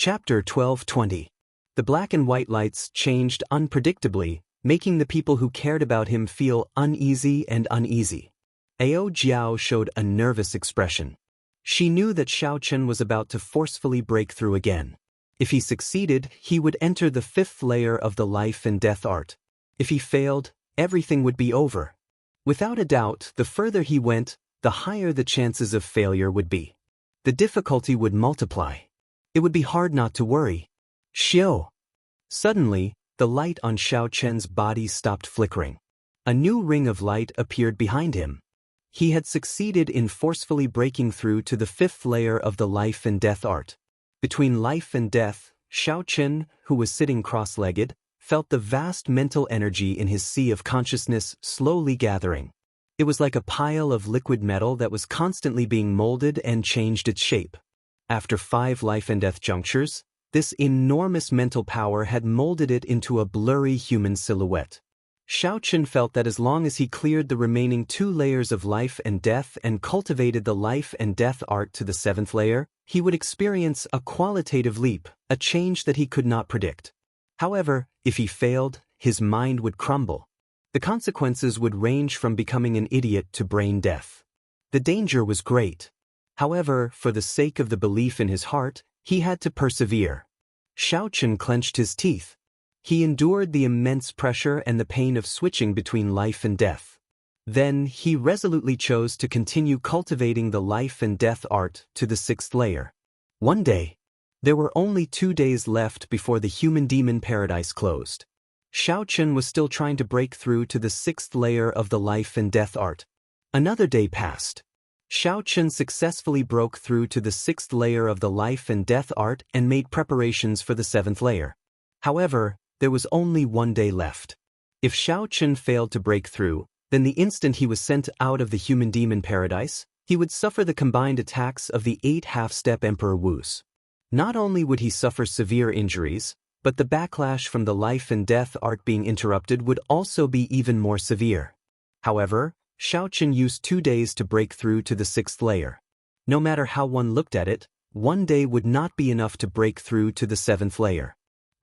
Chapter 12:20. The black and white lights changed unpredictably, making the people who cared about him feel uneasy and uneasy. Ao Jiao showed a nervous expression. She knew that Xiao Chen was about to forcefully break through again. If he succeeded, he would enter the fifth layer of the life and death art. If he failed, everything would be over. Without a doubt, the further he went, the higher the chances of failure would be. The difficulty would multiply. It would be hard not to worry. Xiao! Suddenly, the light on Xiao Chen's body stopped flickering. A new ring of light appeared behind him. He had succeeded in forcefully breaking through to the fifth layer of the life and death art. Between life and death, Xiao Chen, who was sitting cross-legged, felt the vast mental energy in his sea of consciousness slowly gathering. It was like a pile of liquid metal that was constantly being molded and changed its shape. After 5 life and death junctures, this enormous mental power had molded it into a blurry human silhouette. Xiao Chen felt that as long as he cleared the remaining 2 layers of life and death and cultivated the life and death art to the 7th layer, he would experience a qualitative leap, a change that he could not predict. However, if he failed, his mind would crumble. The consequences would range from becoming an idiot to brain death. The danger was great. However, for the sake of the belief in his heart, he had to persevere. Xiao Chen clenched his teeth. He endured the immense pressure and the pain of switching between life and death. Then, he resolutely chose to continue cultivating the life and death art to the 6th layer. One day, there were only 2 days left before the human-demon paradise closed. Xiao Chen was still trying to break through to the 6th layer of the life and death art. Another day passed. Xiao Chen successfully broke through to the 6th layer of the life and death art and made preparations for the 7th layer. However, there was only 1 day left. If Xiao Chen failed to break through, then the instant he was sent out of the human-demon paradise, he would suffer the combined attacks of the 8 half-step Emperor Wu's. Not only would he suffer severe injuries, but the backlash from the life and death art being interrupted would also be even more severe. However, Xiao Chen used 2 days to break through to the 6th layer. No matter how one looked at it, 1 day would not be enough to break through to the 7th layer.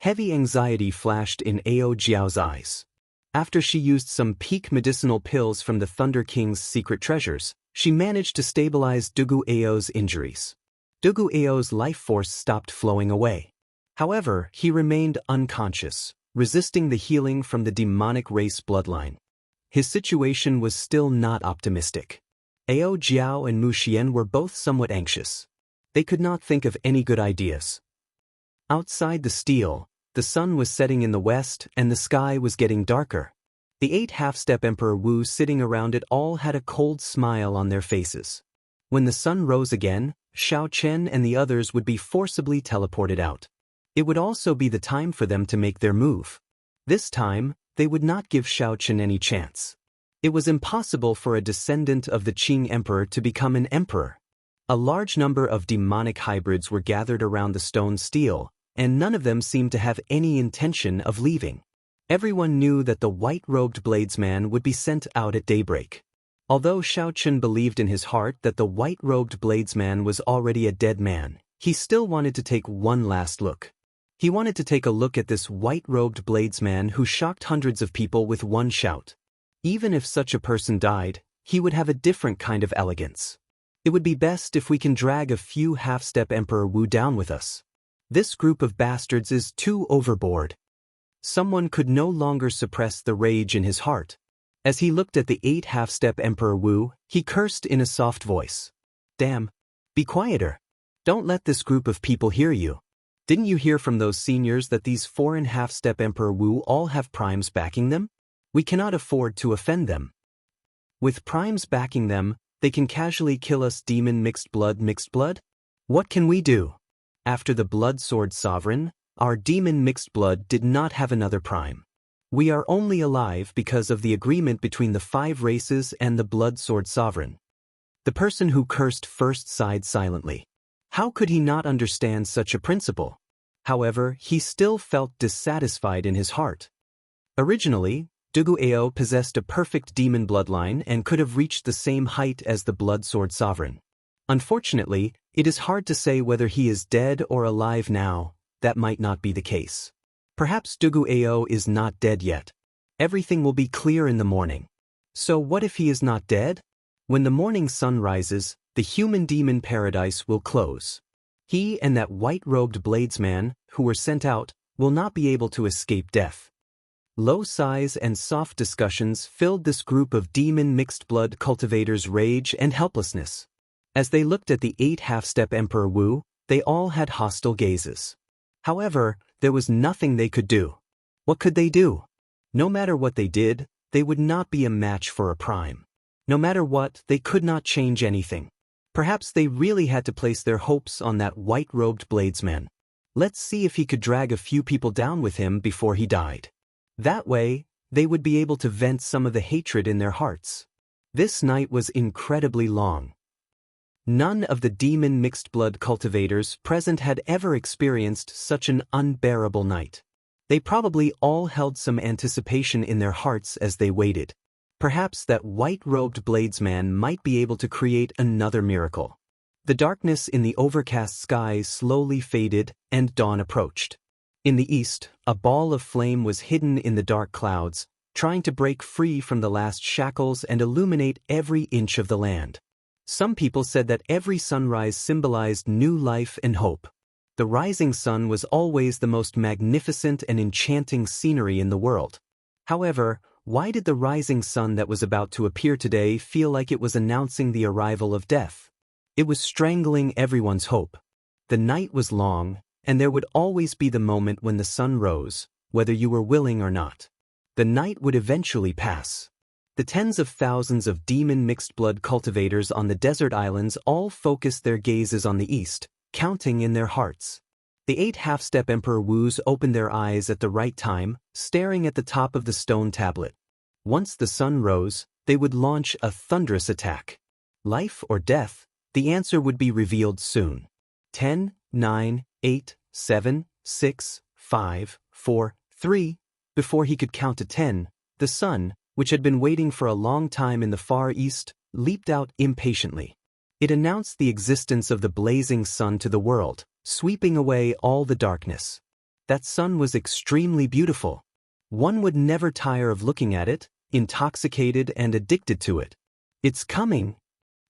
Heavy anxiety flashed in Ao Jiao's eyes. After she used some peak medicinal pills from the Thunder King's secret treasures, she managed to stabilize Dugu Ao's injuries. Dugu Ao's life force stopped flowing away. However, he remained unconscious, resisting the healing from the demonic race bloodline. His situation was still not optimistic. Ao Jiao and Mu Xian were both somewhat anxious. They could not think of any good ideas. Outside the stele, the sun was setting in the west and the sky was getting darker. The 8 half-step Emperor Wu sitting around it all had a cold smile on their faces. When the sun rose again, Xiao Chen and the others would be forcibly teleported out. It would also be the time for them to make their move. This time, they would not give Xiao Chen any chance. It was impossible for a descendant of the Qing Emperor to become an emperor. A large number of demonic hybrids were gathered around the stone stele, and none of them seemed to have any intention of leaving. Everyone knew that the white-robed bladesman would be sent out at daybreak. Although Xiao Chen believed in his heart that the white-robed bladesman was already a dead man, he still wanted to take one last look. He wanted to take a look at this white-robed bladesman who shocked hundreds of people with one shout. Even if such a person died, he would have a different kind of elegance. It would be best if we can drag a few half-step Emperor Wu down with us. This group of bastards is too overboard. Someone could no longer suppress the rage in his heart. As he looked at the 8 half-step Emperor Wu, he cursed in a soft voice. Damn! Be quieter! Don't let this group of people hear you. Didn't you hear from those seniors that these 4 half-step Emperor Wu all have primes backing them? We cannot afford to offend them. With primes backing them, they can casually kill us demon mixed blood. What can we do? After the Blood Sword Sovereign, our demon mixed blood did not have another prime. We are only alive because of the agreement between the 5 races and the Blood Sword Sovereign. The person who cursed first sighed silently. How could he not understand such a principle? However, he still felt dissatisfied in his heart. Originally, Dugu Ao possessed a perfect demon bloodline and could have reached the same height as the Blood Sword Sovereign. Unfortunately, it is hard to say whether he is dead or alive now. That might not be the case. Perhaps Dugu Ao is not dead yet. Everything will be clear in the morning. So what if he is not dead? When the morning sun rises, the human-demon paradise will close. He and that white-robed bladesman, who were sent out, will not be able to escape death. Low sighs and soft discussions filled this group of demon mixed-blood cultivators' rage and helplessness. As they looked at the 8 half-step Emperor Wu, they all had hostile gazes. However, there was nothing they could do. What could they do? No matter what they did, they would not be a match for a prime. No matter what, they could not change anything. Perhaps they really had to place their hopes on that white-robed bladesman. Let's see if he could drag a few people down with him before he died. That way, they would be able to vent some of the hatred in their hearts. This night was incredibly long. None of the demon mixed-blood cultivators present had ever experienced such an unbearable night. They probably all held some anticipation in their hearts as they waited. Perhaps that white-robed bladesman might be able to create another miracle. The darkness in the overcast skies slowly faded, and dawn approached. In the east, a ball of flame was hidden in the dark clouds, trying to break free from the last shackles and illuminate every inch of the land. Some people said that every sunrise symbolized new life and hope. The rising sun was always the most magnificent and enchanting scenery in the world. However, why did the rising sun that was about to appear today feel like it was announcing the arrival of death? It was strangling everyone's hope. The night was long, and there would always be the moment when the sun rose, whether you were willing or not. The night would eventually pass. The tens of thousands of demon mixed-blood cultivators on the desert islands all focused their gazes on the east, counting in their hearts. The 8 half-step Emperor Wus opened their eyes at the right time, staring at the top of the stone tablet. Once the sun rose, they would launch a thunderous attack. Life or death, the answer would be revealed soon. 10, 9, 8, 7, 6, 5, 4, 3. Before he could count to 10, the sun, which had been waiting for a long time in the far east, leaped out impatiently. It announced the existence of the blazing sun to the world, sweeping away all the darkness. That sun was extremely beautiful. One would never tire of looking at it, intoxicated and addicted to it. It's coming.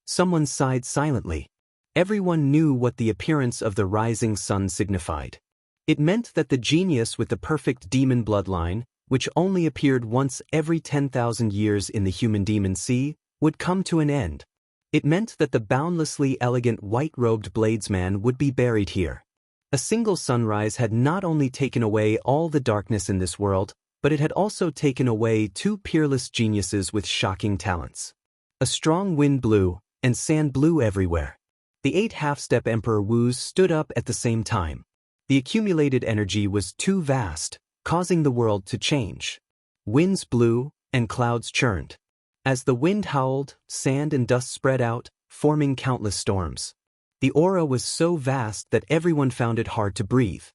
Someone sighed silently. Everyone knew what the appearance of the rising sun signified. It meant that the genius with the perfect demon bloodline, which only appeared once every 10,000 years in the human-demon sea, would come to an end. It meant that the boundlessly elegant white-robed bladesman would be buried here. A single sunrise had not only taken away all the darkness in this world, but it had also taken away 2 peerless geniuses with shocking talents. A strong wind blew, and sand blew everywhere. The 8 half-step Emperor Wus stood up at the same time. The accumulated energy was too vast, causing the world to change. Winds blew, and clouds churned. As the wind howled, sand and dust spread out, forming countless storms. The aura was so vast that everyone found it hard to breathe.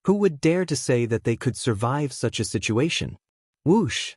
Who would dare to say that they could survive such a situation? Whoosh!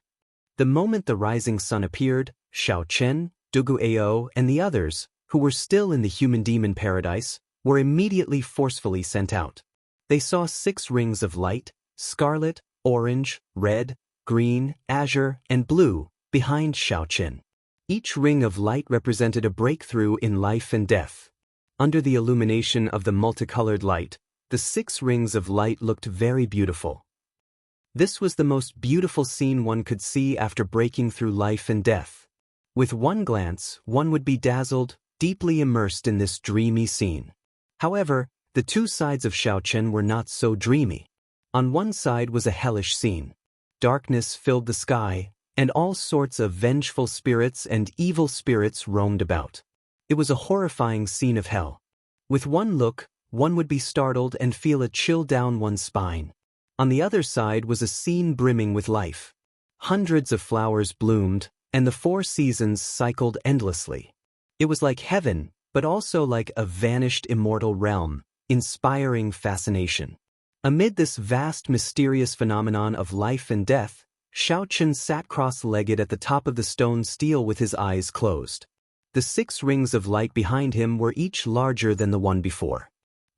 The moment the rising sun appeared, Xiao Chen, Dugu Ao, and the others, who were still in the human-demon paradise, were immediately forcefully sent out. They saw 6 rings of light, scarlet, orange, red, green, azure, and blue, behind Xiaoqin. Each ring of light represented a breakthrough in life and death. Under the illumination of the multicolored light, the 6 rings of light looked very beautiful. This was the most beautiful scene one could see after breaking through life and death. With one glance, one would be dazzled, deeply immersed in this dreamy scene. However, the 2 sides of Xiaoqin were not so dreamy. On one side was a hellish scene. Darkness filled the sky, and all sorts of vengeful spirits and evil spirits roamed about. It was a horrifying scene of hell. With one look, one would be startled and feel a chill down one's spine. On the other side was a scene brimming with life. Hundreds of flowers bloomed, and the 4 seasons cycled endlessly. It was like heaven, but also like a vanished immortal realm, inspiring fascination. Amid this vast mysterious phenomenon of life and death, Xiaoqin sat cross-legged at the top of the stone stele with his eyes closed. The 6 rings of light behind him were each larger than the one before.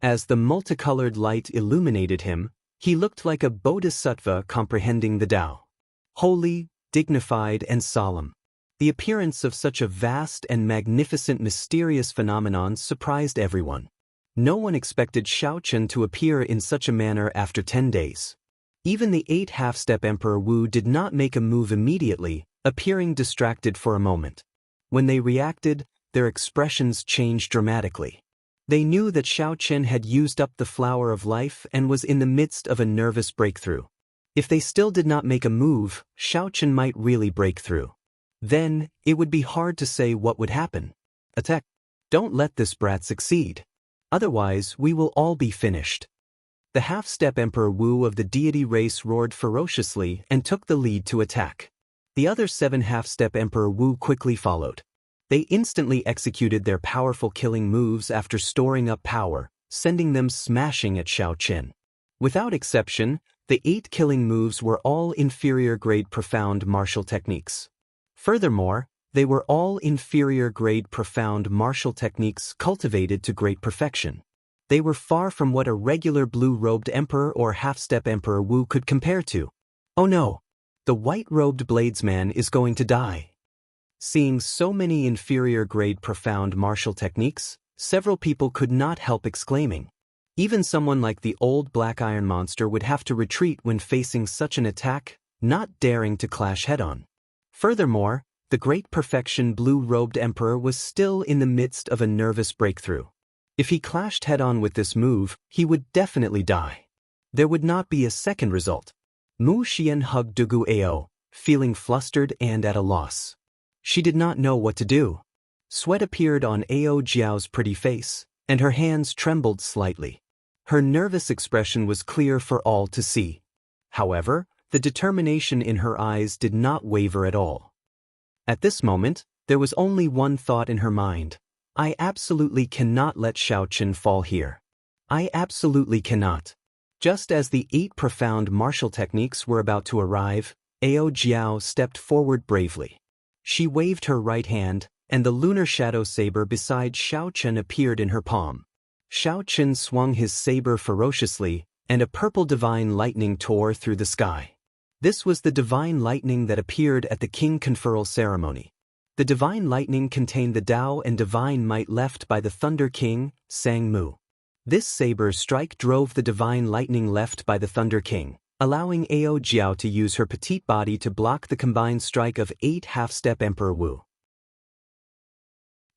As the multicolored light illuminated him, he looked like a bodhisattva comprehending the Tao. Holy, dignified, and solemn. The appearance of such a vast and magnificent mysterious phenomenon surprised everyone. No one expected Xiaochen to appear in such a manner after 10 days. Even the 8 half-step Emperor Wu did not make a move immediately, appearing distracted for a moment. When they reacted, their expressions changed dramatically. They knew that Xiaochen had used up the flower of life and was in the midst of a nervous breakthrough. If they still did not make a move, Xiaochen might really break through. Then, it would be hard to say what would happen. Attack! Don't let this brat succeed. Otherwise, we will all be finished. The half-step Emperor Wu of the deity race roared ferociously and took the lead to attack. The other 7 half-step Emperor Wu quickly followed. They instantly executed their powerful killing moves after storing up power, sending them smashing at Xiaochen. Without exception, the 8 killing moves were all inferior-grade profound martial techniques. Furthermore, they were all inferior-grade profound martial techniques cultivated to great perfection. They were far from what a regular blue-robed emperor or half-step Emperor Wu could compare to. Oh no! The white-robed bladesman is going to die. Seeing so many inferior-grade profound martial techniques, several people could not help exclaiming. Even someone like the old black iron monster would have to retreat when facing such an attack, not daring to clash head-on. Furthermore, the great perfection blue-robed emperor was still in the midst of a nervous breakthrough. If he clashed head-on with this move, he would definitely die. There would not be a second result. Mu Xian hugged Dugu Ao, feeling flustered and at a loss. She did not know what to do. Sweat appeared on Ao Jiao's pretty face, and her hands trembled slightly. Her nervous expression was clear for all to see. However, the determination in her eyes did not waver at all. At this moment, there was only one thought in her mind. I absolutely cannot let Xiaochen fall here. I absolutely cannot. Just as the 8 profound martial techniques were about to arrive, Ao Jiao stepped forward bravely. She waved her right hand, and the lunar shadow saber beside Xiaochen appeared in her palm. Xiaochen swung his saber ferociously, and a purple divine lightning tore through the sky. This was the divine lightning that appeared at the king conferral ceremony. The divine lightning contained the Tao and divine might left by the Thunder King, Sang Mu. This saber strike drove the divine lightning left by the Thunder King, allowing Ao Jiao to use her petite body to block the combined strike of 8 half-step Emperor Wu.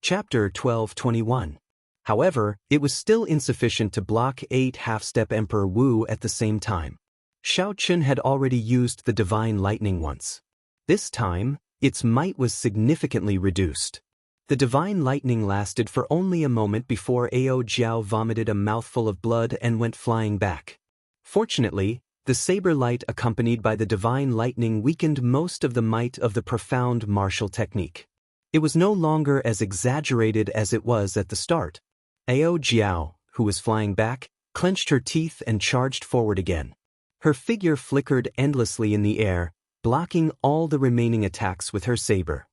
Chapter 12:21. However, it was still insufficient to block 8 half-step Emperor Wu at the same time. Xiaochen had already used the divine lightning once. This time, its might was significantly reduced. The divine lightning lasted for only a moment before Ao Jiao vomited a mouthful of blood and went flying back. Fortunately, the saber light accompanied by the divine lightning weakened most of the might of the profound martial technique. It was no longer as exaggerated as it was at the start. Ao Jiao, who was flying back, clenched her teeth and charged forward again. Her figure flickered endlessly in the air, blocking all the remaining attacks with her saber.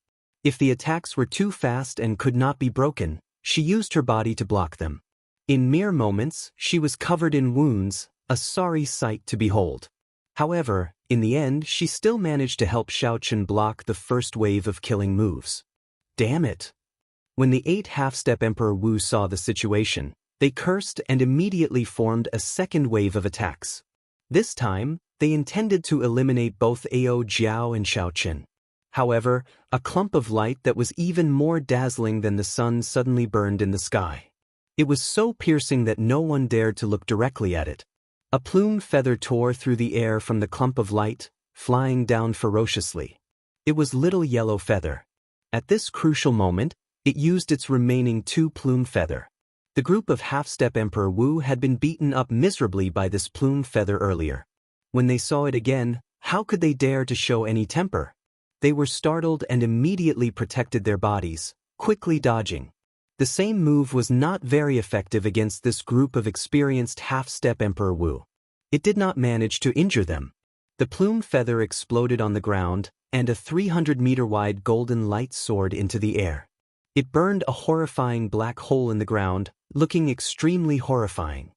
If the attacks were too fast and could not be broken, she used her body to block them. In mere moments, she was covered in wounds, a sorry sight to behold. However, in the end she still managed to help Xiaochen block the first wave of killing moves. Damn it! When the 8 half-step Emperor Wu saw the situation, they cursed and immediately formed a second wave of attacks. This time, they intended to eliminate both Ao Jiao and Xiaochen. However, a clump of light that was even more dazzling than the sun suddenly burned in the sky. It was so piercing that no one dared to look directly at it. A plumed feather tore through the air from the clump of light, flying down ferociously. It was Little Yellow Feather. At this crucial moment, it used its remaining 2 plumed feather. The group of half-step Emperor Wu had been beaten up miserably by this plumed feather earlier. When they saw it again, how could they dare to show any temper? They were startled and immediately protected their bodies, quickly dodging. The same move was not very effective against this group of experienced half-step Emperor Wu. It did not manage to injure them. The plumed feather exploded on the ground, and a 300-meter-wide golden light soared into the air. It burned a horrifying black hole in the ground, looking extremely horrifying.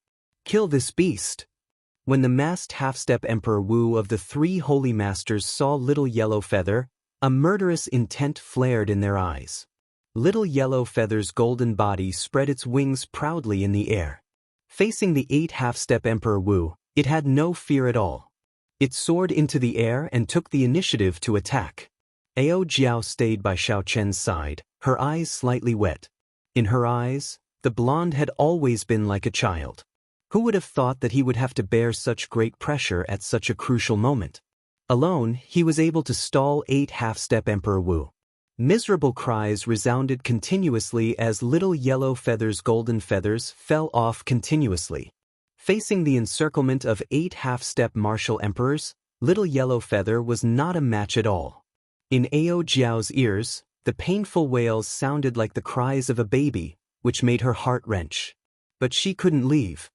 Kill this beast! When the masked half-step Emperor Wu of the three holy masters saw Little Yellow Feather, a murderous intent flared in their eyes. Little Yellow Feather's golden body spread its wings proudly in the air. Facing the 8 half-step Emperor Wu, it had no fear at all. It soared into the air and took the initiative to attack. Ao Jiao stayed by Xiao Chen's side, her eyes slightly wet. In her eyes, the blonde had always been like a child. Who would have thought that he would have to bear such great pressure at such a crucial moment? Alone, he was able to stall 8 half-step Emperor Wu. Miserable cries resounded continuously as Little Yellow Feather's golden feathers fell off continuously. Facing the encirclement of 8 half-step martial emperors, Little Yellow Feather was not a match at all. In Ao Jiao's ears, the painful wails sounded like the cries of a baby, which made her heart wrench. But she couldn't leave.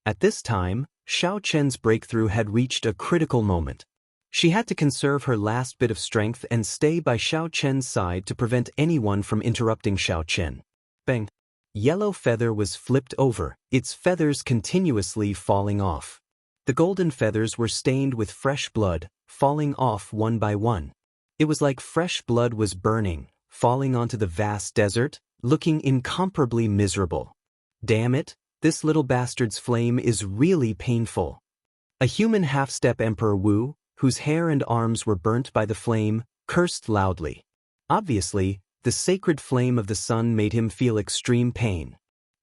At this time, Xiao Chen's breakthrough had reached a critical moment. She had to conserve her last bit of strength and stay by Xiao Chen's side to prevent anyone from interrupting Xiao Chen. Bang! Yellow Feather was flipped over, its feathers continuously falling off. The golden feathers were stained with fresh blood, falling off one by one. It was like fresh blood was burning, falling onto the vast desert, looking incomparably miserable. Damn it! This little bastard's flame is really painful. A human half-step Emperor Wu, whose hair and arms were burnt by the flame, cursed loudly. Obviously, the sacred flame of the sun made him feel extreme pain.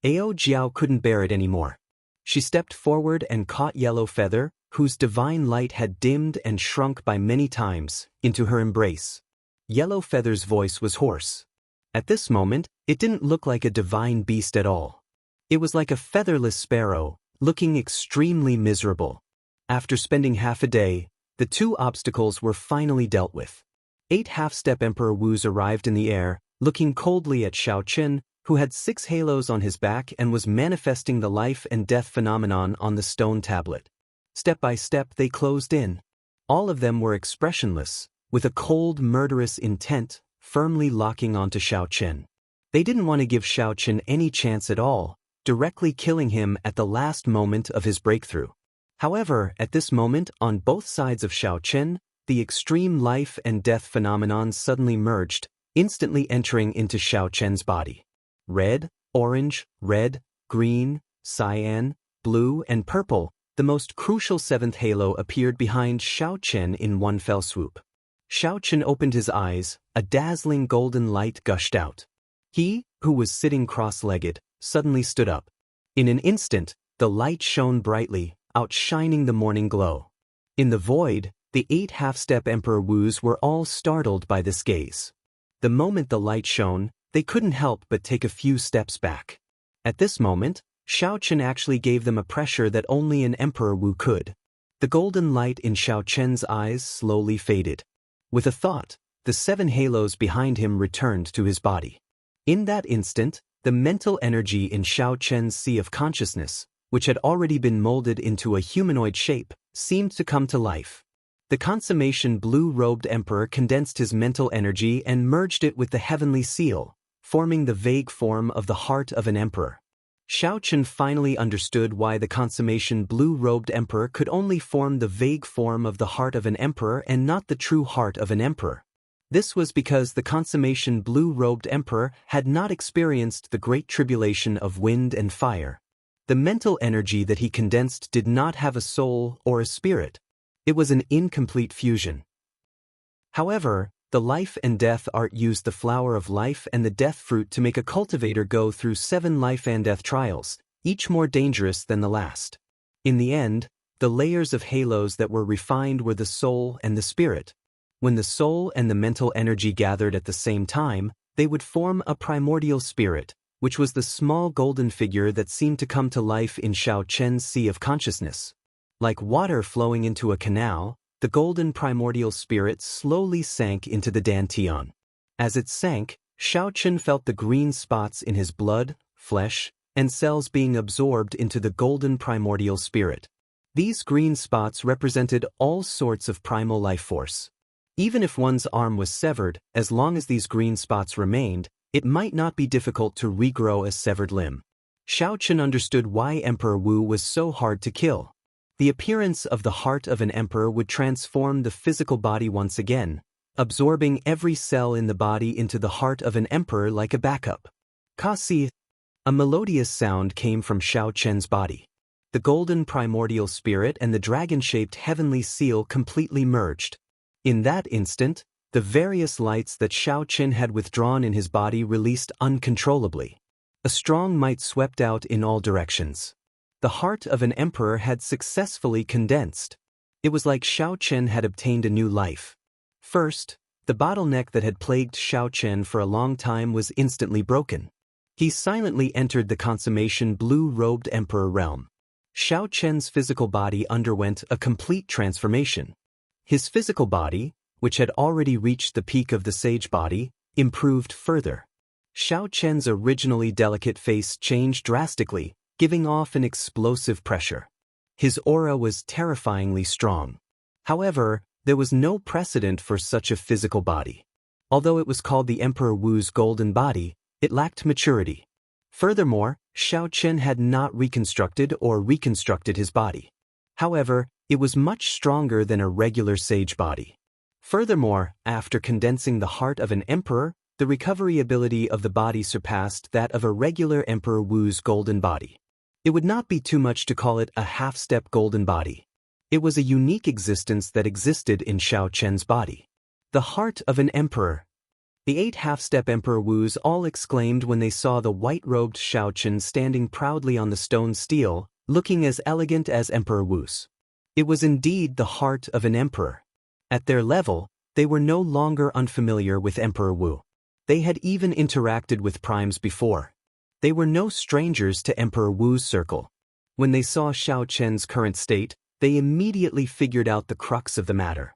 Ao Jiao couldn't bear it anymore. She stepped forward and caught Yellow Feather, whose divine light had dimmed and shrunk by many times, into her embrace. Yellow Feather's voice was hoarse. At this moment, it didn't look like a divine beast at all. It was like a featherless sparrow, looking extremely miserable. After spending half a day, the 2 obstacles were finally dealt with. 8 half-step Emperor Wus arrived in the air, looking coldly at Xiao Chen, who had 6 halos on his back and was manifesting the life and death phenomenon on the stone tablet. Step by step they closed in. All of them were expressionless, with a cold, murderous intent, firmly locking onto Xiao Chen. They didn't want to give Xiao Chen any chance at all, directly killing him at the last moment of his breakthrough. However, at this moment, on both sides of Xiao Chen, the extreme life and death phenomenon suddenly merged, instantly entering into Xiao Chen's body. Red, orange, red, green, cyan, blue, and purple, the most crucial 7th halo appeared behind Xiao Chen in one fell swoop. Xiao Chen opened his eyes, a dazzling golden light gushed out. He, who was sitting cross-legged, suddenly stood up. In an instant, the light shone brightly, outshining the morning glow. In the void, the 8 half-step Emperor Wus were all startled by this gaze. The moment the light shone, they couldn't help but take a few steps back. At this moment, Xiao Chen actually gave them a pressure that only an Emperor Wu could. The golden light in Xiao Chen's eyes slowly faded. With a thought, the 7 halos behind him returned to his body. In that instant, the mental energy in Xiao Chen's sea of consciousness, which had already been molded into a humanoid shape, seemed to come to life. The consummation blue-robed emperor condensed his mental energy and merged it with the heavenly seal, forming the vague form of the heart of an emperor. Xiao Chen finally understood why the consummation blue-robed emperor could only form the vague form of the heart of an emperor and not the true heart of an emperor. This was because the consummation blue-robed emperor had not experienced the great tribulation of wind and fire. The mental energy that he condensed did not have a soul or a spirit. It was an incomplete fusion. However, the life and death art used the flower of life and the death fruit to make a cultivator go through 7 life and death trials, each more dangerous than the last. In the end, the layers of halos that were refined were the soul and the spirit. When the soul and the mental energy gathered at the same time, they would form a primordial spirit, which was the small golden figure that seemed to come to life in Xiao Chen's sea of consciousness. Like water flowing into a canal, the golden primordial spirit slowly sank into the dantian. As it sank, Xiao Chen felt the green spots in his blood, flesh, and cells being absorbed into the golden primordial spirit. These green spots represented all sorts of primal life force. Even if one's arm was severed, as long as these green spots remained, It might not be difficult to regrow a severed limb. Xiao Chen understood why Emperor Wu was so hard to kill. The appearance of the heart of an emperor would transform the physical body once again, absorbing every cell in the body into the heart of an emperor like a backup. Kasi. A melodious sound came from Xiao Chen's body. The golden primordial spirit and the dragon-shaped heavenly seal completely merged. In that instant, the various lights that Xiao Chen had withdrawn in his body released uncontrollably. A strong might swept out in all directions. The heart of an emperor had successfully condensed. It was like Xiao Chen had obtained a new life. First, the bottleneck that had plagued Xiao Chen for a long time was instantly broken. He silently entered the consummation blue-robed emperor realm. Xiao Chen's physical body underwent a complete transformation. His physical body, which had already reached the peak of the sage body, improved further. Xiao Chen's originally delicate face changed drastically, giving off an explosive pressure. His aura was terrifyingly strong. However, there was no precedent for such a physical body. Although it was called the Emperor Wu's golden body, it lacked maturity. Furthermore, Xiao Chen had not reconstructed his body. However, it was much stronger than a regular sage body. Furthermore, after condensing the heart of an emperor, the recovery ability of the body surpassed that of a regular Emperor Wu's golden body. It would not be too much to call it a half-step golden body. It was a unique existence that existed in Xiao Chen's body. The heart of an emperor. The 8 half-step Emperor Wus all exclaimed when they saw the white-robed Xiao Chen standing proudly on the stone stele, looking as elegant as Emperor Wus. It was indeed the heart of an emperor. At their level, they were no longer unfamiliar with Emperor Wu. They had even interacted with primes before. They were no strangers to Emperor Wu's circle. When they saw Xiao Chen's current state, they immediately figured out the crux of the matter.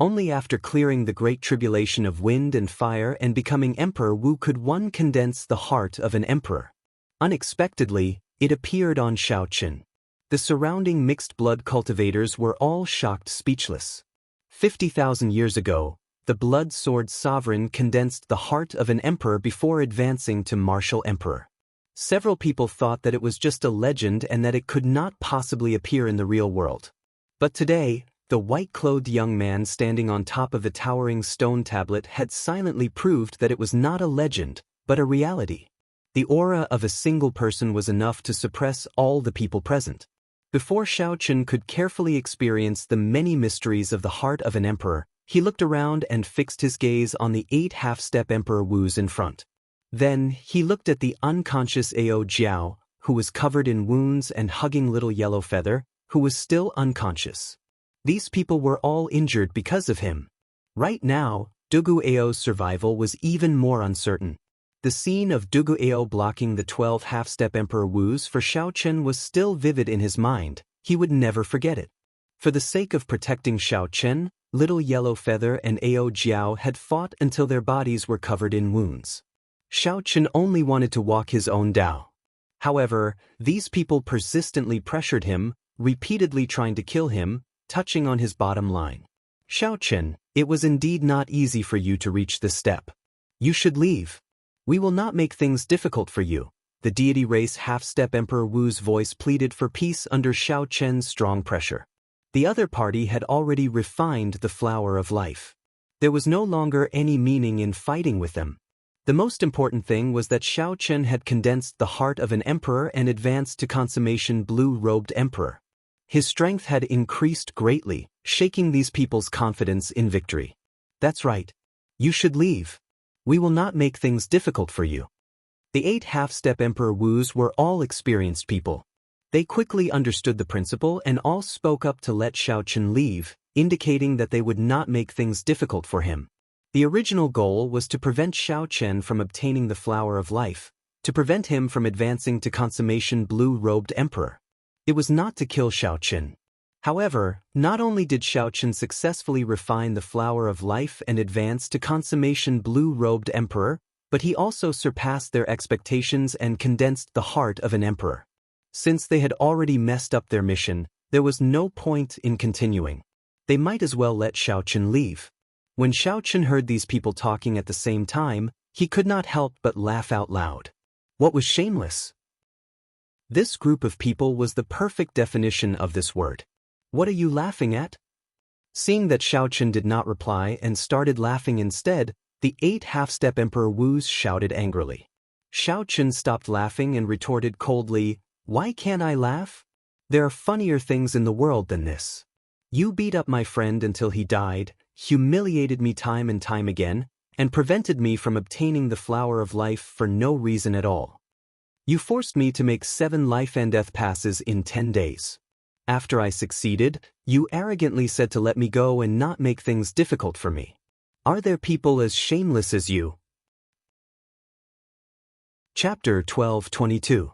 Only after clearing the great tribulation of wind and fire and becoming Emperor Wu could one condense the heart of an emperor. Unexpectedly, it appeared on Xiao Chen. The surrounding mixed-blood cultivators were all shocked speechless. 50,000 years ago, the blood sword sovereign condensed the heart of an emperor before advancing to martial emperor. Several people thought that it was just a legend and that it could not possibly appear in the real world. But today, the white-clothed young man standing on top of the towering stone tablet had silently proved that it was not a legend, but a reality. The aura of a single person was enough to suppress all the people present. Before Xiao Chen could carefully experience the many mysteries of the heart of an emperor, he looked around and fixed his gaze on the 8 half-step Emperor Wus in front. Then, he looked at the unconscious Ao Jiao, who was covered in wounds and hugging little Yellow Feather, who was still unconscious. These people were all injured because of him. Right now, Dugu Ao's survival was even more uncertain. The scene of Dugu Ao blocking the 12 half-step Emperor Wus for Xiao Chen was still vivid in his mind. He would never forget it. For the sake of protecting Xiao Chen, Little Yellow Feather and Ao Jiao had fought until their bodies were covered in wounds. Xiao Chen only wanted to walk his own Dao. However, these people persistently pressured him, repeatedly trying to kill him, touching on his bottom line. Xiao Chen, it was indeed not easy for you to reach this step. You should leave. We will not make things difficult for you. The deity race half-step Emperor Wu's voice pleaded for peace under Xiao Chen's strong pressure. The other party had already refined the flower of life. There was no longer any meaning in fighting with them. The most important thing was that Xiao Chen had condensed the heart of an emperor and advanced to consummation blue-robed emperor. His strength had increased greatly, shaking these people's confidence in victory. That's right. You should leave. We will not make things difficult for you. The 8 half-step Emperor Wus were all experienced people. They quickly understood the principle and all spoke up to let Xiao Chen leave, indicating that they would not make things difficult for him. The original goal was to prevent Xiao Chen from obtaining the flower of life, to prevent him from advancing to consummation blue-robed emperor. It was not to kill Xiao Chen. However, not only did Xiao Chen successfully refine the flower of life and advance to consummation blue-robed emperor, but he also surpassed their expectations and condensed the heart of an emperor. Since they had already messed up their mission, there was no point in continuing. They might as well let Xiao Chen leave. When Xiao Chen heard these people talking at the same time, He could not help but laugh out loud. What was shameless? This group of people was the perfect definition of this word. What are you laughing at? Seeing that Xiaochen did not reply and started laughing instead, the 8 half-step Emperor Wu shouted angrily. Xiaochen stopped laughing and retorted coldly, "Why can't I laugh? There are funnier things in the world than this. You beat up my friend until he died, humiliated me time and time again, and prevented me from obtaining the flower of life for no reason at all. You forced me to make 7 life and death passes in 10 days. After I succeeded, you arrogantly said to let me go and not make things difficult for me. Are there people as shameless as you?" Chapter 12:22.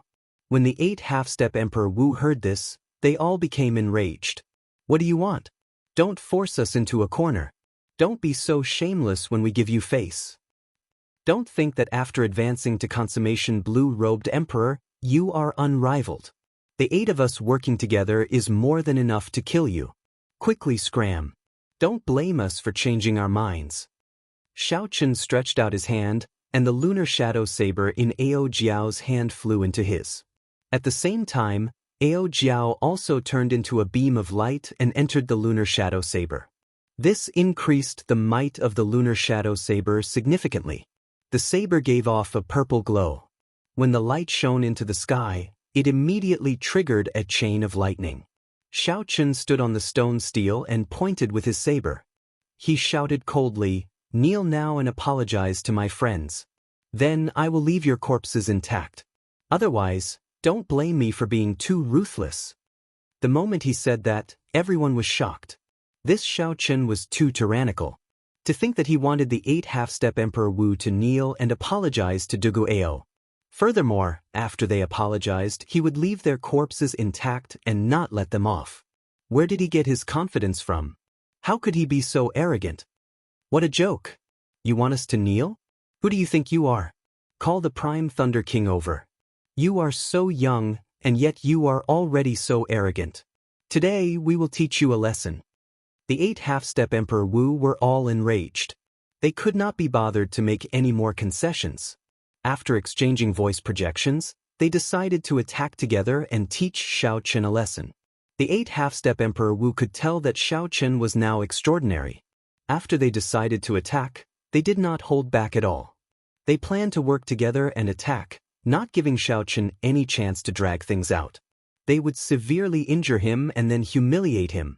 When the 8 half-step Emperor Wu heard this, they all became enraged. "What do you want? Don't force us into a corner. Don't be so shameless when we give you face. Don't think that after advancing to consummation blue-robed emperor, you are unrivaled. The 8 of us working together is more than enough to kill you. Quickly scram. Don't blame us for changing our minds." Xiaochen stretched out his hand, and the lunar shadow saber in Ao Jiao's hand flew into his. At the same time, Ao Jiao also turned into a beam of light and entered the lunar shadow saber. This increased the might of the lunar shadow saber significantly. The saber gave off a purple glow. When the light shone into the sky, it immediately triggered a chain of lightning. Xiaochen stood on the stone steel and pointed with his saber. He shouted coldly, "Kneel now and apologize to my friends. Then I will leave your corpses intact. Otherwise, don't blame me for being too ruthless." The moment he said that, everyone was shocked. This Xiaochen was too tyrannical. To think that he wanted the 8 half-step Emperor Wu to kneel and apologize to Dugu Ao. Furthermore, after they apologized, he would leave their corpses intact and not let them off. Where did he get his confidence from? How could he be so arrogant? What a joke! You want us to kneel? Who do you think you are? Call the Prime Thunder King over. You are so young, and yet you are already so arrogant. Today we will teach you a lesson. The 8 half-step Emperor Wu were all enraged. They could not be bothered to make any more concessions. After exchanging voice projections, they decided to attack together and teach Xiaochen a lesson. The 8 half-step Emperor Wu could tell that Xiaochen was now extraordinary. After they decided to attack, they did not hold back at all. They planned to work together and attack, not giving Xiaochen any chance to drag things out. They would severely injure him and then humiliate him.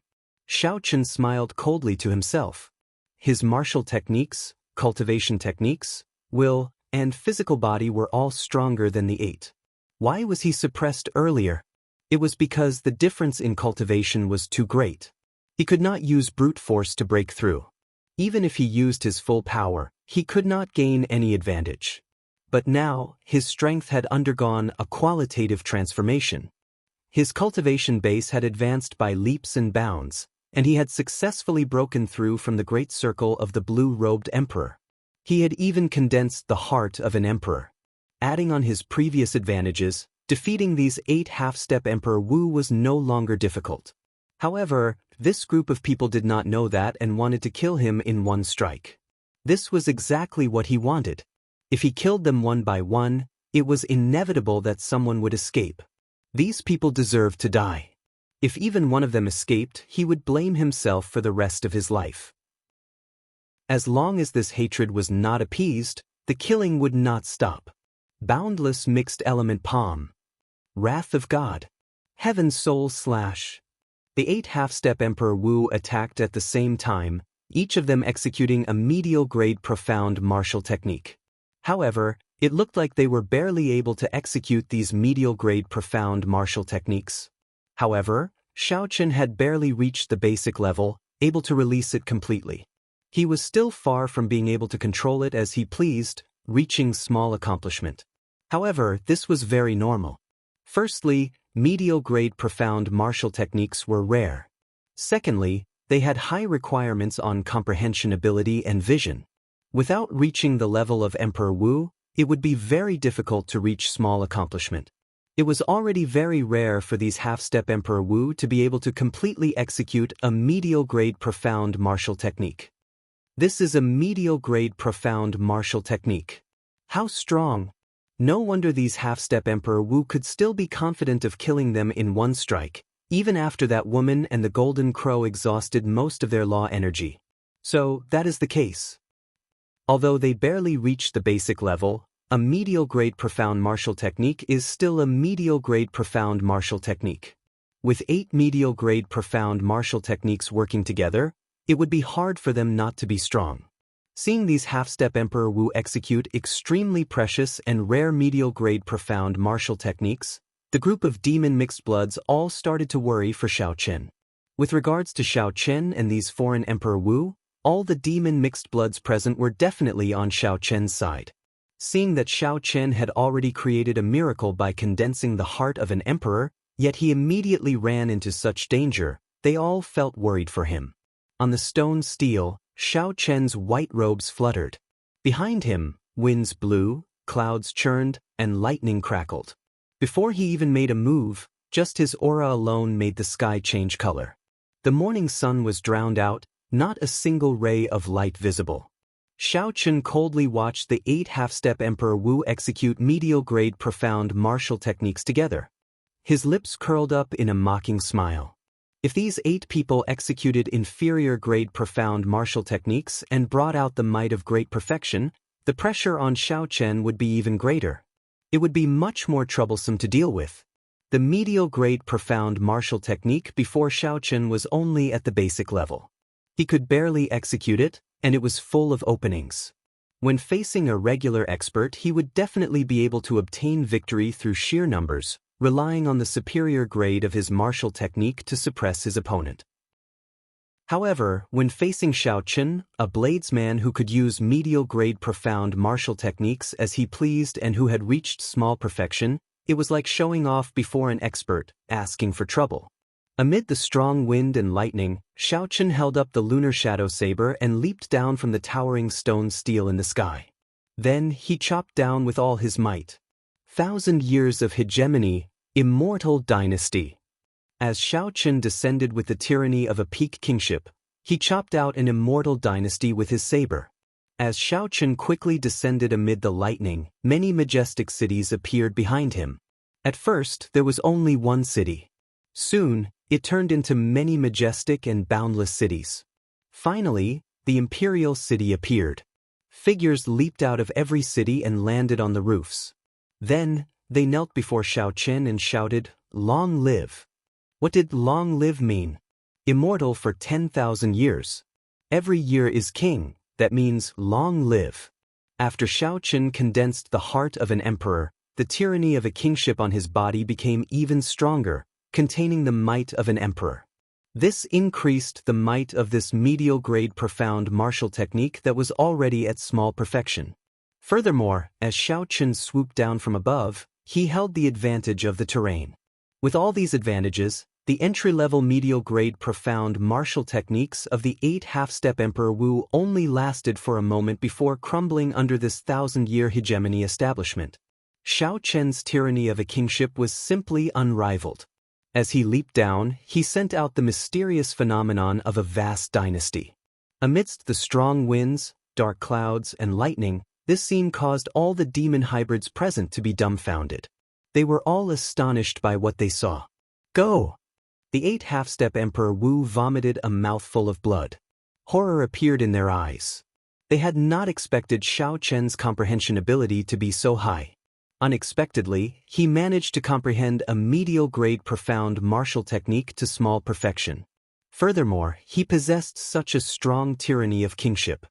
Xiaochen smiled coldly to himself. His martial techniques, cultivation techniques, will, and physical body were all stronger than the 8. Why was he suppressed earlier? It was because the difference in cultivation was too great. He could not use brute force to break through. Even if he used his full power, he could not gain any advantage. But now, his strength had undergone a qualitative transformation. His cultivation base had advanced by leaps and bounds, and he had successfully broken through from the great circle of the blue-robed emperor. He had even condensed the heart of an emperor. Adding on his previous advantages, defeating these 8 half-step Emperor Wu was no longer difficult. However, this group of people did not know that and wanted to kill him in one strike. This was exactly what he wanted. If he killed them one by one, it was inevitable that someone would escape. These people deserved to die. If even one of them escaped, he would blame himself for the rest of his life. As long as this hatred was not appeased, the killing would not stop. Boundless mixed element palm. Wrath of God. Heaven soul slash. The 8 half-step Emperor Wu attacked at the same time, each of them executing a medial-grade profound martial technique. However, it looked like they were barely able to execute these medial-grade profound martial techniques. However, Xiaochen had barely reached the basic level, able to release it completely. He was still far from being able to control it as he pleased, reaching small accomplishment. However, this was very normal. Firstly, medial-grade profound martial techniques were rare. Secondly, they had high requirements on comprehension ability and vision. Without reaching the level of Emperor Wu, it would be very difficult to reach small accomplishment. It was already very rare for these half-step Emperor Wu to be able to completely execute a medial-grade profound martial technique. This is a medial-grade profound martial technique. How strong! No wonder these half-step Emperor Wu could still be confident of killing them in one strike, even after that woman and the Golden Crow exhausted most of their law energy. So, that is the case. Although they barely reached the basic level, a medial-grade profound martial technique is still a medial-grade profound martial technique. With 8 medial-grade profound martial techniques working together, it would be hard for them not to be strong. Seeing these half-step Emperor Wu execute extremely precious and rare medial-grade profound martial techniques, the group of demon mixed bloods all started to worry for Xiao Chen. With regards to Xiao Chen and these foreign Emperor Wu, all the demon mixed bloods present were definitely on Xiao Chen's side. Seeing that Xiao Chen had already created a miracle by condensing the heart of an emperor, yet he immediately ran into such danger, they all felt worried for him. On the stone steel, Xiao Chen's white robes fluttered. Behind him, winds blew, clouds churned, and lightning crackled. Before he even made a move, just his aura alone made the sky change color. The morning sun was drowned out, not a single ray of light visible. Xiao Chen coldly watched the 8 half-step Emperor Wu execute medial-grade profound martial techniques together. His lips curled up in a mocking smile. If these 8 people executed inferior-grade profound martial techniques and brought out the might of great perfection, the pressure on Xiao Chen would be even greater. It would be much more troublesome to deal with. The medial-grade profound martial technique before Xiao Chen was only at the basic level. He could barely execute it, and it was full of openings. When facing a regular expert, he would definitely be able to obtain victory through sheer numbers, relying on the superior grade of his martial technique to suppress his opponent. However, when facing Xiao Chen, a bladesman who could use medial-grade profound martial techniques as he pleased and who had reached small perfection, it was like showing off before an expert, asking for trouble. Amid the strong wind and lightning, Xiao Chen held up the lunar shadow saber and leaped down from the towering stone steel in the sky. Then he chopped down with all his might. 1,000 years of hegemony, immortal dynasty. As Xiao Chen descended with the tyranny of a peak kingship, he chopped out an immortal dynasty with his saber. As Xiao Chen quickly descended amid the lightning, many majestic cities appeared behind him. At first, there was only one city. Soon, it turned into many majestic and boundless cities. Finally, the imperial city appeared. Figures leaped out of every city and landed on the roofs. Then, they knelt before Xiao Chen and shouted, "Long live!" What did long live mean? Immortal for 10,000 years. Every year is king, that means long live. After Xiao Chen condensed the heart of an emperor, the tyranny of a kingship on his body became even stronger, containing the might of an emperor. This increased the might of this medial-grade profound martial technique that was already at small perfection. Furthermore, as Xiao Chen swooped down from above, he held the advantage of the terrain. With all these advantages, the entry-level medial-grade profound martial techniques of the 8 half-step Emperor Wu only lasted for a moment before crumbling under this 1,000-year hegemony establishment. Xiao Chen's tyranny of a kingship was simply unrivaled. As he leaped down, he sent out the mysterious phenomenon of a vast dynasty. Amidst the strong winds, dark clouds, and lightning, this scene caused all the demon hybrids present to be dumbfounded. They were all astonished by what they saw. Go! The 8 half-step Emperor Wu vomited a mouthful of blood. Horror appeared in their eyes. They had not expected Xiao Chen's comprehension ability to be so high. Unexpectedly, he managed to comprehend a medial-grade profound martial technique to small perfection. Furthermore, he possessed such a strong tyranny of kingship.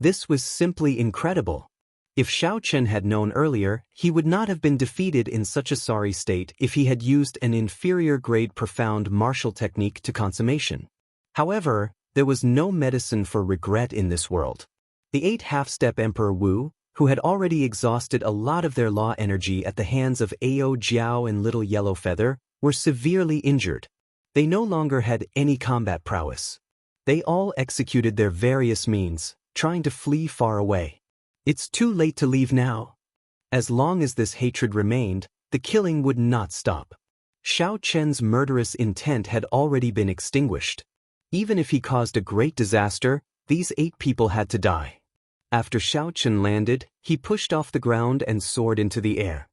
This was simply incredible. If Xiao Chen had known earlier, he would not have been defeated in such a sorry state if he had used an inferior-grade profound martial technique to consummation. However, there was no medicine for regret in this world. The 8 half-step Emperor Wu, who had already exhausted a lot of their law energy at the hands of Ao Jiao and Little Yellow Feather, were severely injured. They no longer had any combat prowess. They all executed their various means, trying to flee far away. It's too late to leave now. As long as this hatred remained, the killing would not stop. Xiao Chen's murderous intent had already been extinguished. Even if he caused a great disaster, these 8 people had to die. After Xiao Chen landed, he pushed off the ground and soared into the air.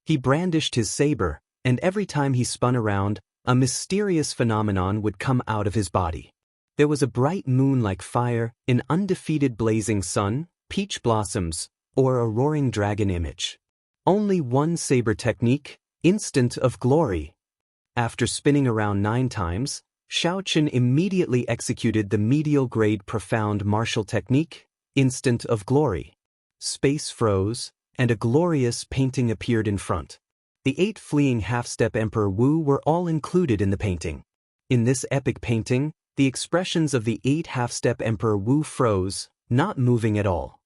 He brandished his saber, and every time he spun around, a mysterious phenomenon would come out of his body. There was a bright moon like fire, an undefeated blazing sun, peach blossoms, or a roaring dragon image. Only one saber technique, instant of glory. After spinning around 9 times, Xiao Chen immediately executed the medial grade profound martial technique, instant of glory. Space froze, and a glorious painting appeared in front. The 8 fleeing half-step Emperor Wu were all included in the painting. In this epic painting, the expressions of the 8 half-step Emperor Wu froze, not moving at all.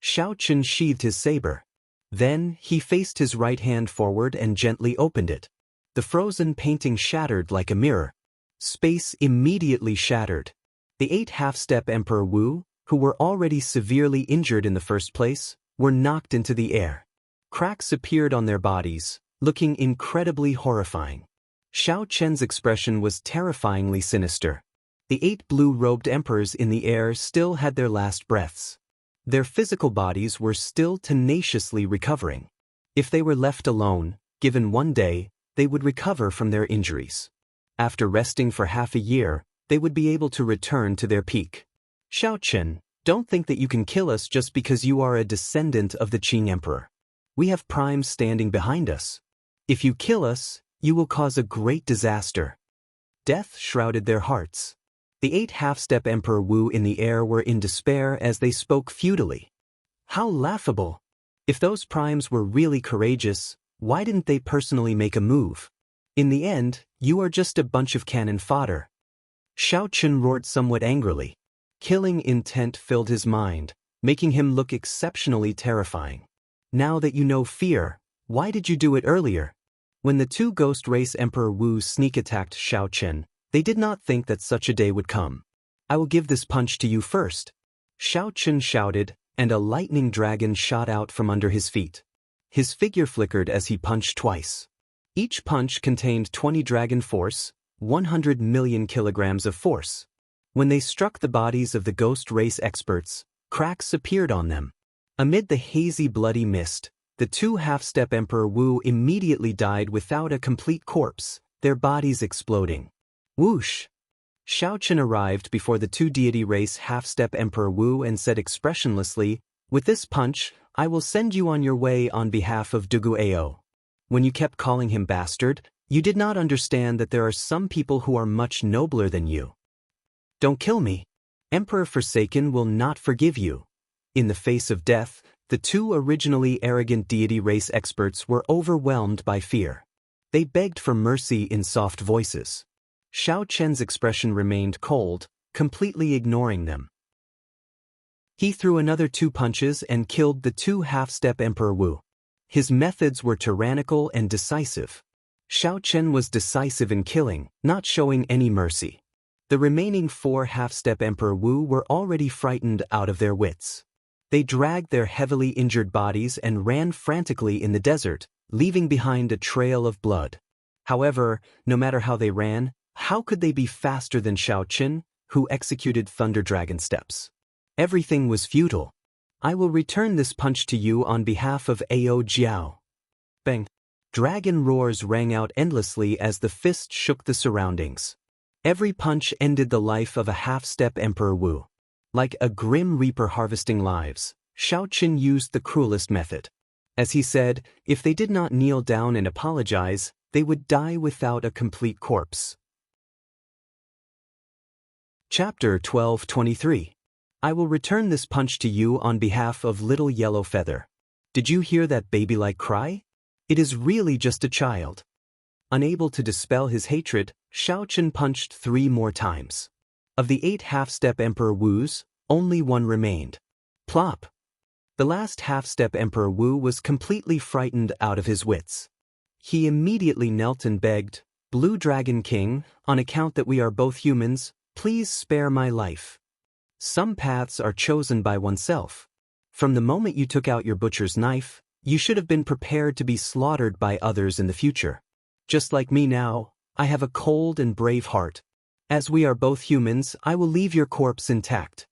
Xiao Chen sheathed his saber. Then, he faced his right hand forward and gently opened it. The frozen painting shattered like a mirror. Space immediately shattered. The 8 half-step Emperor Wu, who were already severely injured in the first place, were knocked into the air. Cracks appeared on their bodies, looking incredibly horrifying. Xiao Chen's expression was terrifyingly sinister. The 8 blue-robed emperors in the air still had their last breaths. Their physical bodies were still tenaciously recovering. If they were left alone, given one day, they would recover from their injuries. After resting for half a year, they would be able to return to their peak. Xiao Chen, don't think that you can kill us just because you are a descendant of the Qing Emperor. We have primes standing behind us. If you kill us, you will cause a great disaster. Death shrouded their hearts. The 8 half-step Emperor Wu in the air were in despair as they spoke futilely. How laughable! If those primes were really courageous, why didn't they personally make a move? In the end, you are just a bunch of cannon fodder. Xiao Chen roared somewhat angrily. Killing intent filled his mind, making him look exceptionally terrifying. Now that you know fear, why did you do it earlier? When the 2 Ghost Race Emperor Wu sneak-attacked Xiao Chen, they did not think that such a day would come. I will give this punch to you first. Xiao Chen shouted, and a lightning dragon shot out from under his feet. His figure flickered as he punched twice. Each punch contained 20 dragon force, 100 million kilograms of force. When they struck the bodies of the Ghost Race experts, cracks appeared on them. Amid the hazy bloody mist, the 2 half-step Emperor Wu immediately died without a complete corpse, their bodies exploding. Whoosh! Xiao Chen arrived before the 2 deity race half-step Emperor Wu and said expressionlessly, "With this punch, I will send you on your way on behalf of Dugu Ao." When you kept calling him bastard, you did not understand that there are some people who are much nobler than you. Don't kill me. Emperor Forsaken will not forgive you. In the face of death, the 2 originally arrogant deity race experts were overwhelmed by fear. They begged for mercy in soft voices. Xiao Chen's expression remained cold, completely ignoring them. He threw another 2 punches and killed the 2 half-step Emperor Wu. His methods were tyrannical and decisive. Xiao Chen was decisive in killing, not showing any mercy. The remaining 4 half-step Emperor Wu were already frightened out of their wits. They dragged their heavily injured bodies and ran frantically in the desert, leaving behind a trail of blood. However, no matter how they ran, how could they be faster than Xiao Chen, who executed Thunder Dragon steps? Everything was futile. I will return this punch to you on behalf of Ao Jiao. Bang! Dragon roars rang out endlessly as the fist shook the surroundings. Every punch ended the life of a half-step Emperor Wu. Like a grim reaper harvesting lives, Xiao Chen used the cruelest method. As he said, if they did not kneel down and apologize, they would die without a complete corpse. Chapter 12:23. I will return this punch to you on behalf of Little Yellow Feather. Did you hear that baby-like cry? It is really just a child. Unable to dispel his hatred, Xiao Chen punched 3 more times. Of the 8 half-step Emperor Wus, only 1 remained. Plop! The last half-step Emperor Wu was completely frightened out of his wits. He immediately knelt and begged, "Blue Dragon King, on account that we are both humans, please spare my life. Some paths are chosen by oneself. From the moment you took out your butcher's knife, you should have been prepared to be slaughtered by others in the future. Just like me now, I have a cold and brave heart. As we are both humans, I will leave your corpse intact.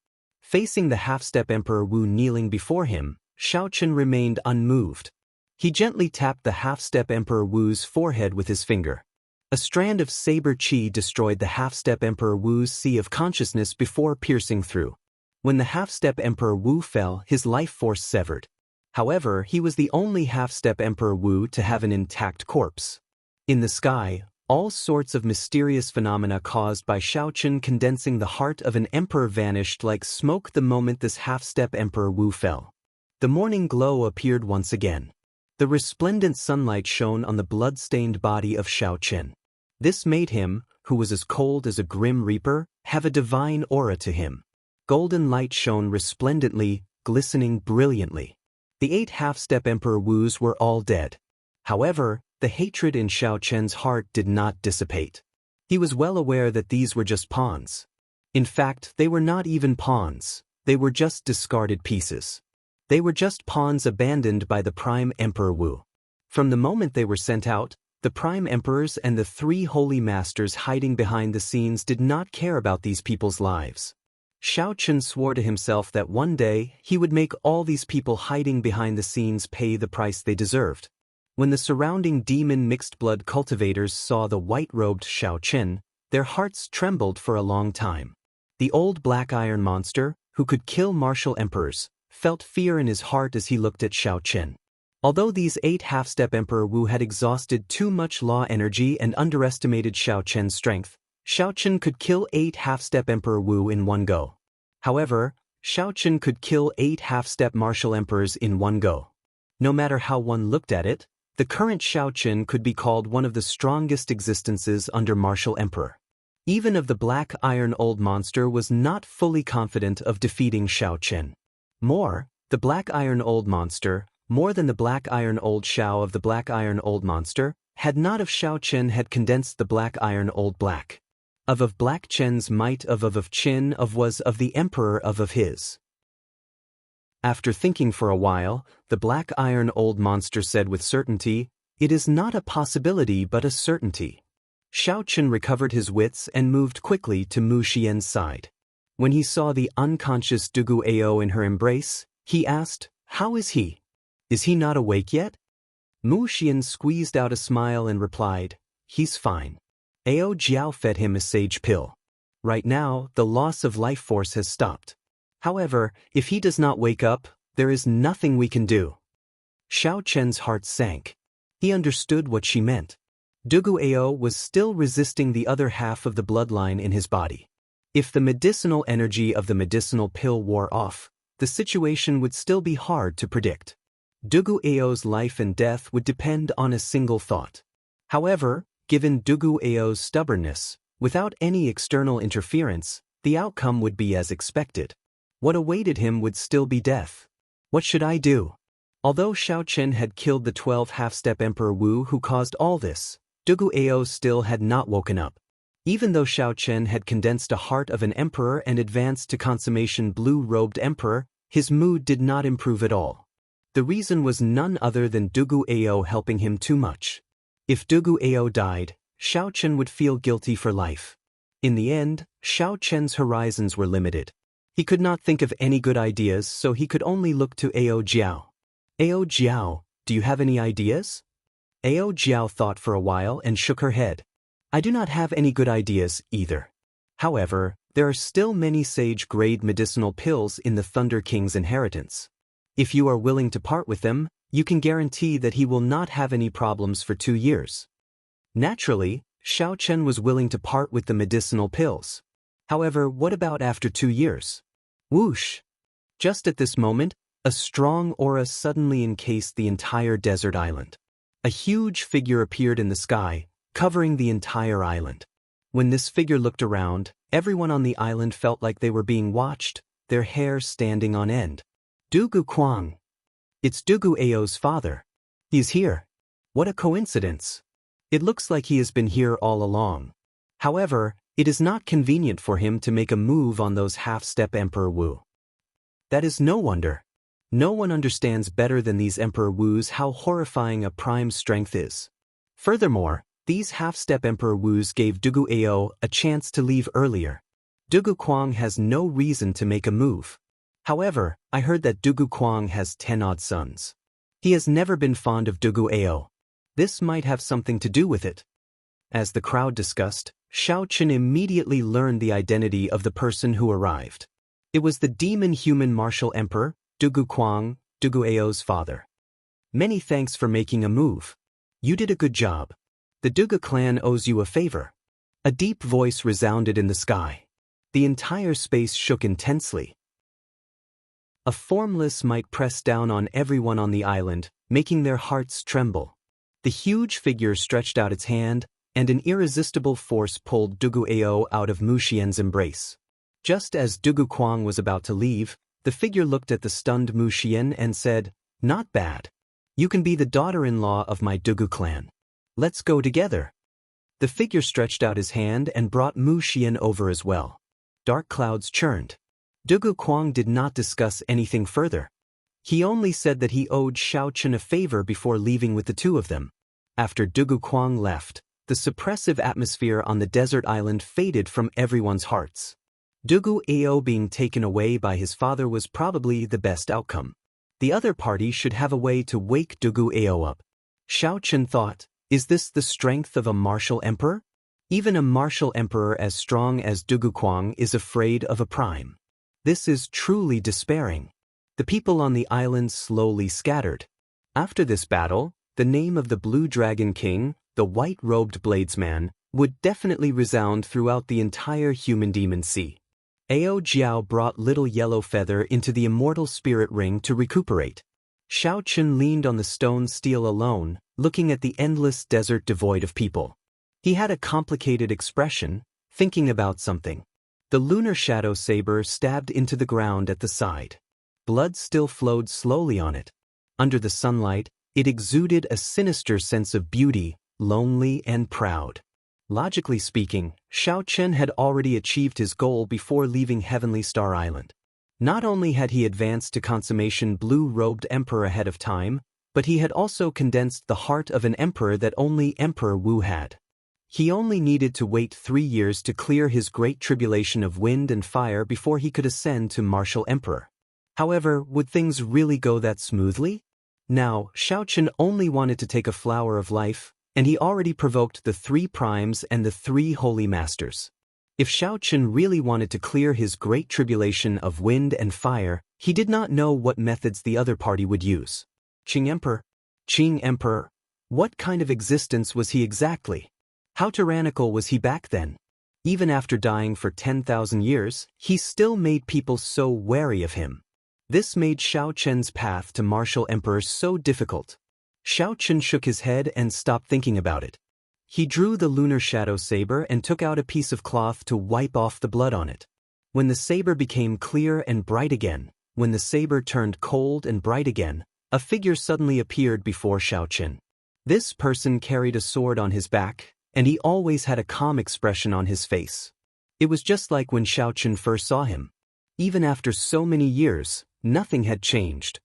Facing the half-step Emperor Wu kneeling before him, Xiaochen remained unmoved. He gently tapped the half-step Emperor Wu's forehead with his finger. A strand of saber qi destroyed the half-step Emperor Wu's sea of consciousness before piercing through. When the half-step Emperor Wu fell, his life force severed. However, he was the only half-step Emperor Wu to have an intact corpse. In the sky, all sorts of mysterious phenomena caused by Xiaochen condensing the heart of an emperor vanished like smoke the moment this half-step Emperor Wu fell. The morning glow appeared once again. The resplendent sunlight shone on the blood-stained body of Xiaochen. This made him, who was as cold as a grim reaper, have a divine aura to him. Golden light shone resplendently, glistening brilliantly. The 8 half-step Emperor Wus were all dead. However, the hatred in Xiaochen's heart did not dissipate. He was well aware that these were just pawns. In fact, they were not even pawns, they were just discarded pieces. They were just pawns abandoned by the Prime Emperor Wu. From the moment they were sent out, the Prime Emperors and the 3 Holy Masters hiding behind the scenes did not care about these people's lives. Xiaochen swore to himself that one day he would make all these people hiding behind the scenes pay the price they deserved. When the surrounding demon mixed-blood cultivators saw the white-robed Xiaochen, their hearts trembled for a long time. The old black iron monster, who could kill martial emperors, felt fear in his heart as he looked at Xiaochen. Although these 8 half-step Emperor Wu had exhausted too much law energy and underestimated Xiaochen's strength, Xiaochen could kill 8 half-step Emperor Wu in one go. However, Xiaochen could kill 8 half-step martial emperors in one go. No matter how one looked at it, the current Xiaochen could be called one of the strongest existences under martial emperor. Even if the black iron old monster was not fully confident of defeating Xiaochen. The black iron old monster, more than the black iron old Xiao of the black iron old monster, had not if Xiaochen had condensed the black iron old black. Of black Chen's might of Qin of was of the emperor of his. After thinking for a while, the black iron old monster said with certainty, "It is not a possibility but a certainty." Xiaochen recovered his wits and moved quickly to Mu Xian's side. When he saw the unconscious Dugu Ao in her embrace, he asked, "How is he? Is he not awake yet?" Mu Xian squeezed out a smile and replied, "He's fine. Ao Jiao fed him a sage pill. Right now, the loss of life force has stopped. However, if he does not wake up, there is nothing we can do." Xiaochen's heart sank. He understood what she meant. Dugu Ao was still resisting the other half of the bloodline in his body. If the medicinal energy of the medicinal pill wore off, the situation would still be hard to predict. Dugu Ao's life and death would depend on a single thought. However, given Dugu Ao's stubbornness, without any external interference, the outcome would be as expected. What awaited him would still be death. What should I do? Although Xiaochen had killed the 12 half-step Emperor Wu who caused all this, Dugu Ao still had not woken up. Even though Xiaochen had condensed a heart of an emperor and advanced to consummation blue-robed emperor, his mood did not improve at all. The reason was none other than Dugu Ao helping him too much. If Dugu Ao died, Xiaochen would feel guilty for life. In the end, Xiaochen's horizons were limited. He could not think of any good ideas, so he could only look to Ao Jiao. "Ao Jiao, do you have any ideas?" Ao Jiao thought for a while and shook her head. "I do not have any good ideas either. However, there are still many sage-grade medicinal pills in the Thunder King's inheritance. If you are willing to part with them, you can guarantee that he will not have any problems for 2 years." Naturally, Xiaochen was willing to part with the medicinal pills. However, what about after 2 years? Whoosh! Just at this moment, a strong aura suddenly encased the entire desert island. A huge figure appeared in the sky, covering the entire island. When this figure looked around, everyone on the island felt like they were being watched, their hair standing on end. Dugu Kuang. It's Dugu Ao's father. He's here. What a coincidence. It looks like he has been here all along. However, it is not convenient for him to make a move on those half-step Emperor Wu. That is no wonder. No one understands better than these Emperor Wus how horrifying a prime strength is. Furthermore, these half-step Emperor Wus gave Dugu Ao a chance to leave earlier. Dugu Kwang has no reason to make a move. However, I heard that Dugu Kwang has 10 odd sons. He has never been fond of Dugu Ao. This might have something to do with it. As the crowd discussed, Xiao Chen immediately learned the identity of the person who arrived. It was the demon-human martial emperor, Dugu Kwang, Dugu Ao's father. Many thanks for making a move. You did a good job. The Dugu clan owes you a favor. A deep voice resounded in the sky. The entire space shook intensely. A formless might pressed down on everyone on the island, making their hearts tremble. The huge figure stretched out its hand, and an irresistible force pulled Dugu Ao out of Mu Xian's embrace. Just as Dugu Kwang was about to leave, the figure looked at the stunned Mu Xian and said, "Not bad. You can be the daughter-in-law of my Dugu clan. Let's go together." The figure stretched out his hand and brought Mu Xian over as well. Dark clouds churned. Dugu Kwang did not discuss anything further. He only said that he owed Xiao Chen a favor before leaving with the two of them. After Dugu Kwang left, the suppressive atmosphere on the desert island faded from everyone's hearts. Dugu Ao being taken away by his father was probably the best outcome. The other party should have a way to wake Dugu Ao up. Xiao Chen thought, is this the strength of a martial emperor? Even a martial emperor as strong as Dugu Kwang is afraid of a prime. This is truly despairing. The people on the island slowly scattered. After this battle, the name of the Blue Dragon King, the white-robed bladesman, would definitely resound throughout the entire human-demon sea. Ao Jiao brought little yellow feather into the immortal spirit ring to recuperate. Xiao Chen leaned on the stone steel alone, looking at the endless desert devoid of people. He had a complicated expression, thinking about something. The lunar shadow saber stabbed into the ground at the side. Blood still flowed slowly on it. Under the sunlight, it exuded a sinister sense of beauty, lonely and proud. Logically speaking, Xiao Chen had already achieved his goal before leaving Heavenly Star Island. Not only had he advanced to consummation blue-robed emperor ahead of time, but he had also condensed the heart of an emperor that only Emperor Wu had. He only needed to wait 3 years to clear his great tribulation of wind and fire before he could ascend to martial emperor. However, would things really go that smoothly? Now, Xiao Chen only wanted to take a flower of life, and he already provoked the 3 primes and the 3 holy masters. If Xiao Chen really wanted to clear his great tribulation of wind and fire, he did not know what methods the other party would use. Qing Emperor? What kind of existence was he exactly? How tyrannical was he back then? Even after dying for 10,000 years, he still made people so wary of him. This made Xiao Chen's path to martial emperor so difficult. Xiao Chen shook his head and stopped thinking about it. He drew the lunar shadow saber and took out a piece of cloth to wipe off the blood on it. When the saber became clear and bright again, when the saber turned cold and bright again, a figure suddenly appeared before Xiao Chen. This person carried a sword on his back, and he always had a calm expression on his face. It was just like when Xiao Chen first saw him. Even after so many years, nothing had changed.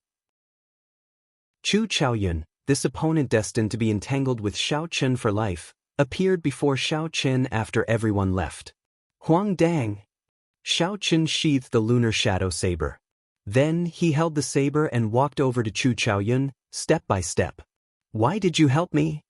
Chu Chaoyun, this opponent destined to be entangled with Xiao Chen for life, appeared before Xiao Chen after everyone left. Huang Dang! Xiao Chen sheathed the lunar shadow saber. Then he held the saber and walked over to Chu Chaoyun, step by step. Why did you help me?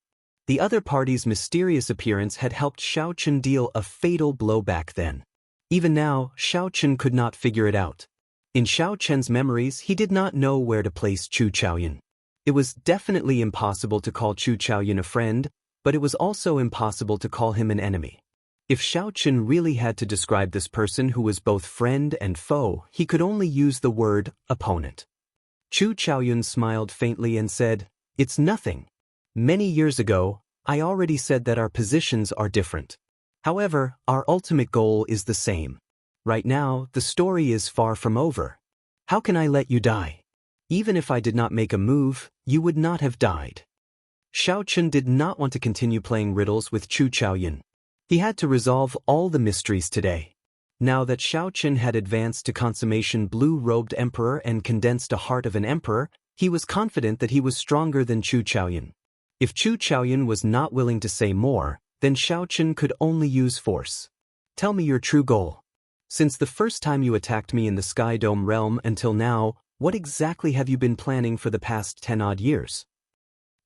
The other party's mysterious appearance had helped Xiao Chen deal a fatal blow back then. Even now, Xiao Chen could not figure it out. In Xiao Chen's memories, he did not know where to place Chu Chaoyun. It was definitely impossible to call Chu Chaoyun a friend, but it was also impossible to call him an enemy. If Xiao Chen really had to describe this person who was both friend and foe, he could only use the word opponent. Chu Chaoyun smiled faintly and said, "It's nothing. Many years ago, I already said that our positions are different. However, our ultimate goal is the same. Right now, the story is far from over. How can I let you die? Even if I did not make a move, you would not have died." Xiao Chen did not want to continue playing riddles with Chu Chaoyun. He had to resolve all the mysteries today. Now that Xiao Chen had advanced to consummation blue-robed emperor and condensed a heart of an emperor, he was confident that he was stronger than Chu Chaoyun. If Chu Chaoyun was not willing to say more, then Xiao Chen could only use force. "Tell me your true goal." Since the first time you attacked me in the Sky Dome realm until now, what exactly have you been planning for the past 10-odd years?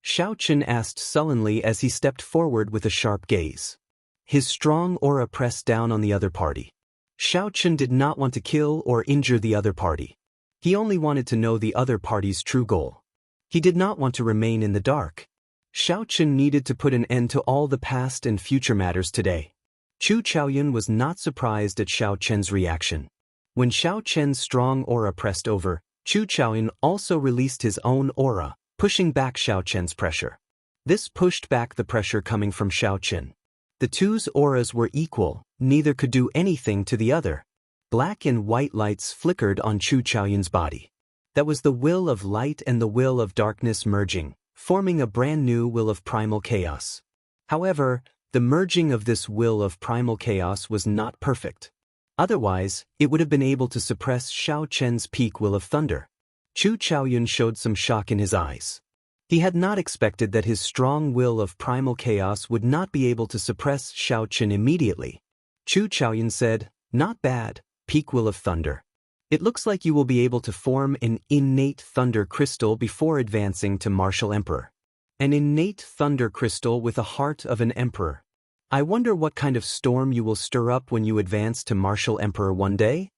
Xiao Chen asked sullenly as he stepped forward with a sharp gaze. His strong aura pressed down on the other party. Xiao Chen did not want to kill or injure the other party. He only wanted to know the other party's true goal. He did not want to remain in the dark. Xiao Chen needed to put an end to all the past and future matters today. Chu Chaoyun was not surprised at Xiao Chen's reaction. When Xiao Chen's strong aura pressed over, Chu Chaoyun also released his own aura, pushing back Xiao Chen's pressure. This pushed back the pressure coming from Xiao Chen. The two's auras were equal, neither could do anything to the other. Black and white lights flickered on Chu Chaoyun's body. That was the will of light and the will of darkness merging, forming a brand new will of primal chaos. However, the merging of this will of primal chaos was not perfect. Otherwise, it would have been able to suppress Xiao Chen's peak will of thunder. Chu Chaoyun showed some shock in his eyes. He had not expected that his strong will of primal chaos would not be able to suppress Xiao Chen immediately. Chu Chaoyun said, "Not bad, peak will of thunder. It looks like you will be able to form an innate thunder crystal before advancing to Martial Emperor. An innate thunder crystal with a heart of an emperor. I wonder what kind of storm you will stir up when you advance to Martial Emperor one day?"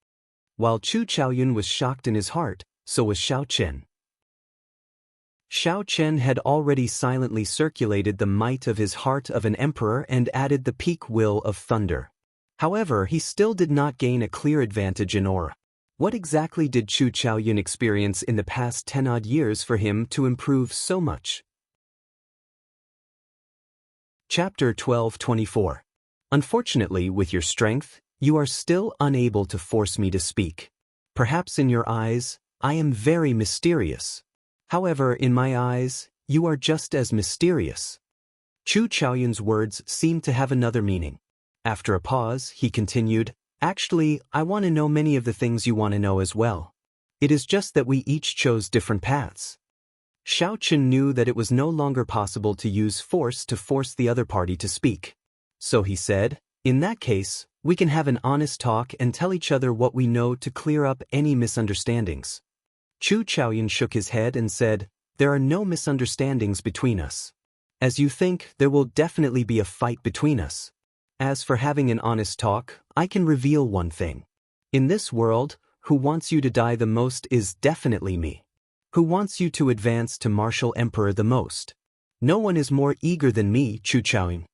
While Chu Chaoyun was shocked in his heart, so was Xiao Chen. Xiao Chen had already silently circulated the might of his heart of an emperor and added the peak will of thunder. However, he still did not gain a clear advantage in aura. What exactly did Chu Chaoyun experience in the past 10-odd years for him to improve so much? Chapter 12:24. Unfortunately, with your strength, you are still unable to force me to speak. Perhaps in your eyes, I am very mysterious. However, in my eyes, you are just as mysterious. Chu Chaoyun's words seemed to have another meaning. After a pause, he continued, "Actually, I want to know many of the things you want to know as well. It is just that we each chose different paths." Xiao Chen knew that it was no longer possible to use force to force the other party to speak. So he said, "In that case, we can have an honest talk and tell each other what we know to clear up any misunderstandings." Chu Chaoyun shook his head and said, "There are no misunderstandings between us. As you think, there will definitely be a fight between us. As for having an honest talk, I can reveal one thing. In this world, who wants you to die the most is definitely me. Who wants you to advance to Martial Emperor the most? No one is more eager than me, Chu Chaoyun."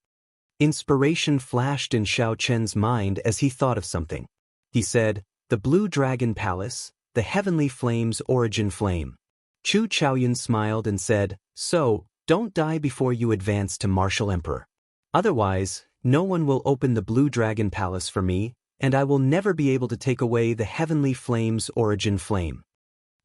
Inspiration flashed in Xiao Chen's mind as he thought of something. He said, "The Blue Dragon Palace, the Heavenly Flame's origin flame." Chu Chaoyun smiled and said, "So, don't die before you advance to Martial Emperor. Otherwise, no one will open the Blue Dragon Palace for me, and I will never be able to take away the Heavenly Flame's origin flame."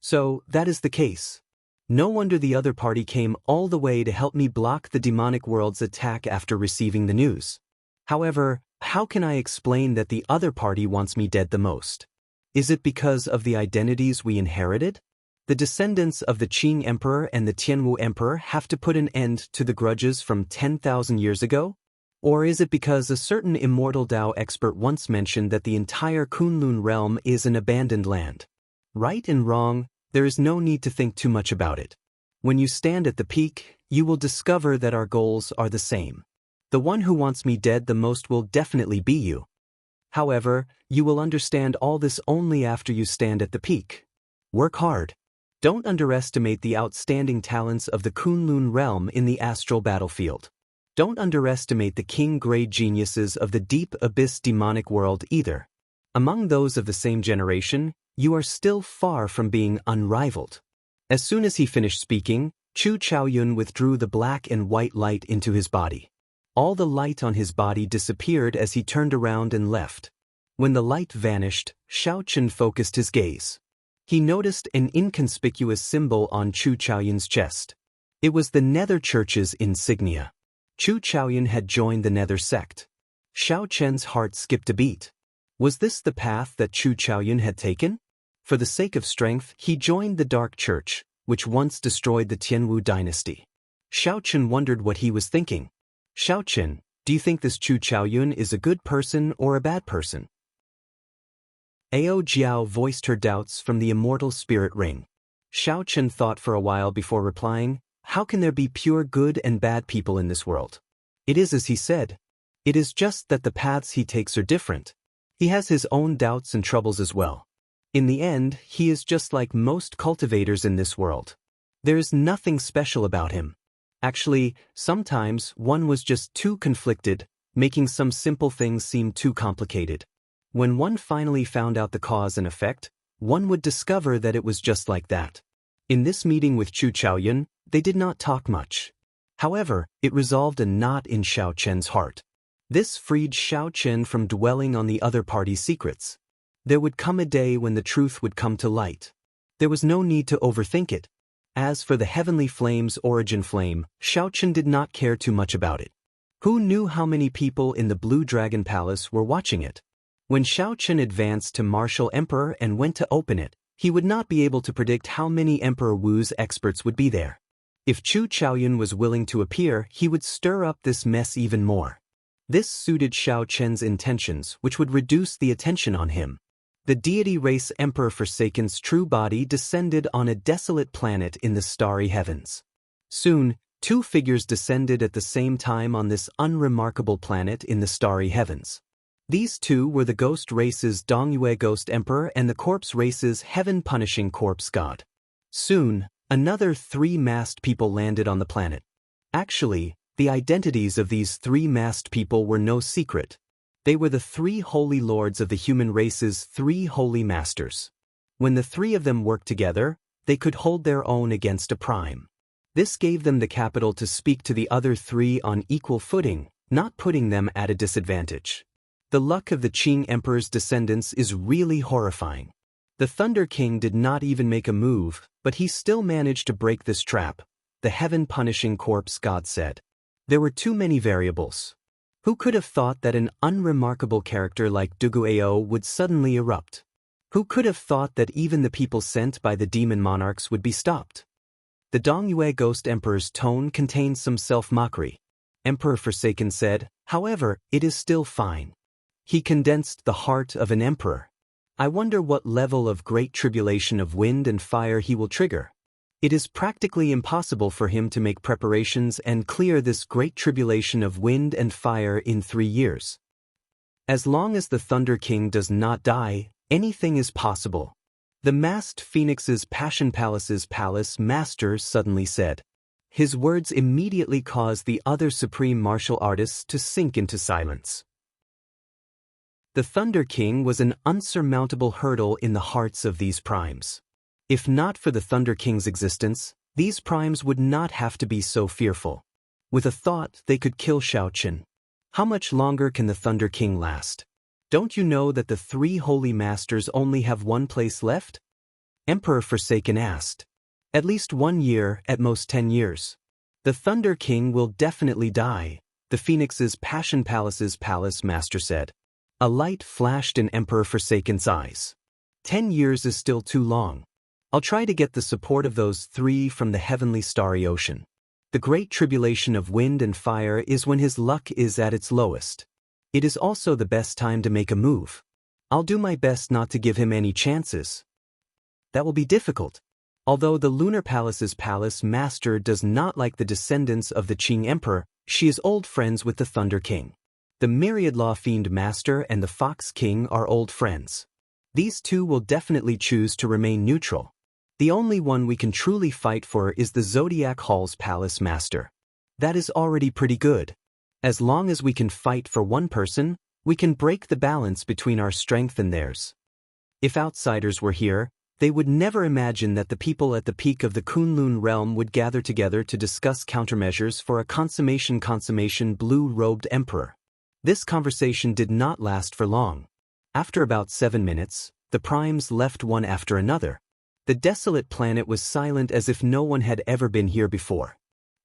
So, that is the case. No wonder the other party came all the way to help me block the demonic world's attack after receiving the news. However, how can I explain that the other party wants me dead the most? Is it because of the identities we inherited? The descendants of the Qing Emperor and the Tianwu Emperor have to put an end to the grudges from 10,000 years ago? Or is it because a certain immortal Dao expert once mentioned that the entire Kunlun realm is an abandoned land? Right and wrong, there is no need to think too much about it. When you stand at the peak, you will discover that our goals are the same. The one who wants me dead the most will definitely be you. However, you will understand all this only after you stand at the peak. Work hard. Don't underestimate the outstanding talents of the Kunlun realm in the astral battlefield. Don't underestimate the king-grade geniuses of the deep abyss demonic world either. Among those of the same generation, you are still far from being unrivaled." As soon as he finished speaking, Chu Chaoyun withdrew the black and white light into his body. All the light on his body disappeared as he turned around and left. When the light vanished, Xiao Chen focused his gaze. He noticed an inconspicuous symbol on Chu Chaoyun's chest. It was the Nether Church's insignia. Chu Chaoyun had joined the Nether sect. Xiao Chen's heart skipped a beat. Was this the path that Chu Chaoyun had taken? For the sake of strength, he joined the Dark Church, which once destroyed the Tianwu dynasty. Xiao Chen wondered what he was thinking. "Xiao Chen, do you think this Chu Chaoyun is a good person or a bad person?" Ao Jiao voiced her doubts from the immortal spirit ring. Xiao Chen thought for a while before replying, "How can there be pure good and bad people in this world? It is as he said. It is just that the paths he takes are different. He has his own doubts and troubles as well. In the end, he is just like most cultivators in this world. There is nothing special about him. Actually, sometimes one was just too conflicted, making some simple things seem too complicated. When one finally found out the cause and effect, one would discover that it was just like that." In this meeting with Chu Chaoyun, they did not talk much. However, it resolved a knot in Xiao Chen's heart. This freed Xiao Chen from dwelling on the other party's secrets. There would come a day when the truth would come to light. There was no need to overthink it. As for the heavenly flame's origin flame, Xiao Chen did not care too much about it. Who knew how many people in the Blue Dragon Palace were watching it? When Xiao Chen advanced to Martial Emperor and went to open it, he would not be able to predict how many Emperor Wu's experts would be there. If Chu Chaoyun was willing to appear, he would stir up this mess even more. This suited Xiao Chen's intentions, which would reduce the attention on him. The deity race Emperor Forsaken's true body descended on a desolate planet in the starry heavens. Soon, two figures descended at the same time on this unremarkable planet in the starry heavens. These two were the ghost race's Dongyue Ghost Emperor and the corpse race's heaven-punishing corpse god. Soon, another three masked people landed on the planet. Actually, the identities of these three masked people were no secret. They were the three holy lords of the human race's three holy masters. When the three of them worked together, they could hold their own against a prime. This gave them the capital to speak to the other three on equal footing, not putting them at a disadvantage. The luck of the Qing Emperor's descendants is really horrifying. The Thunder King did not even make a move, but he still managed to break this trap, the heaven-punishing corpse god said. There were too many variables. Who could have thought that an unremarkable character like Dugu Ao would suddenly erupt? Who could have thought that even the people sent by the demon monarchs would be stopped? The Dongyue Ghost Emperor's tone contained some self-mockery. Emperor Forsaken said, "However, it is still fine." He condensed the heart of an emperor. I wonder what level of great tribulation of wind and fire he will trigger. It is practically impossible for him to make preparations and clear this great tribulation of wind and fire in 3 years. As long as the Thunder King does not die, anything is possible. The masked Phoenix's Passion Palace's palace master suddenly said. His words immediately caused the other supreme martial artists to sink into silence. The Thunder King was an unsurmountable hurdle in the hearts of these primes. If not for the Thunder King's existence, these primes would not have to be so fearful. With a thought, they could kill Xiao Chen. How much longer can the Thunder King last? Don't you know that the three holy masters only have one place left? Emperor Forsaken asked. At least 1 year, at most 10 years. The Thunder King will definitely die, the Phoenix's Passion Palace's palace master said. A light flashed in Emperor Forsaken's eyes. 10 years is still too long. I'll try to get the support of those three from the heavenly starry ocean. The great tribulation of wind and fire is when his luck is at its lowest. It is also the best time to make a move. I'll do my best not to give him any chances. That will be difficult. Although the Lunar Palace's palace master does not like the descendants of the Qing Emperor, she is old friends with the Thunder King. The Myriad Law Fiend Master and the Fox King are old friends. These two will definitely choose to remain neutral. The only one we can truly fight for is the Zodiac Hall's palace master. That is already pretty good. As long as we can fight for one person, we can break the balance between our strength and theirs. If outsiders were here, they would never imagine that the people at the peak of the Kunlun realm would gather together to discuss countermeasures for a consummation blue-robed emperor. This conversation did not last for long. After about 7 minutes, the primes left one after another. The desolate planet was silent as if no one had ever been here before.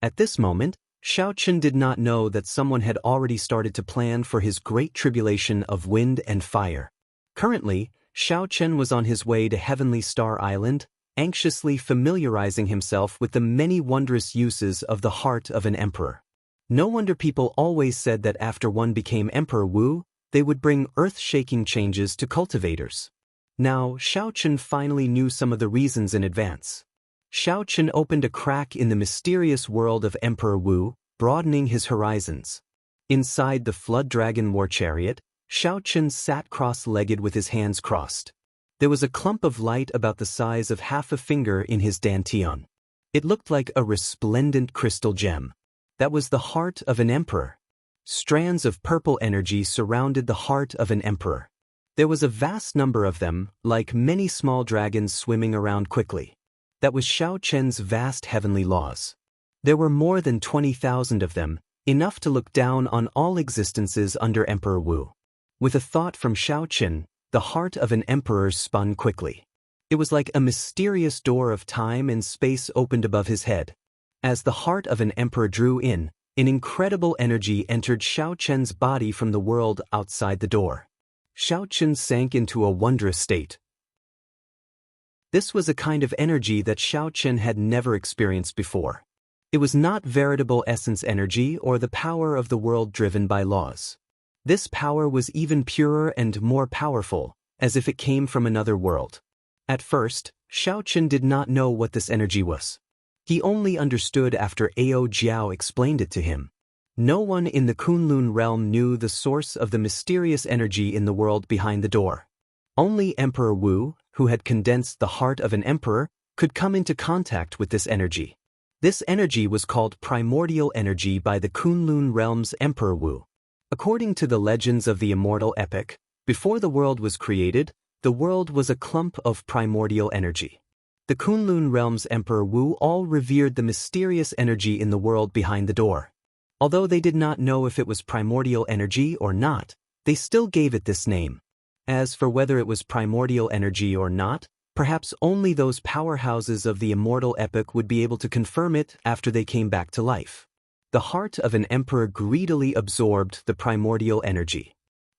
At this moment, Xiao Chen did not know that someone had already started to plan for his great tribulation of wind and fire. Currently, Xiao Chen was on his way to Heavenly Star Island, anxiously familiarizing himself with the many wondrous uses of the heart of an emperor. No wonder people always said that after one became Emperor Wu, they would bring earth-shaking changes to cultivators. Now, Xiaochen finally knew some of the reasons in advance. Xiaochen opened a crack in the mysterious world of Emperor Wu, broadening his horizons. Inside the Flood Dragon war chariot, Xiaochen sat cross-legged with his hands crossed. There was a clump of light about the size of half a finger in his dantian. It looked like a resplendent crystal gem. That was the heart of an emperor. Strands of purple energy surrounded the heart of an emperor. There was a vast number of them, like many small dragons swimming around quickly. That was Xiaochen's vast heavenly laws. There were more than 20,000 of them, enough to look down on all existences under Emperor Wu. With a thought from Xiaochen, the heart of an emperor spun quickly. It was like a mysterious door of time and space opened above his head. As the heart of an emperor drew in, an incredible energy entered Xiaochen's body from the world outside the door. Xiaochen sank into a wondrous state. This was a kind of energy that Xiaochen had never experienced before. It was not veritable essence energy or the power of the world driven by laws. This power was even purer and more powerful, as if it came from another world. At first, Xiaochen did not know what this energy was. He only understood after Ao Jiao explained it to him. No one in the Kunlun realm knew the source of the mysterious energy in the world behind the door. Only Emperor Wu, who had condensed the heart of an emperor, could come into contact with this energy. This energy was called primordial energy by the Kunlun realm's Emperor Wu. According to the legends of the immortal epic, before the world was created, the world was a clump of primordial energy. The Kunlun realm's Emperor Wu all revered the mysterious energy in the world behind the door. Although they did not know if it was primordial energy or not, they still gave it this name. As for whether it was primordial energy or not, perhaps only those powerhouses of the immortal epic would be able to confirm it after they came back to life. The heart of an emperor greedily absorbed the primordial energy.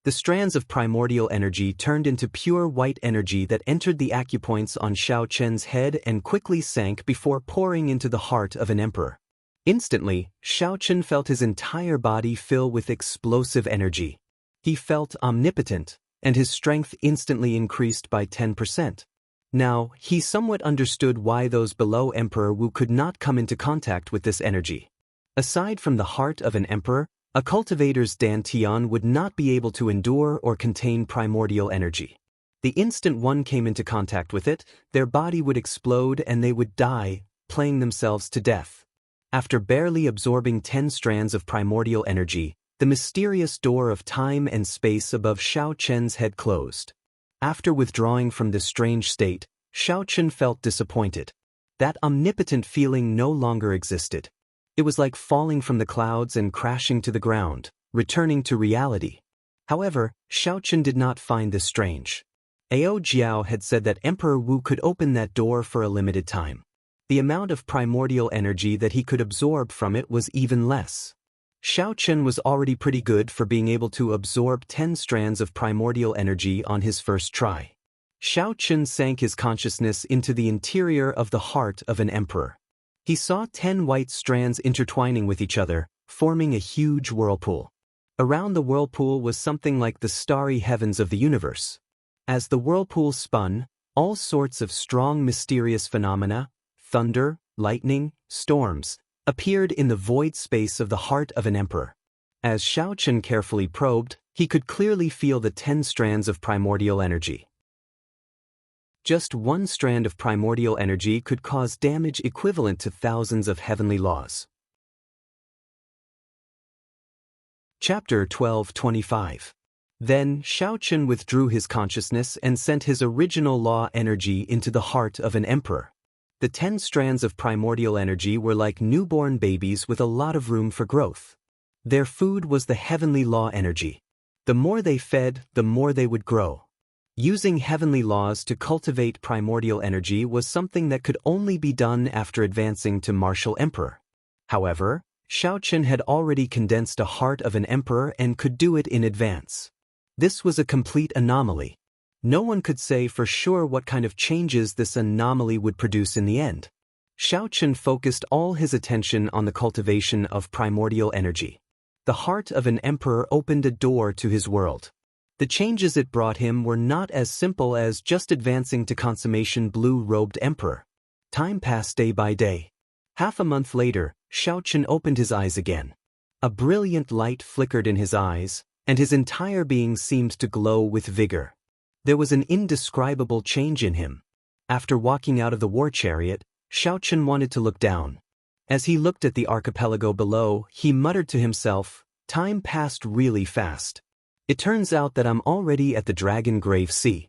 The strands of primordial energy turned into pure white energy that entered the acupoints on Xiaochen's head and quickly sank before pouring into the heart of an emperor. Instantly, Xiaochen felt his entire body fill with explosive energy. He felt omnipotent, and his strength instantly increased by 10%. Now, he somewhat understood why those below Emperor Wu could not come into contact with this energy. Aside from the heart of an emperor, a cultivator's dantian would not be able to endure or contain primordial energy. The instant one came into contact with it, their body would explode and they would die, playing themselves to death. After barely absorbing 10 strands of primordial energy, the mysterious door of time and space above Xiaochen's head closed. After withdrawing from this strange state, Xiaochen felt disappointed. That omnipotent feeling no longer existed. It was like falling from the clouds and crashing to the ground, returning to reality. However, Xiaochen did not find this strange. Ao Jiao had said that Emperor Wu could open that door for a limited time. The amount of primordial energy that he could absorb from it was even less. Xiaochen was already pretty good for being able to absorb 10 strands of primordial energy on his first try. Xiaochen sank his consciousness into the interior of the heart of an emperor. He saw 10 white strands intertwining with each other, forming a huge whirlpool. Around the whirlpool was something like the starry heavens of the universe. As the whirlpool spun, all sorts of strong mysterious phenomena, thunder, lightning, storms, appeared in the void space of the heart of an emperor. As Xiaochen carefully probed, he could clearly feel the 10 strands of primordial energy. Just one strand of primordial energy could cause damage equivalent to thousands of heavenly laws. Chapter 12:25. Then Xiaochen withdrew his consciousness and sent his original law energy into the heart of an emperor. The 10 strands of primordial energy were like newborn babies with a lot of room for growth. Their food was the heavenly law energy. The more they fed, the more they would grow. Using heavenly laws to cultivate primordial energy was something that could only be done after advancing to martial emperor. However, Xiaochen had already condensed a heart of an emperor and could do it in advance. This was a complete anomaly. No one could say for sure what kind of changes this anomaly would produce in the end. Xiaochen focused all his attention on the cultivation of primordial energy. The heart of an emperor opened a door to his world. The changes it brought him were not as simple as just advancing to consummation blue-robed emperor. Time passed day by day. Half a month later, Xiaochen opened his eyes again. A brilliant light flickered in his eyes, and his entire being seemed to glow with vigor. There was an indescribable change in him. After walking out of the war chariot, Xiaochen wanted to look down. As he looked at the archipelago below, he muttered to himself, "Time passed really fast. It turns out that I'm already at the Dragon Grave Sea."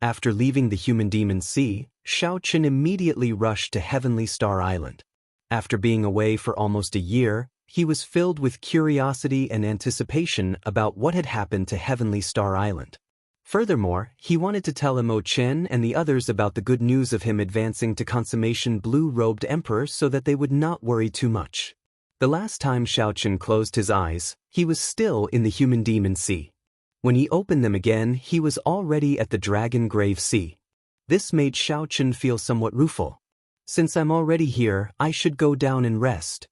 After leaving the Human Demon Sea, Xiaochen immediately rushed to Heavenly Star Island. After being away for almost a year, he was filled with curiosity and anticipation about what had happened to Heavenly Star Island. Furthermore, he wanted to tell Mo Chen and the others about the good news of him advancing to consummation blue-robed emperor so that they would not worry too much. The last time Xiaochen closed his eyes, he was still in the Human Demon Sea. When he opened them again, he was already at the Dragon Grave Sea. This made Xiaochen feel somewhat rueful. "Since I'm already here, I should go down and rest."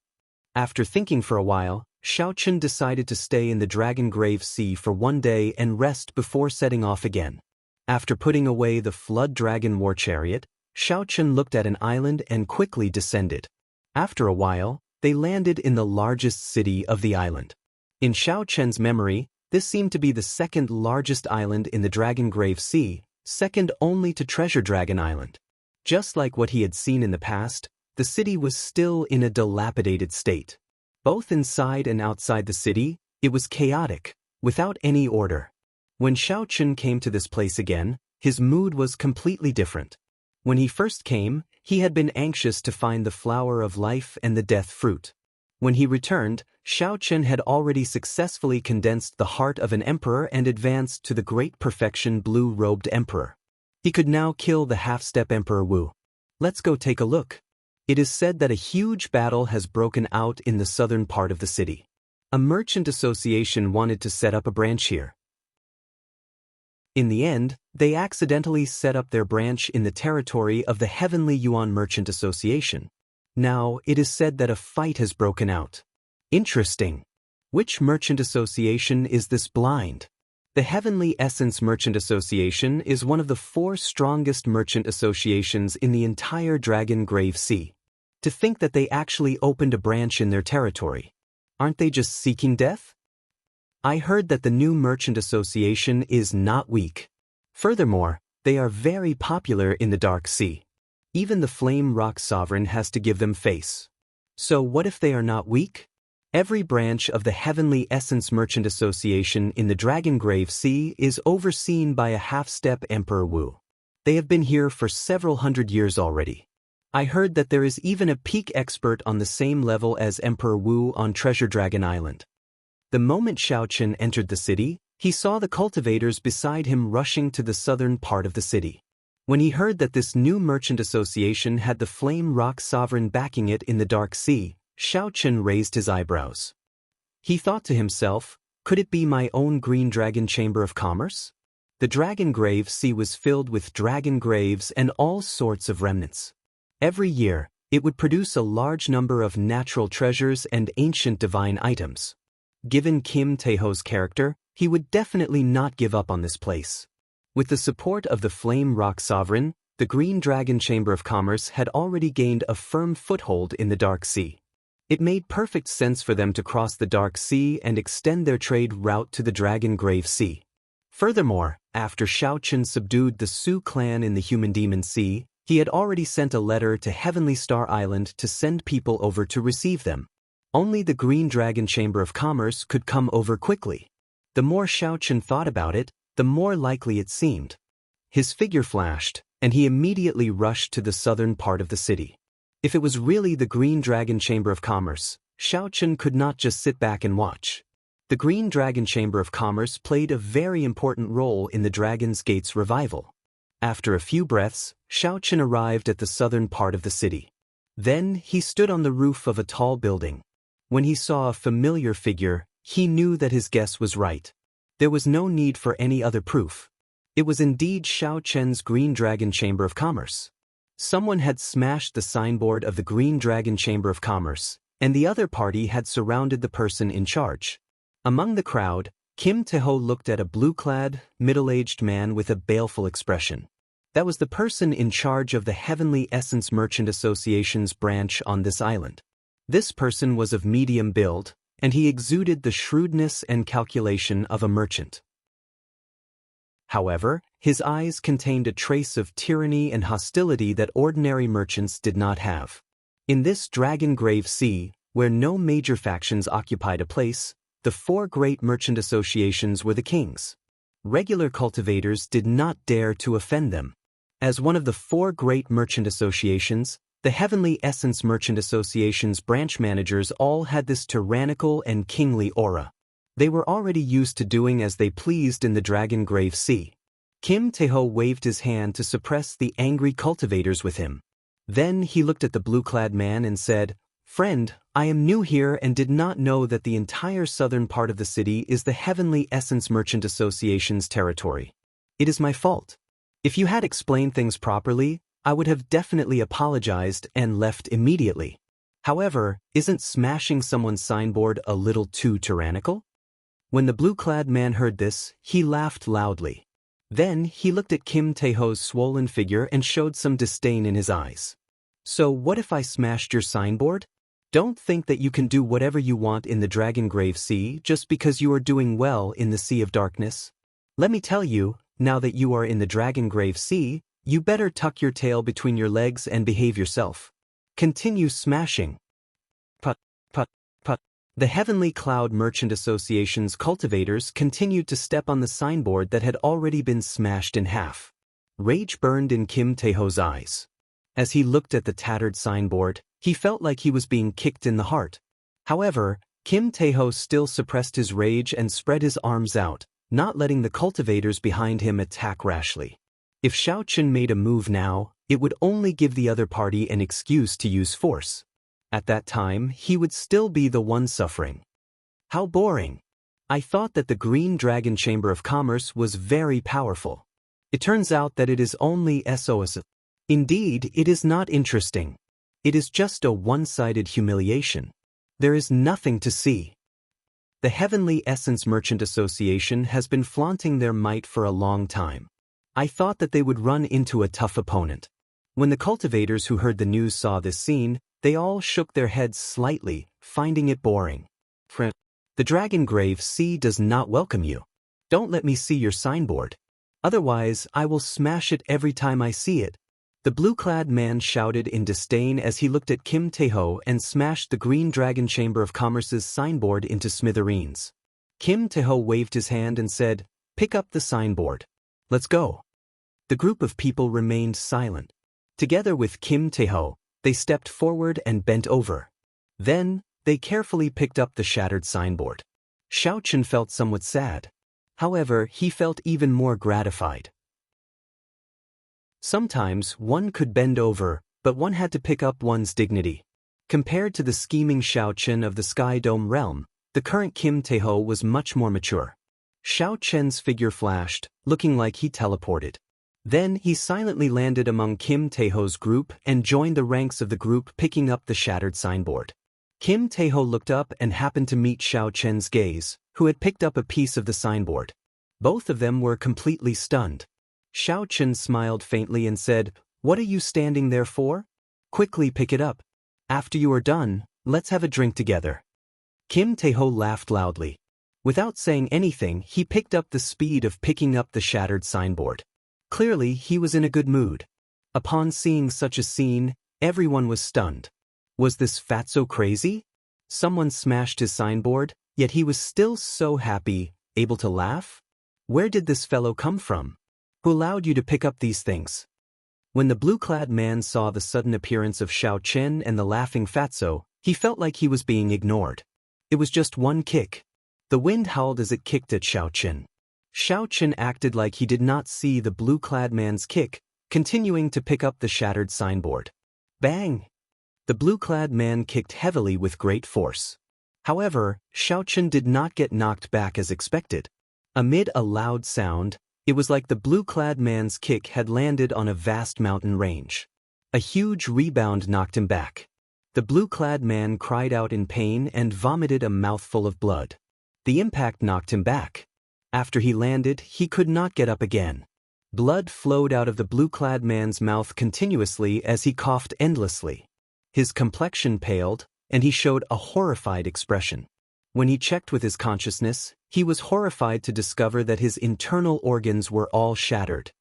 After thinking for a while, Xiaochen decided to stay in the Dragon Grave Sea for one day and rest before setting off again. After putting away the Flood Dragon War Chariot, Xiaochen looked at an island and quickly descended. After a while, they landed in the largest city of the island. In Xiaochen's memory, this seemed to be the second largest island in the Dragon Grave Sea, second only to Treasure Dragon Island. Just like what he had seen in the past, the city was still in a dilapidated state. Both inside and outside the city, it was chaotic, without any order. When Xiaochen came to this place again, his mood was completely different. When he first came, he had been anxious to find the flower of life and the death fruit. When he returned, Xiaochen had already successfully condensed the heart of an emperor and advanced to the great perfection blue-robed emperor. He could now kill the half-step Emperor Wu. Let's go take a look. It is said that a huge battle has broken out in the southern part of the city. A merchant association wanted to set up a branch here. In the end, they accidentally set up their branch in the territory of the Heavenly Yuan Merchant Association. Now, it is said that a fight has broken out. Interesting. Which merchant association is this blind? The Heavenly Essence Merchant Association is one of the 4 strongest merchant associations in the entire Dragon Grave Sea. To think that they actually opened a branch in their territory. Aren't they just seeking death? I heard that the new merchant association is not weak. Furthermore, they are very popular in the Dark Sea. Even the Flame Rock Sovereign has to give them face. So what if they are not weak? Every branch of the Heavenly Essence Merchant Association in the Dragon Grave Sea is overseen by a half-step Emperor Wu. They have been here for several hundred years already. I heard that there is even a peak expert on the same level as Emperor Wu on Treasure Dragon Island. The moment Xiaochen entered the city, he saw the cultivators beside him rushing to the southern part of the city. When he heard that this new merchant association had the Flame Rock Sovereign backing it in the Dark Sea, Xiaochen raised his eyebrows. He thought to himself, could it be my own Green Dragon Chamber of Commerce? The Dragon Grave Sea was filled with dragon graves and all sorts of remnants. Every year, it would produce a large number of natural treasures and ancient divine items. Given Kim Taeho's character, he would definitely not give up on this place. With the support of the Flame Rock Sovereign, the Green Dragon Chamber of Commerce had already gained a firm foothold in the Dark Sea. It made perfect sense for them to cross the Dark Sea and extend their trade route to the Dragon Grave Sea. Furthermore, after Xiaochen subdued the Su clan in the Human Demon Sea, he had already sent a letter to Heavenly Star Island to send people over to receive them. Only the Green Dragon Chamber of Commerce could come over quickly. The more Xiaochen thought about it, the more likely it seemed. His figure flashed, and he immediately rushed to the southern part of the city. If it was really the Green Dragon Chamber of Commerce, Xiaochen could not just sit back and watch. The Green Dragon Chamber of Commerce played a very important role in the Dragon's Gate's revival. After a few breaths, Xiaochen arrived at the southern part of the city. Then he stood on the roof of a tall building. When he saw a familiar figure, he knew that his guess was right. There was no need for any other proof. It was indeed Xiaochen's Green Dragon Chamber of Commerce. Someone had smashed the signboard of the Green Dragon Chamber of Commerce, and the other party had surrounded the person in charge. Among the crowd, Kim Tae-ho looked at a blue-clad, middle-aged man with a baleful expression. That was the person in charge of the Heavenly Essence Merchant Association's branch on this island. This person was of medium build, and he exuded the shrewdness and calculation of a merchant. However, his eyes contained a trace of tyranny and hostility that ordinary merchants did not have. In this Dragon Grave Sea, where no major factions occupied a place, the 4 great merchant associations were the kings. Regular cultivators did not dare to offend them. As one of the 4 great merchant associations, the Heavenly Essence Merchant Association's branch managers all had this tyrannical and kingly aura. They were already used to doing as they pleased in the Dragon Grave Sea. Kim Tae-ho waved his hand to suppress the angry cultivators with him. Then he looked at the blue-clad man and said, "Friend, I am new here and did not know that the entire southern part of the city is the Heavenly Essence Merchant Association's territory. It is my fault. If you had explained things properly, I would have definitely apologized and left immediately. However, isn't smashing someone's signboard a little too tyrannical?" When the blue-clad man heard this, he laughed loudly. Then he looked at Kim Tae-ho's swollen figure and showed some disdain in his eyes. "So what if I smashed your signboard? Don't think that you can do whatever you want in the Dragon Grave Sea just because you are doing well in the Sea of Darkness. Let me tell you, now that you are in the Dragon Grave Sea, you better tuck your tail between your legs and behave yourself. Continue smashing." Put, put, put. The Heavenly Cloud Merchant Association's cultivators continued to step on the signboard that had already been smashed in half. Rage burned in Kim Tae-ho's eyes. As he looked at the tattered signboard, he felt like he was being kicked in the heart. However, Kim Tae-ho still suppressed his rage and spread his arms out, not letting the cultivators behind him attack rashly. If Xiao Chen made a move now, it would only give the other party an excuse to use force. At that time, he would still be the one suffering. How boring. I thought that the Green Dragon Chamber of Commerce was very powerful. It turns out that it is only SOS. Indeed, it is not interesting. It is just a one-sided humiliation. There is nothing to see. The Heavenly Essence Merchant Association has been flaunting their might for a long time. I thought that they would run into a tough opponent. When the cultivators who heard the news saw this scene, they all shook their heads slightly, finding it boring. "The Dragon Grave Sea does not welcome you. Don't let me see your signboard. Otherwise, I will smash it every time I see it." The blue-clad man shouted in disdain as he looked at Kim Tae-ho and smashed the Green Dragon Chamber of Commerce's signboard into smithereens. Kim Tae-ho waved his hand and said, "Pick up the signboard. Let's go." The group of people remained silent. Together with Kim Tae-ho, they stepped forward and bent over. Then, they carefully picked up the shattered signboard. Xiao Chen felt somewhat sad. However, he felt even more gratified. Sometimes one could bend over, but one had to pick up one's dignity. Compared to the scheming Xiao Chen of the Sky Dome realm, the current Kim Tae-ho was much more mature. Xiao Chen's figure flashed, looking like he teleported. Then he silently landed among Kim Tae-ho's group and joined the ranks of the group picking up the shattered signboard. Kim Tae-ho looked up and happened to meet Xiao Chen's gaze, who had picked up a piece of the signboard. Both of them were completely stunned. Xiao Chen smiled faintly and said, "What are you standing there for? Quickly pick it up. After you are done, let's have a drink together." Kim Tae-ho laughed loudly. Without saying anything, he picked up the speed of picking up the shattered signboard. Clearly, he was in a good mood. Upon seeing such a scene, everyone was stunned. Was this fatso crazy? Someone smashed his signboard, yet he was still so happy, able to laugh? Where did this fellow come from? Who allowed you to pick up these things? When the blue-clad man saw the sudden appearance of Xiao Chen and the laughing fatso, he felt like he was being ignored. It was just one kick. The wind howled as it kicked at Xiao Chen. Xiao Chen acted like he did not see the blue-clad man's kick, continuing to pick up the shattered signboard. Bang! The blue-clad man kicked heavily with great force. However, Xiao Chen did not get knocked back as expected. Amid a loud sound, it was like the blue-clad man's kick had landed on a vast mountain range. A huge rebound knocked him back. The blue-clad man cried out in pain and vomited a mouthful of blood. The impact knocked him back. After he landed, he could not get up again. Blood flowed out of the blue-clad man's mouth continuously as he coughed endlessly. His complexion paled, and he showed a horrified expression. When he checked with his consciousness, he was horrified to discover that his internal organs were all shattered.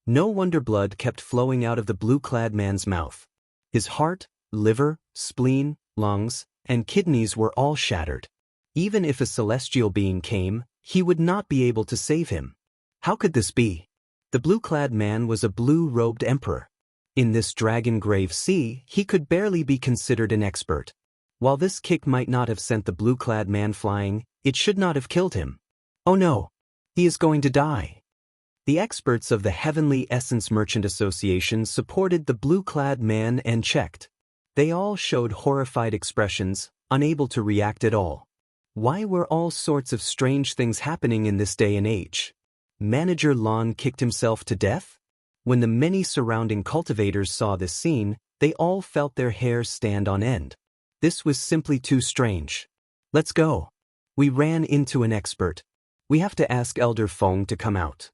No wonder blood kept flowing out of the blue-clad man's mouth. His heart, liver, spleen, lungs, and kidneys were all shattered. Even if a celestial being came, he would not be able to save him. How could this be? The blue-clad man was a blue-robed emperor. In this dragon-grave sea, he could barely be considered an expert. While this kick might not have sent the blue-clad man flying, it should not have killed him. Oh no! He is going to die. The experts of the Heavenly Essence Merchant Association supported the blue-clad man and checked. They all showed horrified expressions, unable to react at all. Why were all sorts of strange things happening in this day and age? Manager Lon kicked himself to death? When the many surrounding cultivators saw this scene, they all felt their hair stand on end. This was simply too strange. Let's go. We ran into an expert. We have to ask Elder Feng to come out.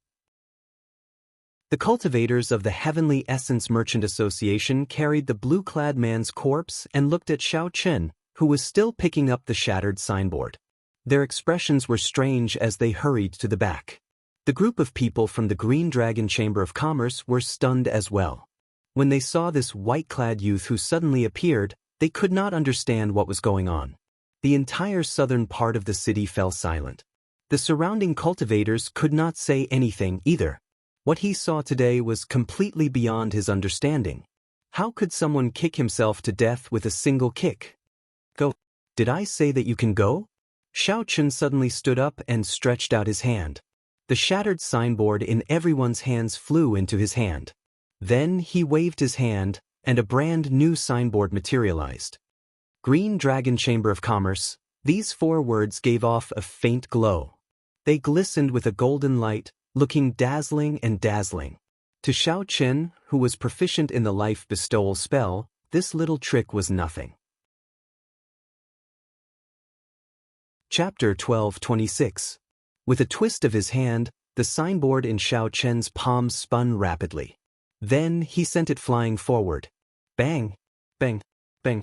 The cultivators of the Heavenly Essence Merchant Association carried the blue-clad man's corpse and looked at Xiao Chen, who was still picking up the shattered signboard. Their expressions were strange as they hurried to the back. The group of people from the Green Dragon Chamber of Commerce were stunned as well. When they saw this white-clad youth who suddenly appeared, they could not understand what was going on. The entire southern part of the city fell silent. The surrounding cultivators could not say anything either. What he saw today was completely beyond his understanding. How could someone kick himself to death with a single kick? Go. Did I say that you can go? Xiao Chen suddenly stood up and stretched out his hand. The shattered signboard in everyone's hands flew into his hand. Then he waved his hand, and a brand new signboard materialized. Green Dragon Chamber of Commerce. These 4 words gave off a faint glow. They glistened with a golden light, looking dazzling and dazzling. To Xiao Chen, who was proficient in the life bestowal spell, this little trick was nothing. Chapter 12:26. With a twist of his hand, the signboard in Xiao Chen's palm spun rapidly. Then he sent it flying forward. Bang! Bang! Bang!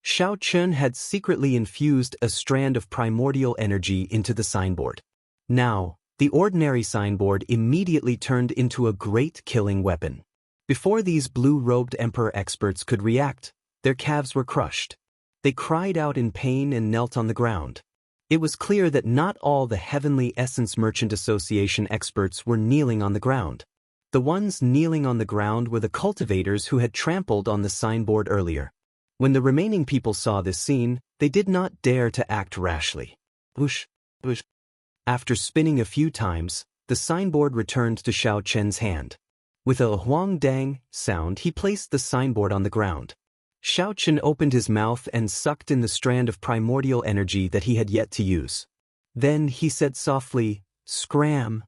Xiao Chen had secretly infused a strand of primordial energy into the signboard. Now, the ordinary signboard immediately turned into a great killing weapon. Before these blue-robed emperor experts could react, their calves were crushed. They cried out in pain and knelt on the ground. It was clear that not all the Heavenly Essence Merchant Association experts were kneeling on the ground. The ones kneeling on the ground were the cultivators who had trampled on the signboard earlier. When the remaining people saw this scene, they did not dare to act rashly. Whoosh, whoosh. After spinning a few times, the signboard returned to Xiao Chen's hand. With a huang dang sound, he placed the signboard on the ground. Xiao Chen opened his mouth and sucked in the strand of primordial energy that he had yet to use. Then he said softly, "Scram."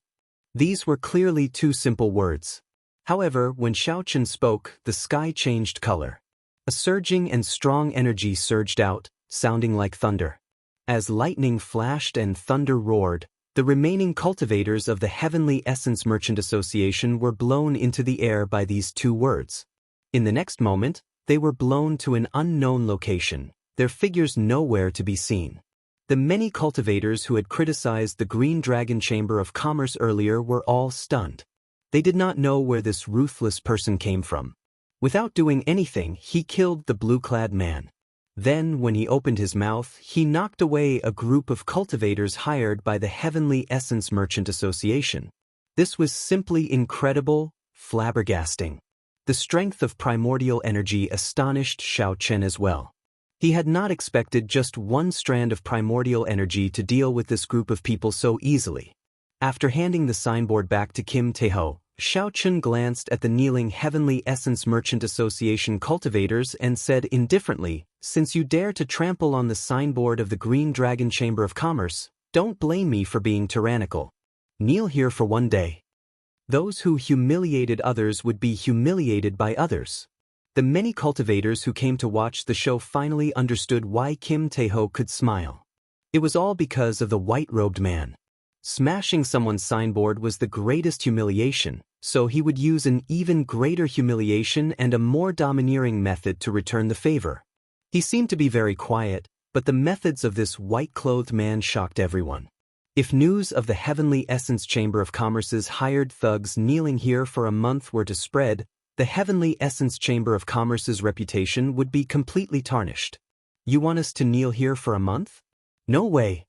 These were clearly 2 simple words. However, when Xiao Chen spoke, the sky changed color. A surging and strong energy surged out, sounding like thunder. As lightning flashed and thunder roared, the remaining cultivators of the Heavenly Essence Merchant Association were blown into the air by these 2 words. In the next moment, they were blown to an unknown location, their figures nowhere to be seen. The many cultivators who had criticized the Green Dragon Chamber of Commerce earlier were all stunned. They did not know where this ruthless person came from. Without doing anything, he killed the blue-clad man. Then, when he opened his mouth, he knocked away a group of cultivators hired by the Heavenly Essence Merchant Association. This was simply incredible, flabbergasting. The strength of primordial energy astonished Xiao Chen as well. He had not expected just 1 strand of primordial energy to deal with this group of people so easily. After handing the signboard back to Kim Taeho, Xiao Chen glanced at the kneeling Heavenly Essence Merchant Association cultivators and said indifferently, "Since you dare to trample on the signboard of the Green Dragon Chamber of Commerce, don't blame me for being tyrannical. Kneel here for 1 day. Those who humiliated others would be humiliated by others." The many cultivators who came to watch the show finally understood why Kim Taeho could smile. It was all because of the white-robed man. Smashing someone's signboard was the greatest humiliation, so he would use an even greater humiliation and a more domineering method to return the favor. He seemed to be very quiet, but the methods of this white-clothed man shocked everyone. If news of the Heavenly Essence Chamber of Commerce's hired thugs kneeling here for a month were to spread, the Heavenly Essence Chamber of Commerce's reputation would be completely tarnished. You want us to kneel here for a month? No way.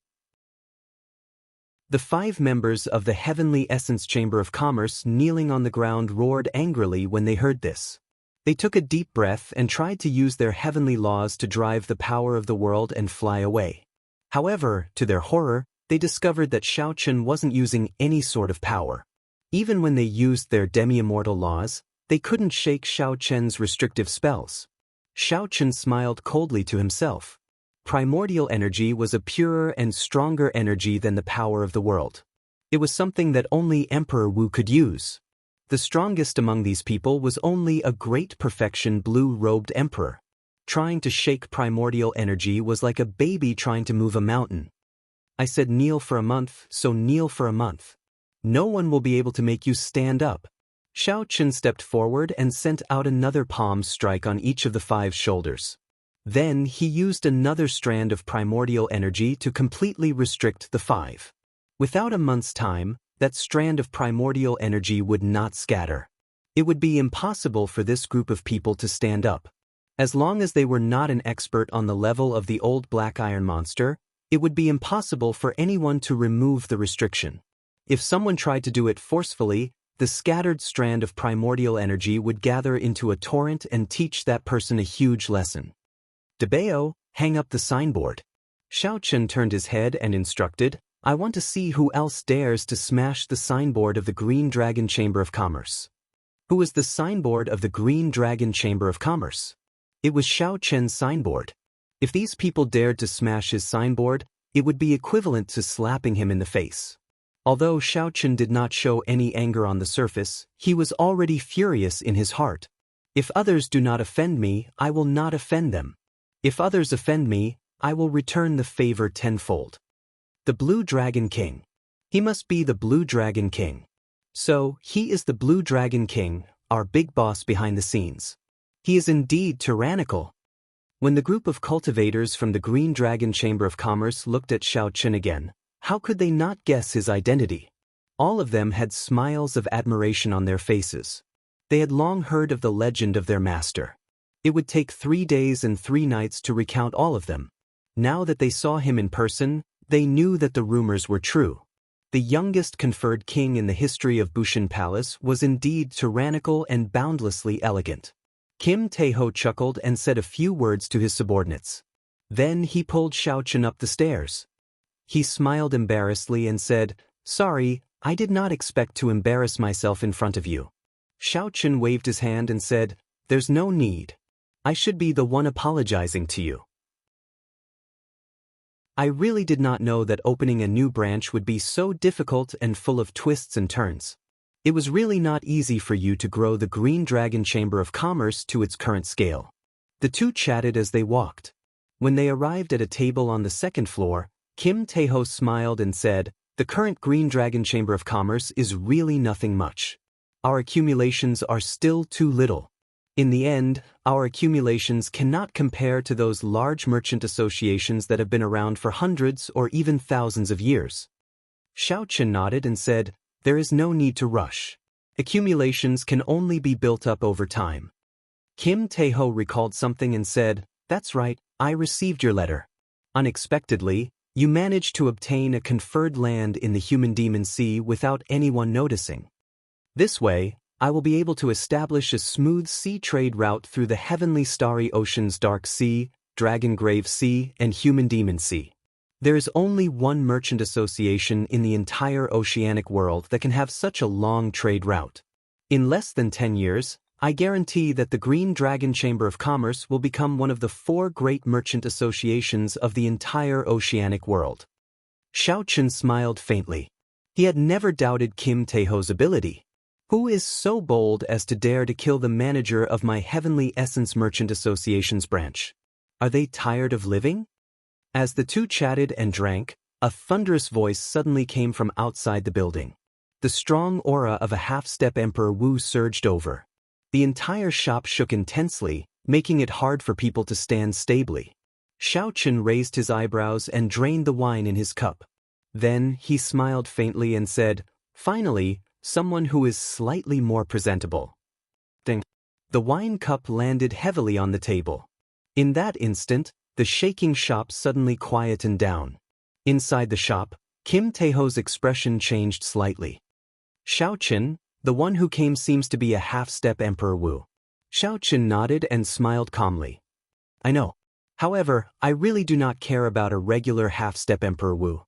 The 5 members of the Heavenly Essence Chamber of Commerce kneeling on the ground roared angrily when they heard this. They took a deep breath and tried to use their heavenly laws to drive the power of the world and fly away. However, to their horror, they discovered that Xiao Chen wasn't using any sort of power. Even when they used their demi-immortal laws, they couldn't shake Xiao Chen's restrictive spells. Xiao Chen smiled coldly to himself. Primordial energy was a purer and stronger energy than the power of the world. It was something that only Emperor Wu could use. The strongest among these people was only a great perfection blue-robed emperor. Trying to shake primordial energy was like a baby trying to move a mountain. I said kneel for a month, so kneel for a month. No one will be able to make you stand up. Xiao Chen stepped forward and sent out another palm strike on each of the 5 shoulders. Then he used another strand of primordial energy to completely restrict the 5. Without a month's time, that strand of primordial energy would not scatter. It would be impossible for this group of people to stand up. As long as they were not an expert on the level of the old black iron monster, it would be impossible for anyone to remove the restriction. If someone tried to do it forcefully, the scattered strand of primordial energy would gather into a torrent and teach that person a huge lesson. Debeo, hang up the signboard. Xiao Chen turned his head and instructed, I want to see who else dares to smash the signboard of the Green Dragon Chamber of Commerce. Who was the signboard of the Green Dragon Chamber of Commerce? It was Xiao Chen's signboard. If these people dared to smash his signboard, it would be equivalent to slapping him in the face. Although Xiao Chen did not show any anger on the surface, he was already furious in his heart. If others do not offend me, I will not offend them. If others offend me, I will return the favor tenfold. The Blue Dragon King. He must be the Blue Dragon King. So, he is the Blue Dragon King, our big boss behind the scenes. He is indeed tyrannical. When the group of cultivators from the Green Dragon Chamber of Commerce looked at Xiao Chen again, how could they not guess his identity? All of them had smiles of admiration on their faces. They had long heard of the legend of their master. It would take 3 days and 3 nights to recount all of them. Now that they saw him in person, they knew that the rumors were true. The youngest conferred king in the history of Bushin Palace was indeed tyrannical and boundlessly elegant. Kim Taeho chuckled and said a few words to his subordinates. Then he pulled Xiao Chen up the stairs. He smiled embarrassedly and said, Sorry, I did not expect to embarrass myself in front of you. Xiao Chen waved his hand and said, There's no need. I should be the one apologizing to you. I really did not know that opening a new branch would be so difficult and full of twists and turns. It was really not easy for you to grow the Green Dragon Chamber of Commerce to its current scale. The two chatted as they walked. When they arrived at a table on the 2nd floor, Kim Taeho smiled and said, The current Green Dragon Chamber of Commerce is really nothing much. Our accumulations are still too little. In the end, our accumulations cannot compare to those large merchant associations that have been around for hundreds or even thousands of years. Xiao Chen nodded and said, There is no need to rush. Accumulations can only be built up over time. Kim Taeho recalled something and said, That's right, I received your letter. Unexpectedly, you managed to obtain a conferred land in the Human Demon Sea without anyone noticing. This way, I will be able to establish a smooth sea trade route through the heavenly starry oceans Dark Sea, Dragon Grave Sea, and Human Demon Sea. There is only one merchant association in the entire oceanic world that can have such a long trade route. In less than 10 years, I guarantee that the Green Dragon Chamber of Commerce will become one of the 4 great merchant associations of the entire oceanic world. Xiao Chen smiled faintly. He had never doubted Kim Taeho's ability. Who is so bold as to dare to kill the manager of my Heavenly Essence Merchant Association's branch? Are they tired of living? As the two chatted and drank, a thunderous voice suddenly came from outside the building. The strong aura of a half-step Emperor Wu surged over. The entire shop shook intensely, making it hard for people to stand stably. Xiao Chen raised his eyebrows and drained the wine in his cup. Then he smiled faintly and said, "Finally, someone who is slightly more presentable." Ding. The wine cup landed heavily on the table. In that instant, the shaking shop suddenly quietened down. Inside the shop, Kim Taeho's expression changed slightly. "Xiao Chen, the one who came seems to be a half-step Emperor Wu." Xiao Chen nodded and smiled calmly. "I know. However, I really do not care about a regular half-step Emperor Wu."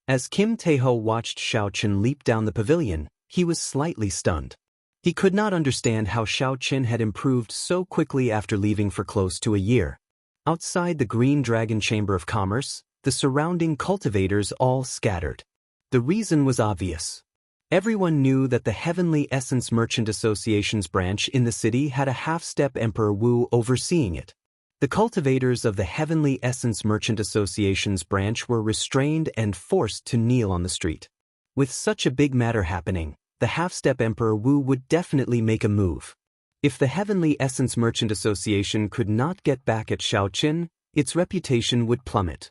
As Kim Taeho watched Xiao Chen leap down the pavilion, he was slightly stunned. He could not understand how Xiao Chen had improved so quickly after leaving for close to a year. Outside the Green Dragon Chamber of Commerce, the surrounding cultivators all scattered. The reason was obvious. Everyone knew that the Heavenly Essence Merchant Association's branch in the city had a half-step Emperor Wu overseeing it. The cultivators of the Heavenly Essence Merchant Association's branch were restrained and forced to kneel on the street. With such a big matter happening, the half-step Emperor Wu would definitely make a move. If the Heavenly Essence Merchant Association could not get back at Xiao Chen, its reputation would plummet.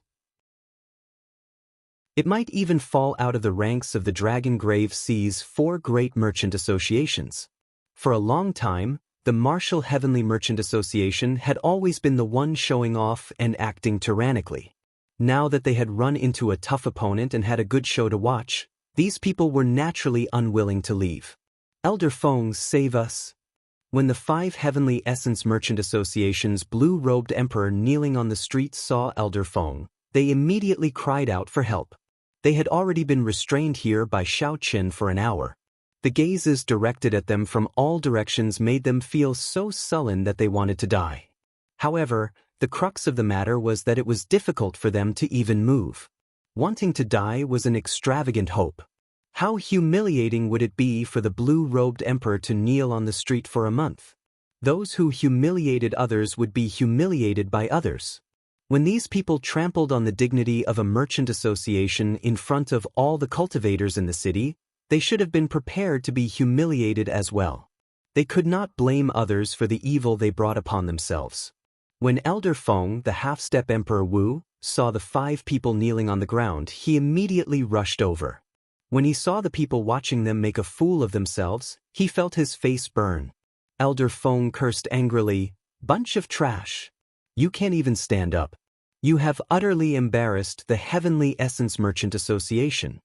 It might even fall out of the ranks of the Dragon Grave Sea's 4 great merchant associations. For a long time, the Martial Heavenly Merchant Association had always been the one showing off and acting tyrannically. Now that they had run into a tough opponent and had a good show to watch, these people were naturally unwilling to leave. "Elder Feng, save us." When the 5 Heavenly Essence Merchant Association's blue-robed emperor kneeling on the street saw Elder Feng, they immediately cried out for help. They had already been restrained here by Xiao Chen for an hour. The gazes directed at them from all directions made them feel so sullen that they wanted to die. However, the crux of the matter was that it was difficult for them to even move. Wanting to die was an extravagant hope. How humiliating would it be for the blue-robed emperor to kneel on the street for a month? Those who humiliated others would be humiliated by others. When these people trampled on the dignity of a merchant association in front of all the cultivators in the city, they should have been prepared to be humiliated as well. They could not blame others for the evil they brought upon themselves. When Elder Feng, the half-step Emperor Wu, saw the 5 people kneeling on the ground, he immediately rushed over. When he saw the people watching them make a fool of themselves, he felt his face burn. Elder Feng cursed angrily, "Bunch of trash. You can't even stand up. You have utterly embarrassed the Heavenly Essence Merchant Association.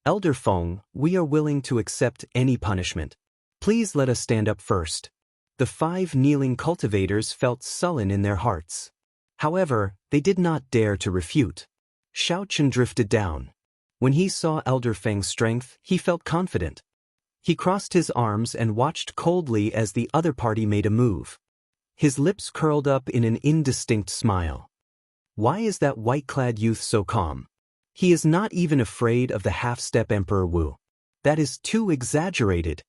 Elder Feng, we are willing to accept any punishment. Please let us stand up first." The 5 kneeling cultivators felt sullen in their hearts. However, they did not dare to refute. Xiao Chen drifted down. When he saw Elder Feng's strength, he felt confident. He crossed his arms and watched coldly as the other party made a move. His lips curled up in an indistinct smile. Why is that white-clad youth so calm? He is not even afraid of the half-step Emperor Wu. That is too exaggerated.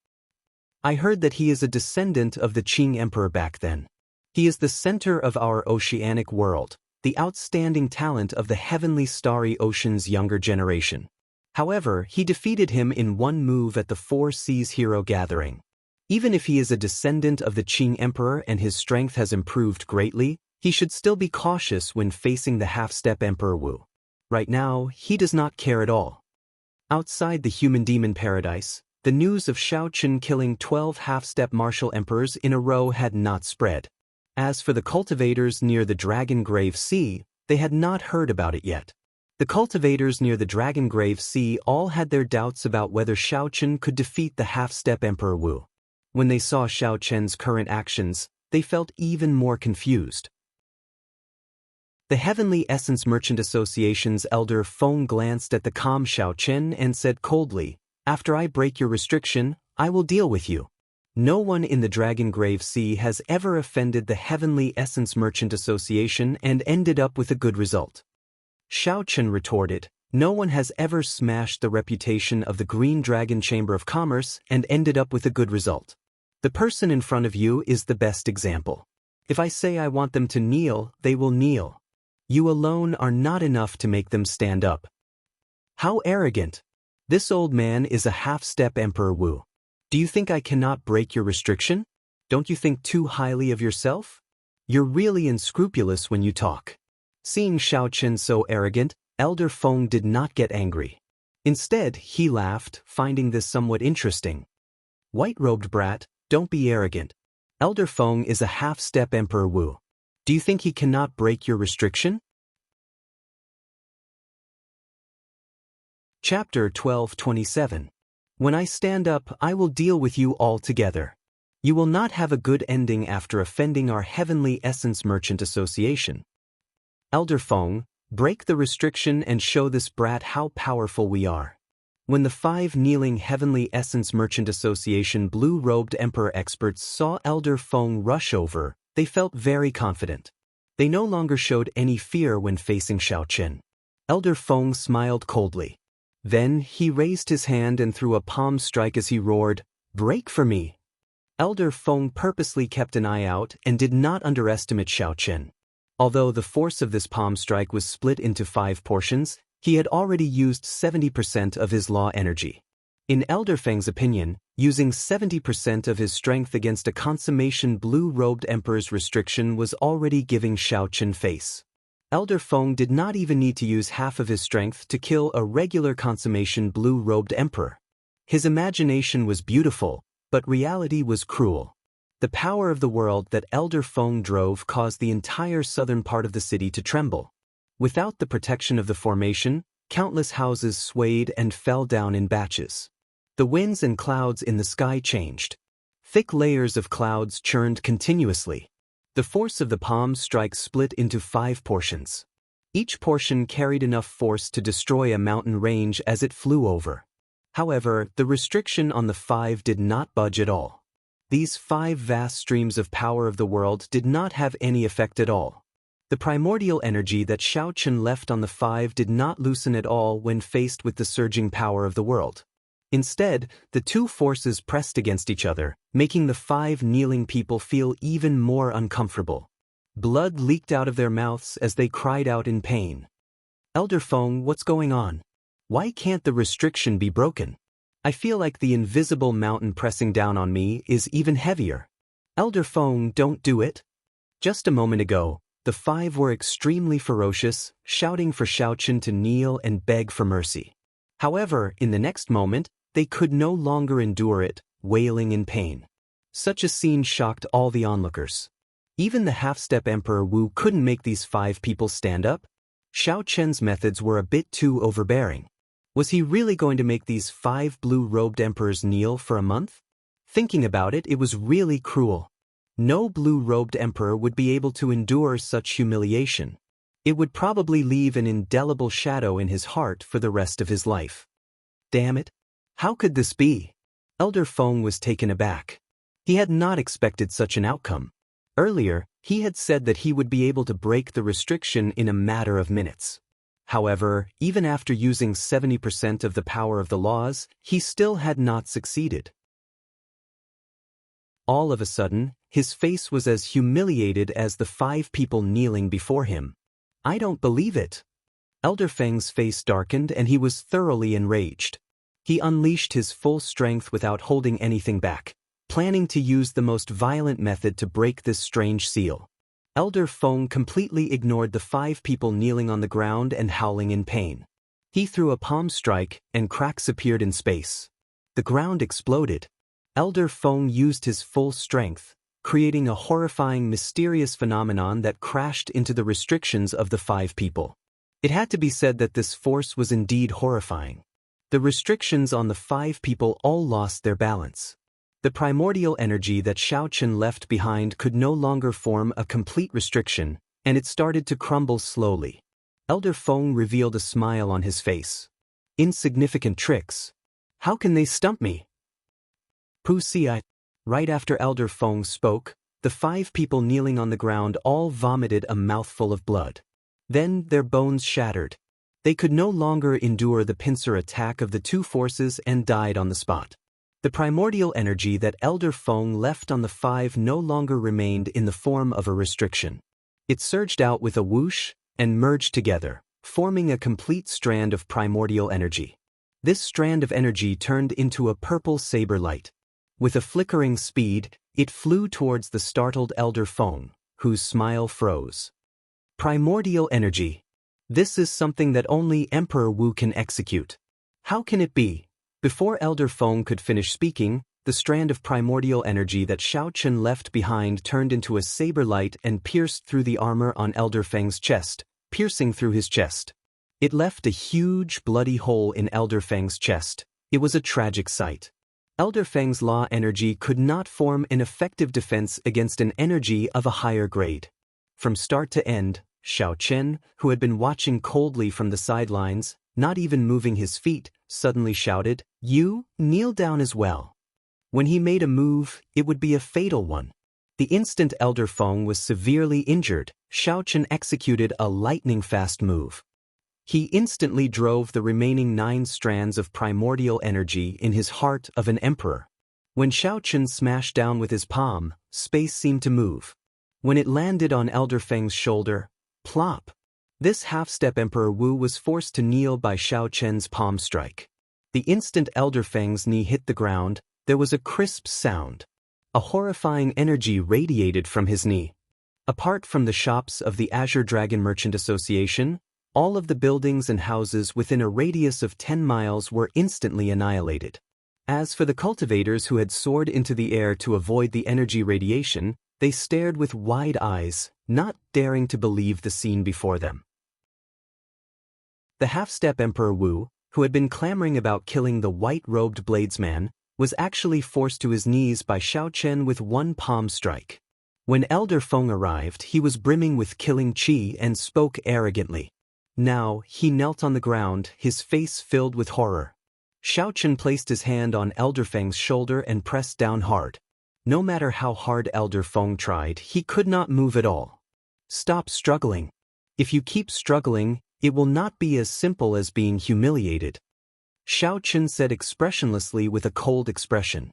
I heard that he is a descendant of the Qing Emperor back then. He is the center of our oceanic world, the outstanding talent of the heavenly starry ocean's younger generation. However, he defeated him in one move at the 4 Seas Hero Gathering. Even if he is a descendant of the Qing Emperor and his strength has improved greatly, he should still be cautious when facing the half-step Emperor Wu. Right now, he does not care at all. Outside the human demon paradise, the news of Xiao Chen killing 12 half-step martial emperors in a row had not spread. As for the cultivators near the Dragon Grave Sea, they had not heard about it yet. The cultivators near the Dragon Grave Sea all had their doubts about whether Xiao Chen could defeat the half-step Emperor Wu. When they saw Xiao Chen's current actions, they felt even more confused. The Heavenly Essence Merchant Association's Elder Feng glanced at the calm Xiao Chen and said coldly, "After I break your restriction, I will deal with you." No one in the Dragon Grave Sea has ever offended the Heavenly Essence Merchant Association and ended up with a good result. Xiao Chen retorted, "No one has ever smashed the reputation of the Green Dragon Chamber of Commerce and ended up with a good result. The person in front of you is the best example. If I say I want them to kneel, they will kneel. You alone are not enough to make them stand up. How arrogant! This old man is a half-step Emperor Wu. Do you think I cannot break your restriction? Don't you think too highly of yourself? You're really unscrupulous when you talk. Seeing Xiao Chen so arrogant, Elder Feng did not get angry. Instead, he laughed, finding this somewhat interesting. White-robed brat, don't be arrogant. Elder Feng is a half-step Emperor Wu. Do you think he cannot break your restriction? Chapter 12:27. When I stand up, I will deal with you all together. You will not have a good ending after offending our Heavenly Essence Merchant Association. Elder Feng, break the restriction and show this brat how powerful we are. When the 5 kneeling Heavenly Essence Merchant Association blue-robed Emperor experts saw Elder Feng rush over, they felt very confident. They no longer showed any fear when facing Xiao Chen. Elder Feng smiled coldly. Then he raised his hand and threw a palm strike as he roared, "Break for me!" Elder Feng purposely kept an eye out and did not underestimate Xiao Chen. Although the force of this palm strike was split into 5 portions, he had already used 70% of his law energy. In Elder Feng's opinion, using 70% of his strength against a consummation blue-robed emperor's restriction was already giving Xiao Chen face. Elder Feng did not even need to use half of his strength to kill a regular consummation blue-robed emperor. His imagination was beautiful, but reality was cruel. The power of the world that Elder Feng drove caused the entire southern part of the city to tremble. Without the protection of the formation, countless houses swayed and fell down in batches. The winds and clouds in the sky changed. Thick layers of clouds churned continuously. The force of the palm strike split into 5 portions. Each portion carried enough force to destroy a mountain range as it flew over. However, the restriction on the 5 did not budge at all. These 5 vast streams of power of the world did not have any effect at all. The primordial energy that Xiao Chen left on the 5 did not loosen at all when faced with the surging power of the world. Instead, the 2 forces pressed against each other, making the 5 kneeling people feel even more uncomfortable. Blood leaked out of their mouths as they cried out in pain. Elder Feng, what's going on? Why can't the restriction be broken? I feel like the invisible mountain pressing down on me is even heavier. Elder Feng, don't do it. Just a moment ago, the 5 were extremely ferocious, shouting for Xiao Chen to kneel and beg for mercy. However, in the next moment, they could no longer endure it, wailing in pain. Such a scene shocked all the onlookers. Even the half-step Emperor Wu couldn't make these 5 people stand up. Xiao Chen's methods were a bit too overbearing. Was he really going to make these 5 blue-robed emperors kneel for a month? Thinking about it, it was really cruel. No blue-robed emperor would be able to endure such humiliation. It would probably leave an indelible shadow in his heart for the rest of his life. Damn it! How could this be? Elder Feng was taken aback. He had not expected such an outcome. Earlier, he had said that he would be able to break the restriction in a matter of minutes. However, even after using 70% of the power of the laws, he still had not succeeded. All of a sudden, his face was as humiliated as the 5 people kneeling before him. I don't believe it. Elder Feng's face darkened and he was thoroughly enraged. He unleashed his full strength without holding anything back, planning to use the most violent method to break this strange seal. Elder Feng completely ignored the 5 people kneeling on the ground and howling in pain. He threw a palm strike, and cracks appeared in space. The ground exploded. Elder Feng used his full strength, creating a horrifying, mysterious phenomenon that crashed into the restrictions of the 5 people. It had to be said that this force was indeed horrifying. The restrictions on the 5 people all lost their balance. The primordial energy that Xiao Chen left behind could no longer form a complete restriction, and it started to crumble slowly. Elder Feng revealed a smile on his face. Insignificant tricks. How can they stump me? Pussy. Right after Elder Feng spoke, the 5 people kneeling on the ground all vomited a mouthful of blood. Then their bones shattered. They could no longer endure the pincer attack of the 2 forces and died on the spot. The primordial energy that Elder Feng left on the 5 no longer remained in the form of a restriction. It surged out with a whoosh, and merged together, forming a complete strand of primordial energy. This strand of energy turned into a purple saber light. With a flickering speed, it flew towards the startled Elder Feng, whose smile froze. Primordial energy. This is something that only Emperor Wu can execute. How can it be? Before Elder Feng could finish speaking, the strand of primordial energy that Xiao Chen left behind turned into a saber light and pierced through the armor on Elder Feng's chest, piercing through his chest. It left a huge, bloody hole in Elder Feng's chest. It was a tragic sight. Elder Feng's law energy could not form an effective defense against an energy of a higher grade. From start to end, Xiao Chen, who had been watching coldly from the sidelines, not even moving his feet, suddenly shouted, "You, kneel down as well." When he made a move, it would be a fatal one. The instant Elder Feng was severely injured, Xiao Chen executed a lightning-fast move. He instantly drove the remaining 9 strands of primordial energy in his heart of an emperor. When Xiao Chen smashed down with his palm, space seemed to move. When it landed on Elder Feng's shoulder, plop! This half-step Emperor Wu was forced to kneel by Xiao Chen's palm strike. The instant Elder Feng's knee hit the ground, there was a crisp sound. A horrifying energy radiated from his knee. Apart from the shops of the Azure Dragon Merchant Association, all of the buildings and houses within a radius of 10 miles were instantly annihilated. As for the cultivators who had soared into the air to avoid the energy radiation, they stared with wide eyes, not daring to believe the scene before them. The half-step Emperor Wu, who had been clamoring about killing the white-robed bladesman, was actually forced to his knees by Xiao Chen with one palm strike. When Elder Feng arrived, he was brimming with killing qi and spoke arrogantly. Now, he knelt on the ground, his face filled with horror. Xiao Chen placed his hand on Elder Feng's shoulder and pressed down hard. No matter how hard Elder Feng tried, he could not move at all. Stop struggling. If you keep struggling, it will not be as simple as being humiliated. Xiao Chen said expressionlessly with a cold expression.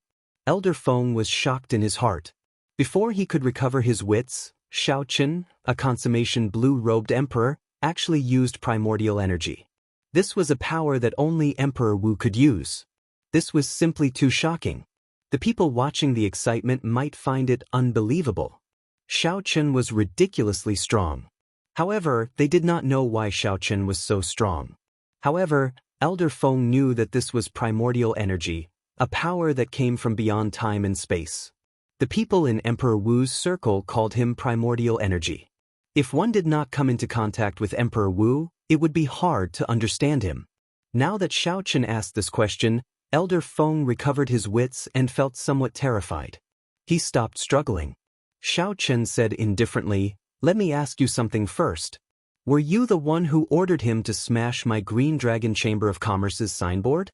Elder Feng was shocked in his heart. Before he could recover his wits, Xiao Chen, a consummation blue-robed emperor, actually used primordial energy. This was a power that only Emperor Wu could use. This was simply too shocking. The people watching the excitement might find it unbelievable. Xiao Chen was ridiculously strong. However, they did not know why Xiao Chen was so strong. However, Elder Feng knew that this was primordial energy, a power that came from beyond time and space. The people in Emperor Wu's circle called him primordial energy. If one did not come into contact with Emperor Wu, it would be hard to understand him. Now that Xiao Chen asked this question, Elder Feng recovered his wits and felt somewhat terrified. He stopped struggling. Xiao Chen said indifferently, "Let me ask you something first. Were you the one who ordered him to smash my Green Dragon Chamber of Commerce's signboard?"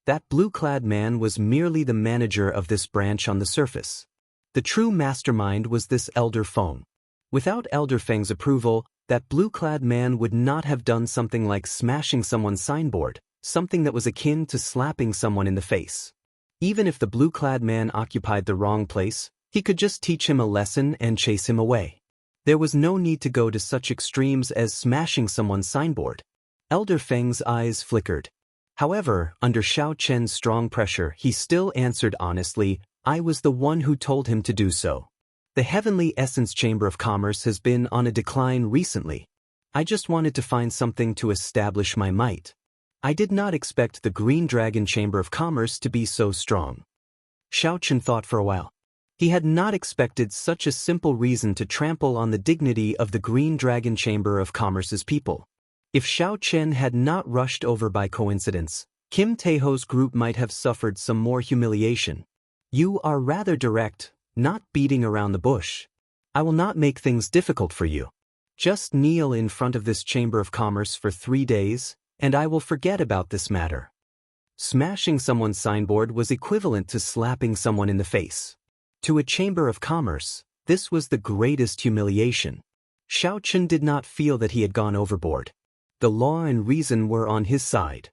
That blue-clad man was merely the manager of this branch on the surface. The true mastermind was this Elder Feng. Without Elder Feng's approval, that blue-clad man would not have done something like smashing someone's signboard, something that was akin to slapping someone in the face. Even if the blue-clad man occupied the wrong place, he could just teach him a lesson and chase him away. There was no need to go to such extremes as smashing someone's signboard. Elder Feng's eyes flickered. However, under Xiao Chen's strong pressure, he still answered honestly, "I was the one who told him to do so. The Heavenly Essence Chamber of Commerce has been on a decline recently. I just wanted to find something to establish my might. I did not expect the Green Dragon Chamber of Commerce to be so strong." Xiao Chen thought for a while. He had not expected such a simple reason to trample on the dignity of the Green Dragon Chamber of Commerce's people. If Xiao Chen had not rushed over by coincidence, Kim Taeho's group might have suffered some more humiliation. "You are rather direct, not beating around the bush. I will not make things difficult for you. Just kneel in front of this Chamber of Commerce for 3 days, and I will forget about this matter." Smashing someone's signboard was equivalent to slapping someone in the face. To a Chamber of Commerce, this was the greatest humiliation. Xiao Chen did not feel that he had gone overboard. The law and reason were on his side.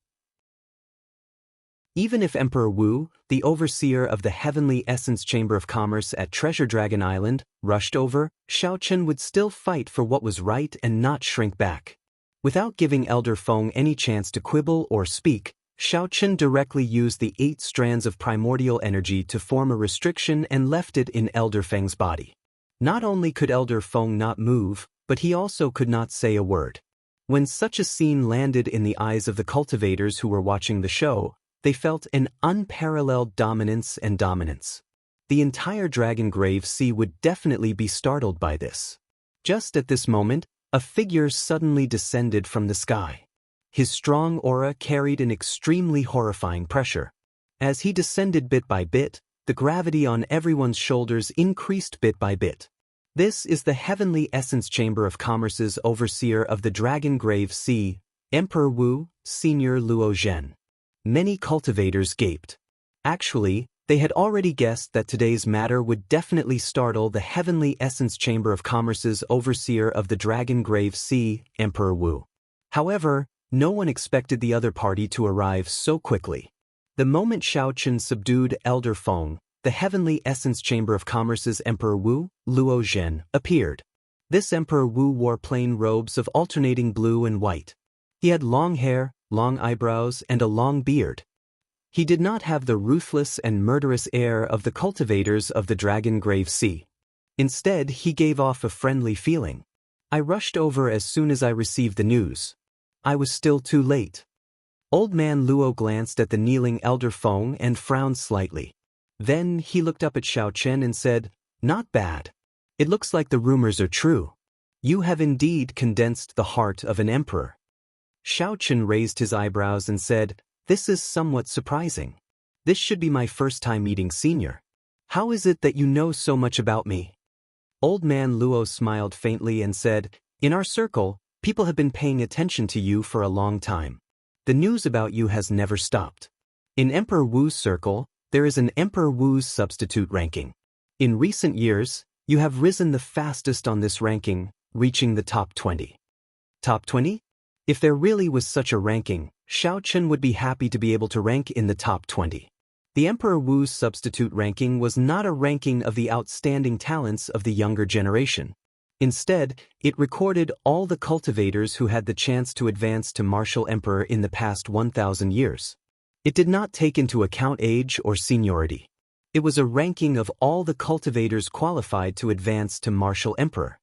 Even if Emperor Wu, the overseer of the Heavenly Essence Chamber of Commerce at Treasure Dragon Island, rushed over, Xiao Chen would still fight for what was right and not shrink back. Without giving Elder Feng any chance to quibble or speak, Xiao Chen directly used the 8 strands of primordial energy to form a restriction and left it in Elder Feng's body. Not only could Elder Feng not move, but he also could not say a word. When such a scene landed in the eyes of the cultivators who were watching the show, they felt an unparalleled dominance and dominance. The entire Dragon Grave Sea would definitely be startled by this. Just at this moment, a figure suddenly descended from the sky. His strong aura carried an extremely horrifying pressure. As he descended bit by bit, the gravity on everyone's shoulders increased bit by bit. This is the Heavenly Essence Chamber of Commerce's overseer of the Dragon Grave Sea, Emperor Wu, Senior Luo Zhen. Many cultivators gaped. Actually, they had already guessed that today's matter would definitely startle the Heavenly Essence Chamber of Commerce's overseer of the Dragon Grave Sea, Emperor Wu. However, no one expected the other party to arrive so quickly. The moment Xiao Chen subdued Elder Feng, the Heavenly Essence Chamber of Commerce's Emperor Wu, Luo Zhen, appeared. This Emperor Wu wore plain robes of alternating blue and white. He had long hair, long eyebrows, and a long beard. He did not have the ruthless and murderous air of the cultivators of the Dragon Grave Sea. Instead, he gave off a friendly feeling. I rushed over as soon as I received the news. I was still too late. Old man Luo glanced at the kneeling Elder Feng and frowned slightly. Then he looked up at Xiao Chen and said, "Not bad. It looks like the rumors are true. You have indeed condensed the heart of an emperor." Xiao Chen raised his eyebrows and said, "This is somewhat surprising. This should be my first time meeting Senior. How is it that you know so much about me?" Old man Luo smiled faintly and said, "In our circle, people have been paying attention to you for a long time. The news about you has never stopped. In Emperor Wu's circle, there is an Emperor Wu's substitute ranking. In recent years, you have risen the fastest on this ranking, reaching the top 20. Top 20? If there really was such a ranking, Xiao Chen would be happy to be able to rank in the top 20. The Emperor Wu's substitute ranking was not a ranking of the outstanding talents of the younger generation. Instead, it recorded all the cultivators who had the chance to advance to martial emperor in the past 1,000 years. It did not take into account age or seniority. It was a ranking of all the cultivators qualified to advance to martial emperor.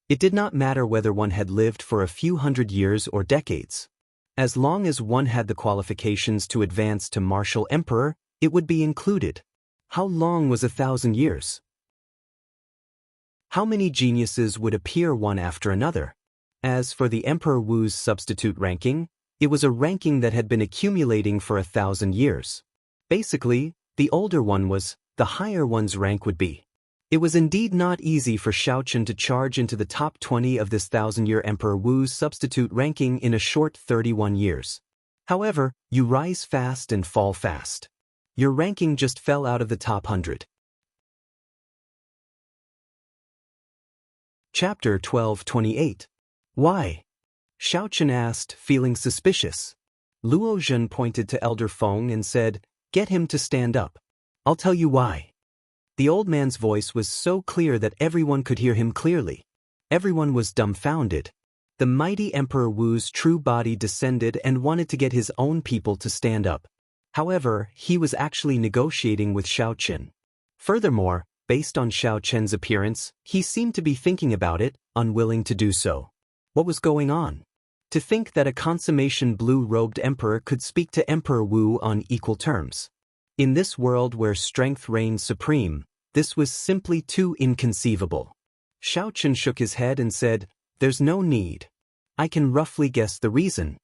It did not matter whether one had lived for a few hundred years or decades. As long as one had the qualifications to advance to martial emperor, it would be included. How long was 1,000 years? How many geniuses would appear one after another? As for the Emperor Wu's substitute ranking, it was a ranking that had been accumulating for 1,000 years. Basically, the older one was, the higher one's rank would be. It was indeed not easy for Xiao Chen to charge into the top 20 of this 1,000-year Emperor Wu's substitute ranking in a short 31 years. However, you rise fast and fall fast. Your ranking just fell out of the top 100. Chapter 12:28. Why? Xiao Chen asked, feeling suspicious. Luo Zhen pointed to Elder Feng and said, "Get him to stand up. I'll tell you why." The old man's voice was so clear that everyone could hear him clearly. Everyone was dumbfounded. The mighty Emperor Wu's true body descended and wanted to get his own people to stand up. However, he was actually negotiating with Xiao Chen. Furthermore, based on Xiao Chen's appearance, he seemed to be thinking about it, unwilling to do so. What was going on? To think that a consummation blue-robed emperor could speak to Emperor Wu on equal terms. In this world where strength reigned supreme, this was simply too inconceivable. Xiao Chen shook his head and said, "There's no need. I can roughly guess the reason.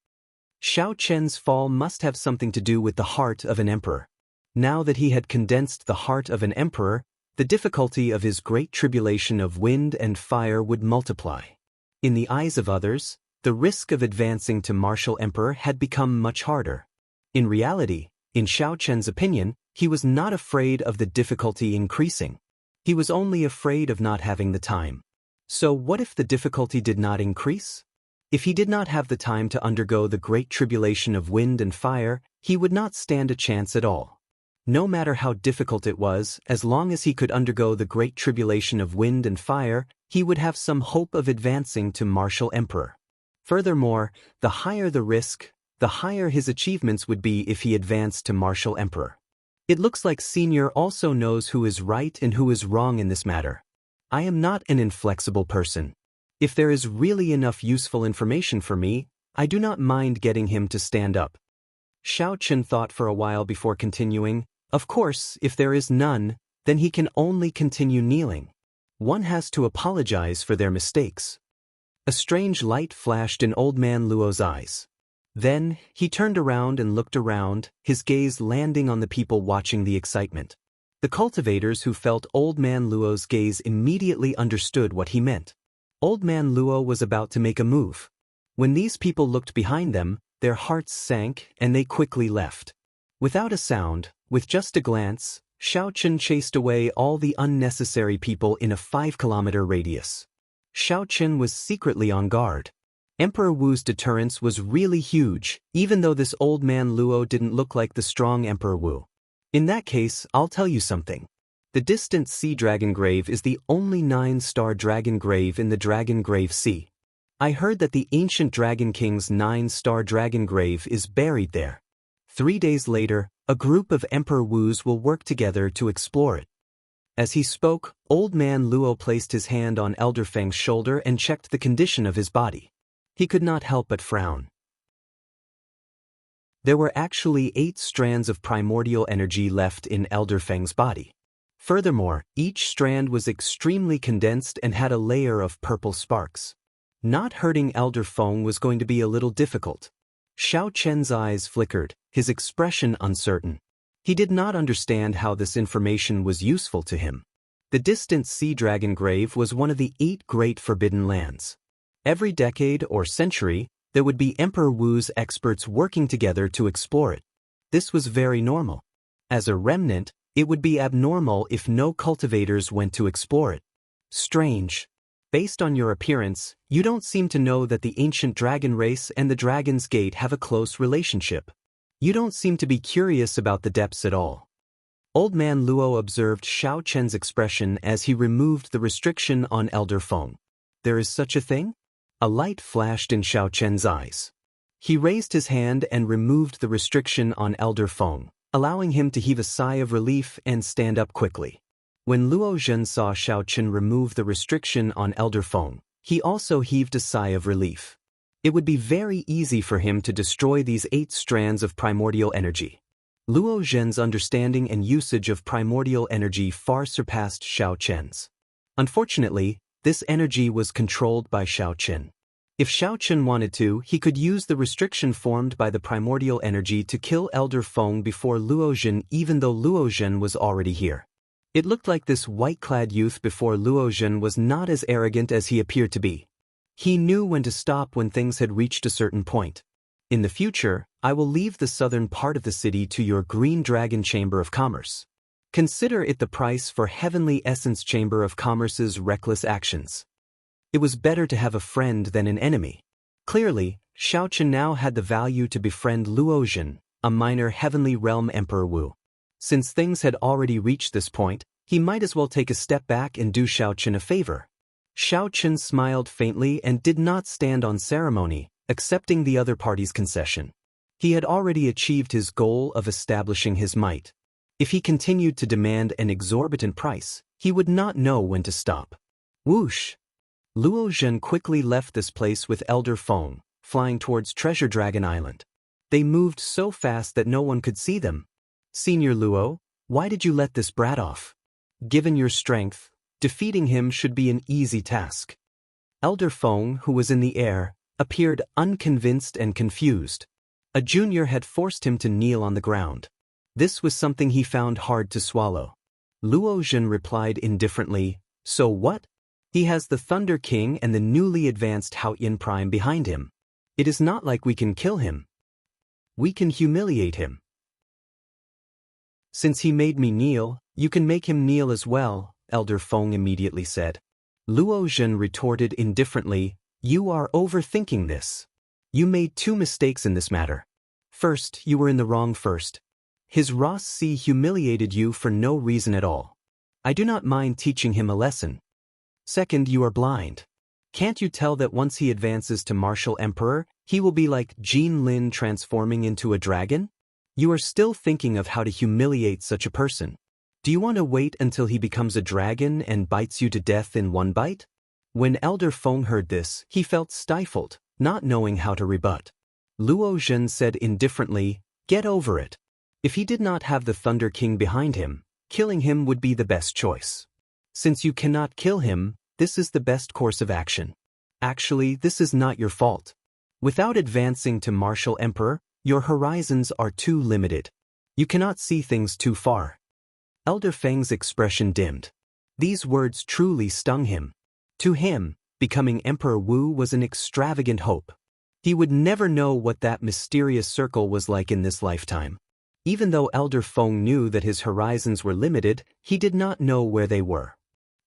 Xiao Chen's fall must have something to do with the heart of an emperor. Now that he had condensed the heart of an emperor, the difficulty of his great tribulation of wind and fire would multiply. In the eyes of others, the risk of advancing to martial emperor had become much harder. In reality, in Xiao Chen's opinion, he was not afraid of the difficulty increasing. He was only afraid of not having the time. So what if the difficulty did not increase? If he did not have the time to undergo the great tribulation of wind and fire, He would not stand a chance at all. No matter how difficult it was, as long as he could undergo the great tribulation of wind and fire, he would have some hope of advancing to martial emperor. Furthermore, the higher the risk, the higher his achievements would be if he advanced to martial emperor. It looks like Senior also knows who is right and who is wrong in this matter. I am not an inflexible person. If there is really enough useful information for me, I do not mind getting him to stand up. Xiao Chen thought for a while before continuing. Of course, if there is none, then he can only continue kneeling. One has to apologize for their mistakes. A strange light flashed in Old Man Luo's eyes. Then, he turned around and looked around, his gaze landing on the people watching the excitement. The cultivators who felt Old Man Luo's gaze immediately understood what he meant. Old Man Luo was about to make a move. When these people looked behind them, their hearts sank and they quickly left. Without a sound, with just a glance, Xiao Chen chased away all the unnecessary people in a 5-kilometer radius. Xiao Chen was secretly on guard. Emperor Wu's deterrence was really huge, even though this Old Man Luo didn't look like the strong Emperor Wu. In that case, I'll tell you something. The distant Sea Dragon Grave is the only 9-star dragon grave in the Dragon Grave Sea. I heard that the ancient Dragon King's 9-star dragon grave is buried there. 3 days later, a group of Emperor Wus will work together to explore it. As he spoke, Old Man Luo placed his hand on Elder Feng's shoulder and checked the condition of his body. He could not help but frown. There were actually 8 strands of primordial energy left in Elder Feng's body. Furthermore, each strand was extremely condensed and had a layer of purple sparks. Not hurting Elder Feng was going to be a little difficult. Xiao Chen's eyes flickered, his expression uncertain. He did not understand how this information was useful to him. The distant Sea Dragon Grave was one of the 8 great forbidden lands. Every decade or century, there would be Emperor Wu's experts working together to explore it. This was very normal. As a remnant, it would be abnormal if no cultivators went to explore it. Strange. Based on your appearance, you don't seem to know that the ancient dragon race and the Dragon's Gate have a close relationship. You don't seem to be curious about the depths at all. Old Man Luo observed Xiao Chen's expression as he removed the restriction on Elder Feng. There is such a thing? A light flashed in Xiao Chen's eyes. He raised his hand and removed the restriction on Elder Feng, allowing him to heave a sigh of relief and stand up quickly. When Luo Zhen saw Xiao Chen remove the restriction on Elder Feng, he also heaved a sigh of relief. It would be very easy for him to destroy these 8 strands of primordial energy. Luo Zhen's understanding and usage of primordial energy far surpassed Xiao Chen's. Unfortunately, this energy was controlled by Xiao Chen. If Xiao Chen wanted to, he could use the restriction formed by the primordial energy to kill Elder Feng before Luo Zhen, even though Luo Zhen was already here. It looked like this white-clad youth before Luo Zhen was not as arrogant as he appeared to be. He knew when to stop when things had reached a certain point. In the future, I will leave the southern part of the city to your Green Dragon Chamber of Commerce. Consider it the price for Heavenly Essence Chamber of Commerce's reckless actions. It was better to have a friend than an enemy. Clearly, Xiao Chen now had the value to befriend Luo Zhen, a minor Heavenly Realm Emperor Wu. Since things had already reached this point, he might as well take a step back and do Xiao Chen a favor. Xiao Chen smiled faintly and did not stand on ceremony, accepting the other party's concession. He had already achieved his goal of establishing his might. If he continued to demand an exorbitant price, he would not know when to stop. Whoosh! Luo Zhen quickly left this place with Elder Feng, flying towards Treasure Dragon Island. They moved so fast that no one could see them. Senior Luo, why did you let this brat off? Given your strength, defeating him should be an easy task. Elder Feng, who was in the air, appeared unconvinced and confused. A junior had forced him to kneel on the ground. This was something he found hard to swallow. Luo Zhen replied indifferently, so what? He has the Thunder King and the newly advanced Haoyan Prime behind him. It is not like we can kill him. We can humiliate him. Since he made me kneel, you can make him kneel as well, Elder Feng immediately said. Luo Zhen retorted indifferently, you are overthinking this. You made 2 mistakes in this matter. First, you were in the wrong first. His Ross C humiliated you for no reason at all. I do not mind teaching him a lesson. Second, you are blind. Can't you tell that once he advances to Martial Emperor, he will be like Jean Lin transforming into a dragon? You are still thinking of how to humiliate such a person. Do you want to wait until he becomes a dragon and bites you to death in one bite? When Elder Feng heard this, he felt stifled, not knowing how to rebut. Luo Zhen said indifferently, "Get over it." If he did not have the Thunder King behind him, killing him would be the best choice. Since you cannot kill him, this is the best course of action. Actually, this is not your fault. Without advancing to Martial Emperor, your horizons are too limited. You cannot see things too far. Elder Feng's expression dimmed. These words truly stung him. To him, becoming Emperor Wu was an extravagant hope. He would never know what that mysterious circle was like in this lifetime. Even though Elder Feng knew that his horizons were limited, he did not know where they were.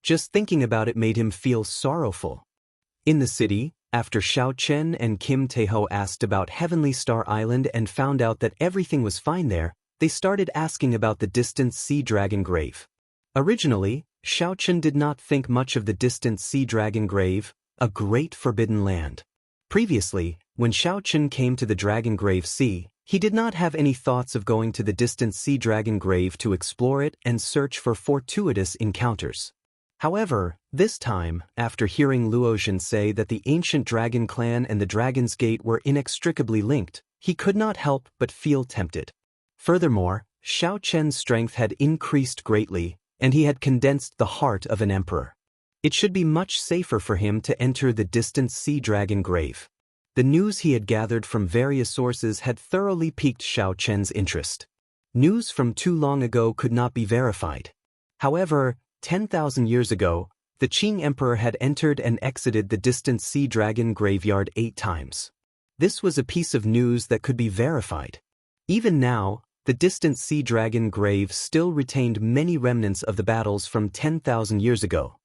Just thinking about it made him feel sorrowful. In the city, after Xiao Chen and Kim Taeho asked about Heavenly Star Island and found out that everything was fine there, they started asking about the distant Sea Dragon Grave. Originally, Xiao Chen did not think much of the distant Sea Dragon Grave, a great forbidden land. Previously, when Xiao Chen came to the Dragon Grave Sea, he did not have any thoughts of going to the distant Sea Dragon Grave to explore it and search for fortuitous encounters. However, this time, after hearing Luo Zhen say that the ancient Dragon Clan and the Dragon's Gate were inextricably linked, he could not help but feel tempted. Furthermore, Xiao Chen's strength had increased greatly, and he had condensed the heart of an emperor. It should be much safer for him to enter the distant Sea Dragon Grave. The news he had gathered from various sources had thoroughly piqued Xiao Chen's interest. News from too long ago could not be verified. However, 10,000 years ago, the Qing Emperor had entered and exited the distant Sea Dragon graveyard 8 times. This was a piece of news that could be verified. Even now, the distant Sea Dragon grave still retained many remnants of the battles from 10,000 years ago.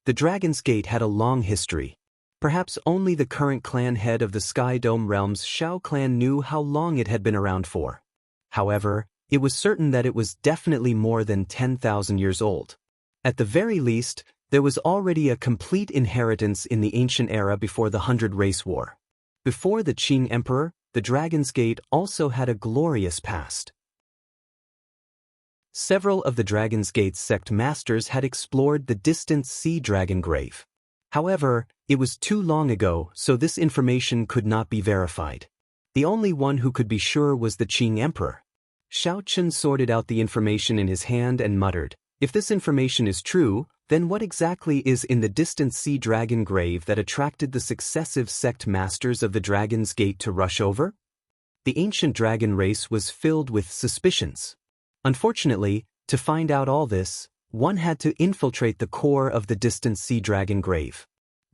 The Dragon's Gate had a long history. Perhaps only the current clan head of the Sky Dome Realms, Shao Clan, knew how long it had been around for. However, it was certain that it was definitely more than 10,000 years old. At the very least, there was already a complete inheritance in the ancient era before the Hundred Race War. Before the Qing Emperor, the Dragon's Gate also had a glorious past. Several of the Dragon's Gate's sect masters had explored the distant Sea Dragon Grave. However, it was too long ago, so this information could not be verified. The only one who could be sure was the Qing Emperor. Xiao Chen sorted out the information in his hand and muttered, "If this information is true, then what exactly is in the distant Sea Dragon Grave that attracted the successive sect masters of the Dragon's Gate to rush over?" The ancient dragon race was filled with suspicions. Unfortunately, to find out all this, one had to infiltrate the core of the distant Sea Dragon Grave.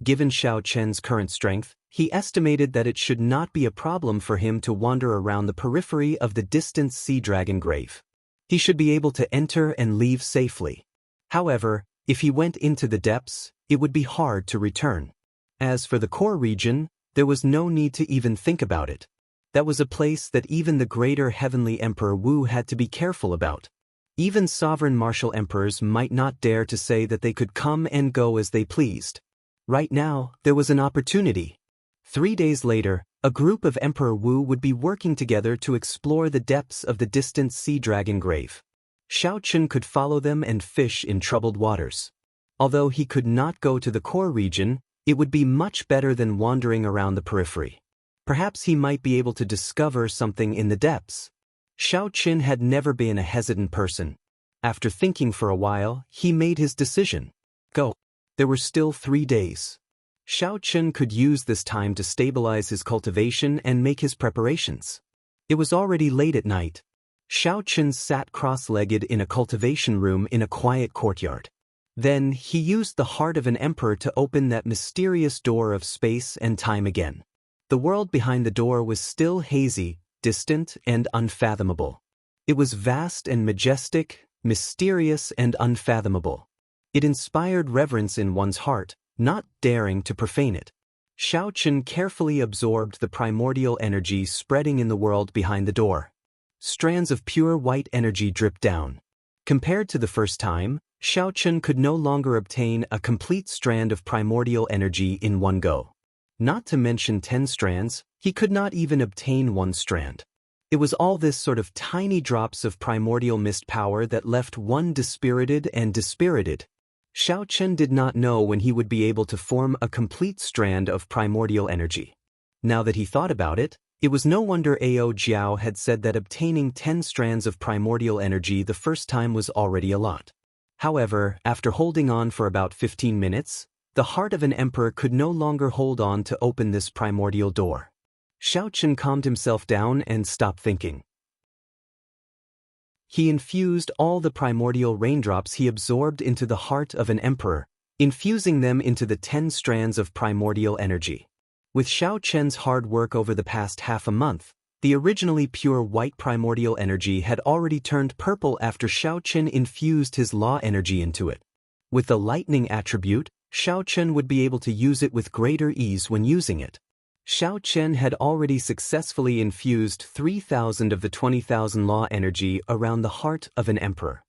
Given Xiao Chen's current strength, he estimated that it should not be a problem for him to wander around the periphery of the distant Sea Dragon Grave. He should be able to enter and leave safely. However, if he went into the depths, it would be hard to return. As for the core region, there was no need to even think about it. That was a place that even the greater Heavenly Emperor Wu had to be careful about. Even sovereign martial emperors might not dare to say that they could come and go as they pleased. Right now, there was an opportunity. 3 days later, a group of Emperor Wu would be working together to explore the depths of the distant Sea Dragon Grave. Xiao Chen could follow them and fish in troubled waters. Although he could not go to the core region, it would be much better than wandering around the periphery. Perhaps he might be able to discover something in the depths. Xiao Chen had never been a hesitant person. After thinking for a while, he made his decision. Go. There were still 3 days. Xiao Chen could use this time to stabilize his cultivation and make his preparations. It was already late at night. Xiao Chen sat cross-legged in a cultivation room in a quiet courtyard. Then he used the heart of an emperor to open that mysterious door of space and time again. The world behind the door was still hazy, distant, and unfathomable. It was vast and majestic, mysterious and unfathomable. It inspired reverence in one's heart, not daring to profane it. Xiao Chen carefully absorbed the primordial energy spreading in the world behind the door. Strands of pure white energy dripped down. Compared to the first time, Xiao Chen could no longer obtain a complete strand of primordial energy in one go. Not to mention 10 strands, he could not even obtain one strand. It was all this sort of tiny drops of primordial mist power that left one dispirited and dispirited. Xiao Chen did not know when he would be able to form a complete strand of primordial energy. Now that he thought about it, it was no wonder Ao Jiao had said that obtaining 10 strands of primordial energy the first time was already a lot. However, after holding on for about 15 minutes, the heart of an emperor could no longer hold on to open this primordial door. Xiao Chen calmed himself down and stopped thinking. He infused all the primordial raindrops he absorbed into the heart of an emperor, infusing them into the 10 strands of primordial energy. With Xiao Chen's hard work over the past half a month, the originally pure white primordial energy had already turned purple after Xiao Chen infused his law energy into it. With the lightning attribute, Xiao Chen would be able to use it with greater ease when using it. Xiao Chen had already successfully infused 3,000 of the 20,000 law energy around the heart of an emperor.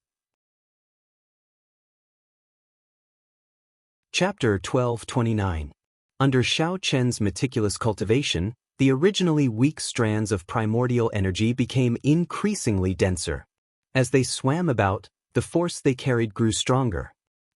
Chapter 1229. Under Xiao Chen's meticulous cultivation, the originally weak strands of primordial energy became increasingly denser. As they swam about, the force they carried grew stronger.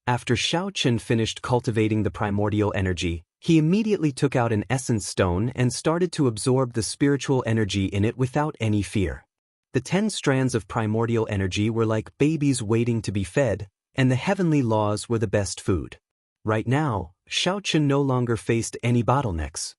After Xiao Chen finished cultivating the primordial energy, he immediately took out an essence stone and started to absorb the spiritual energy in it without any fear. The 10 strands of primordial energy were like babies waiting to be fed, and the heavenly laws were the best food. Right now, Xiao Chen no longer faced any bottlenecks.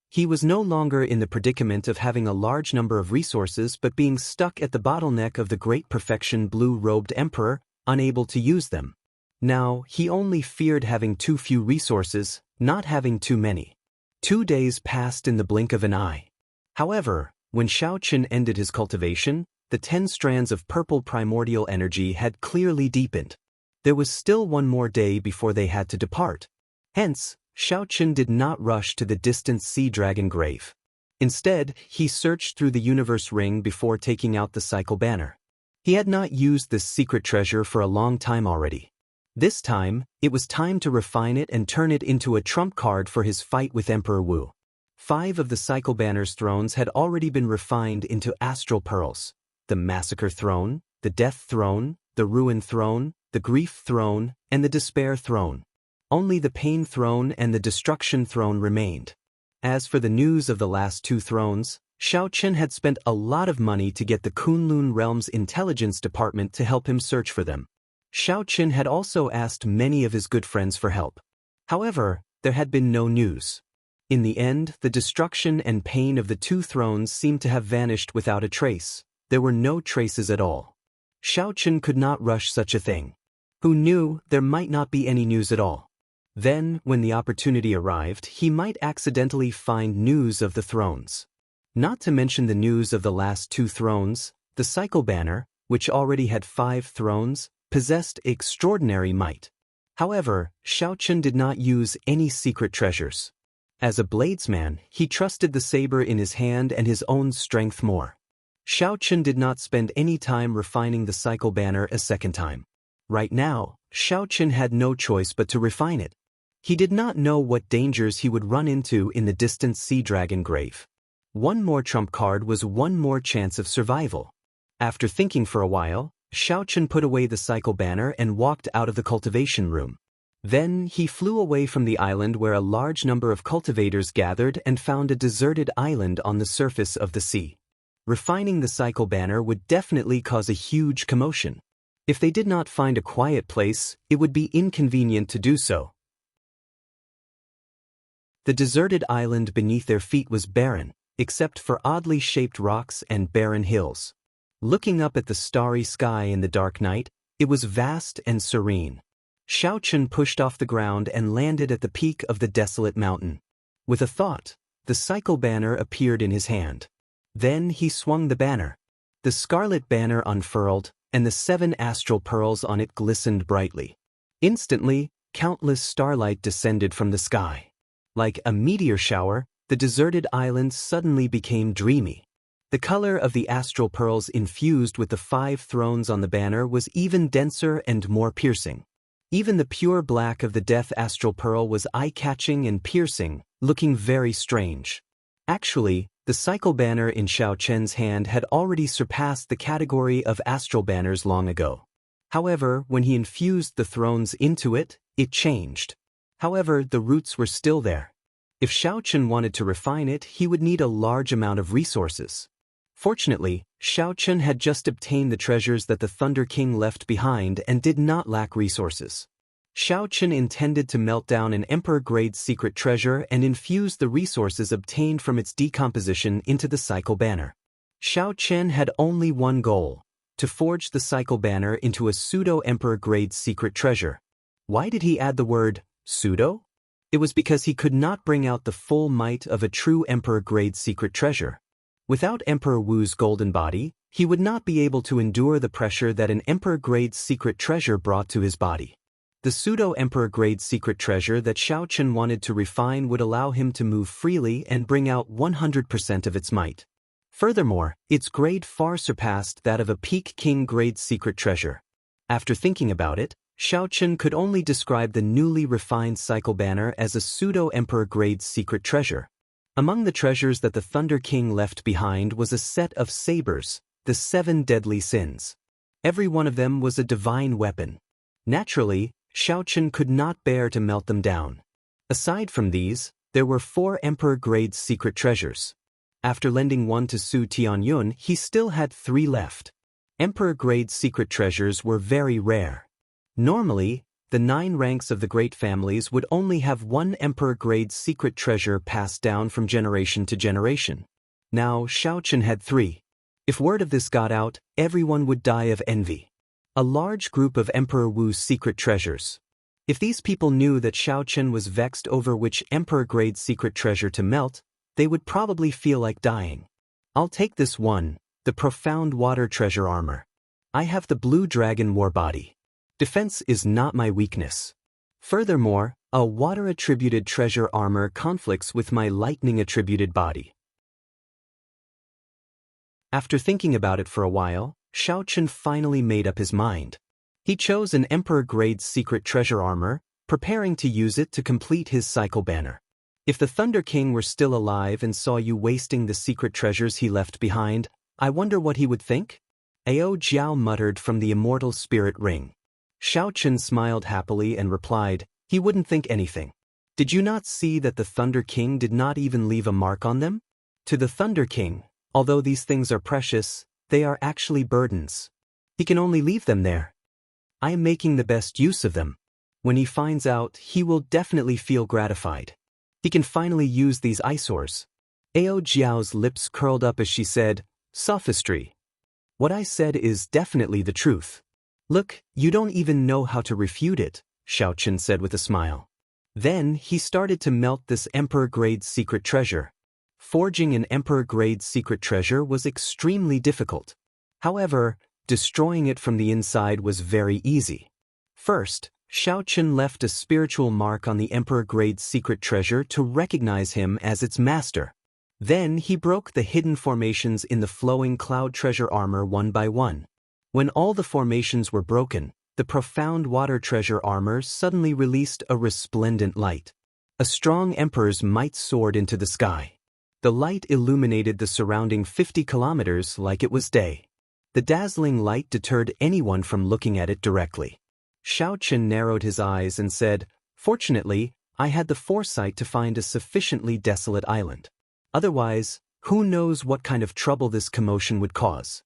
He was no longer in the predicament of having a large number of resources but being stuck at the bottleneck of the great perfection blue-robed emperor, unable to use them. Now, he only feared having too few resources, not having too many. 2 days passed in the blink of an eye. However, when Xiao Chen ended his cultivation, the 10 strands of purple primordial energy had clearly deepened. There was still one more day before they had to depart. Hence, Xiao Chen did not rush to the distant sea dragon grave. Instead, he searched through the universe ring before taking out the cycle banner. He had not used this secret treasure for a long time already. This time, it was time to refine it and turn it into a trump card for his fight with Emperor Wu. 5 of the cycle banner's thrones had already been refined into astral pearls: the massacre throne, the death throne, the ruin throne, the grief throne, and the despair throne. Only the pain throne and the destruction throne remained. As for the news of the last 2 thrones, Xiao Chen had spent a lot of money to get the Kunlun Realm's intelligence department to help him search for them. Xiao Chen had also asked many of his good friends for help. However, there had been no news. In the end, the destruction and pain of the 2 thrones seemed to have vanished without a trace. There were no traces at all. Xiao Chen could not rush such a thing. Who knew there might not be any news at all? Then, when the opportunity arrived, he might accidentally find news of the thrones. Not to mention the news of the last 2 thrones, the cycle banner, which already had 5 thrones, possessed extraordinary might. However, Xiao Chen did not use any secret treasures. As a bladesman, he trusted the saber in his hand and his own strength more. Xiao Chen did not spend any time refining the cycle banner a second time. Right now, Xiao Chen had no choice but to refine it. He did not know what dangers he would run into in the distant sea dragon grave. One more trump card was one more chance of survival. After thinking for a while, Xiao Chen put away the cycle banner and walked out of the cultivation room. Then he flew away from the island where a large number of cultivators gathered and found a deserted island on the surface of the sea. Refining the cycle banner would definitely cause a huge commotion. If they did not find a quiet place, it would be inconvenient to do so. The deserted island beneath their feet was barren, except for oddly shaped rocks and barren hills. Looking up at the starry sky in the dark night, it was vast and serene. Xiao Chen pushed off the ground and landed at the peak of the desolate mountain. With a thought, the cycle banner appeared in his hand. Then he swung the banner. The scarlet banner unfurled, and the 7 astral pearls on it glistened brightly. Instantly, countless starlight descended from the sky. Like a meteor shower, the deserted island suddenly became dreamy. The color of the astral pearls infused with the 5 thrones on the banner was even denser and more piercing. Even the pure black of the death astral pearl was eye-catching and piercing, looking very strange. Actually, the cycle banner in Xiao Chen's hand had already surpassed the category of astral banners long ago. However, when he infused the thrones into it, it changed. However, the roots were still there. If Xiao Chen wanted to refine it, he would need a large amount of resources. Fortunately, Xiao Chen had just obtained the treasures that the Thunder King left behind and did not lack resources. Xiao Chen intended to melt down an Emperor-grade secret treasure and infuse the resources obtained from its decomposition into the cycle banner. Xiao Chen had only one goal: to forge the cycle banner into a pseudo-Emperor-grade secret treasure. Why did he add the word pseudo? It was because he could not bring out the full might of a true Emperor-grade secret treasure. Without Emperor Wu's golden body, he would not be able to endure the pressure that an Emperor-grade secret treasure brought to his body. The pseudo-Emperor-grade secret treasure that Xiao Chen wanted to refine would allow him to move freely and bring out 100% of its might. Furthermore, its grade far surpassed that of a Peak King-grade secret treasure. After thinking about it, Xiao Chen could only describe the newly refined cycle banner as a pseudo-Emperor-grade secret treasure. Among the treasures that the Thunder King left behind was a set of sabers, the 7 deadly sins. Every one of them was a divine weapon. Naturally, Xiao Chen could not bear to melt them down. Aside from these, there were 4 Emperor-grade secret treasures. After lending one to Su Tianyun, he still had 3 left. Emperor-grade secret treasures were very rare. Normally, the 9 ranks of the great families would only have 1 Emperor-grade secret treasure passed down from generation to generation. Now, Xiao Chen had 3. If word of this got out, everyone would die of envy. A large group of Emperor Wu's secret treasures. If these people knew that Xiao Chen was vexed over which Emperor-grade secret treasure to melt, they would probably feel like dying. I'll take this one, the profound water treasure armor. I have the blue dragon war body. Defense is not my weakness. Furthermore, a water-attributed treasure armor conflicts with my lightning-attributed body. After thinking about it for a while, Xiao Chen finally made up his mind. He chose an Emperor-grade secret treasure armor, preparing to use it to complete his cycle banner. If the Thunder King were still alive and saw you wasting the secret treasures he left behind, I wonder what he would think? Ao Jiao muttered from the immortal spirit ring. Xiao Chen smiled happily and replied, he wouldn't think anything. Did you not see that the Thunder King did not even leave a mark on them? To the Thunder King, although these things are precious, they are actually burdens. He can only leave them there. I am making the best use of them. When he finds out, he will definitely feel gratified. He can finally use these eyesores. Ao Jiao's lips curled up as she said, sophistry. What I said is definitely the truth. Look, you don't even know how to refute it, Xiao Chen said with a smile. Then he started to melt this Emperor-grade secret treasure. Forging an Emperor-grade secret treasure was extremely difficult. However, destroying it from the inside was very easy. First, Xiao Chen left a spiritual mark on the Emperor-grade secret treasure to recognize him as its master. Then he broke the hidden formations in the flowing cloud treasure armor one by one. When all the formations were broken, the profound water treasure armor suddenly released a resplendent light. A strong emperor's might soared into the sky. The light illuminated the surrounding 50 kilometers like it was day. The dazzling light deterred anyone from looking at it directly. Xiao Chen narrowed his eyes and said, fortunately, I had the foresight to find a sufficiently desolate island. Otherwise, who knows what kind of trouble this commotion would cause.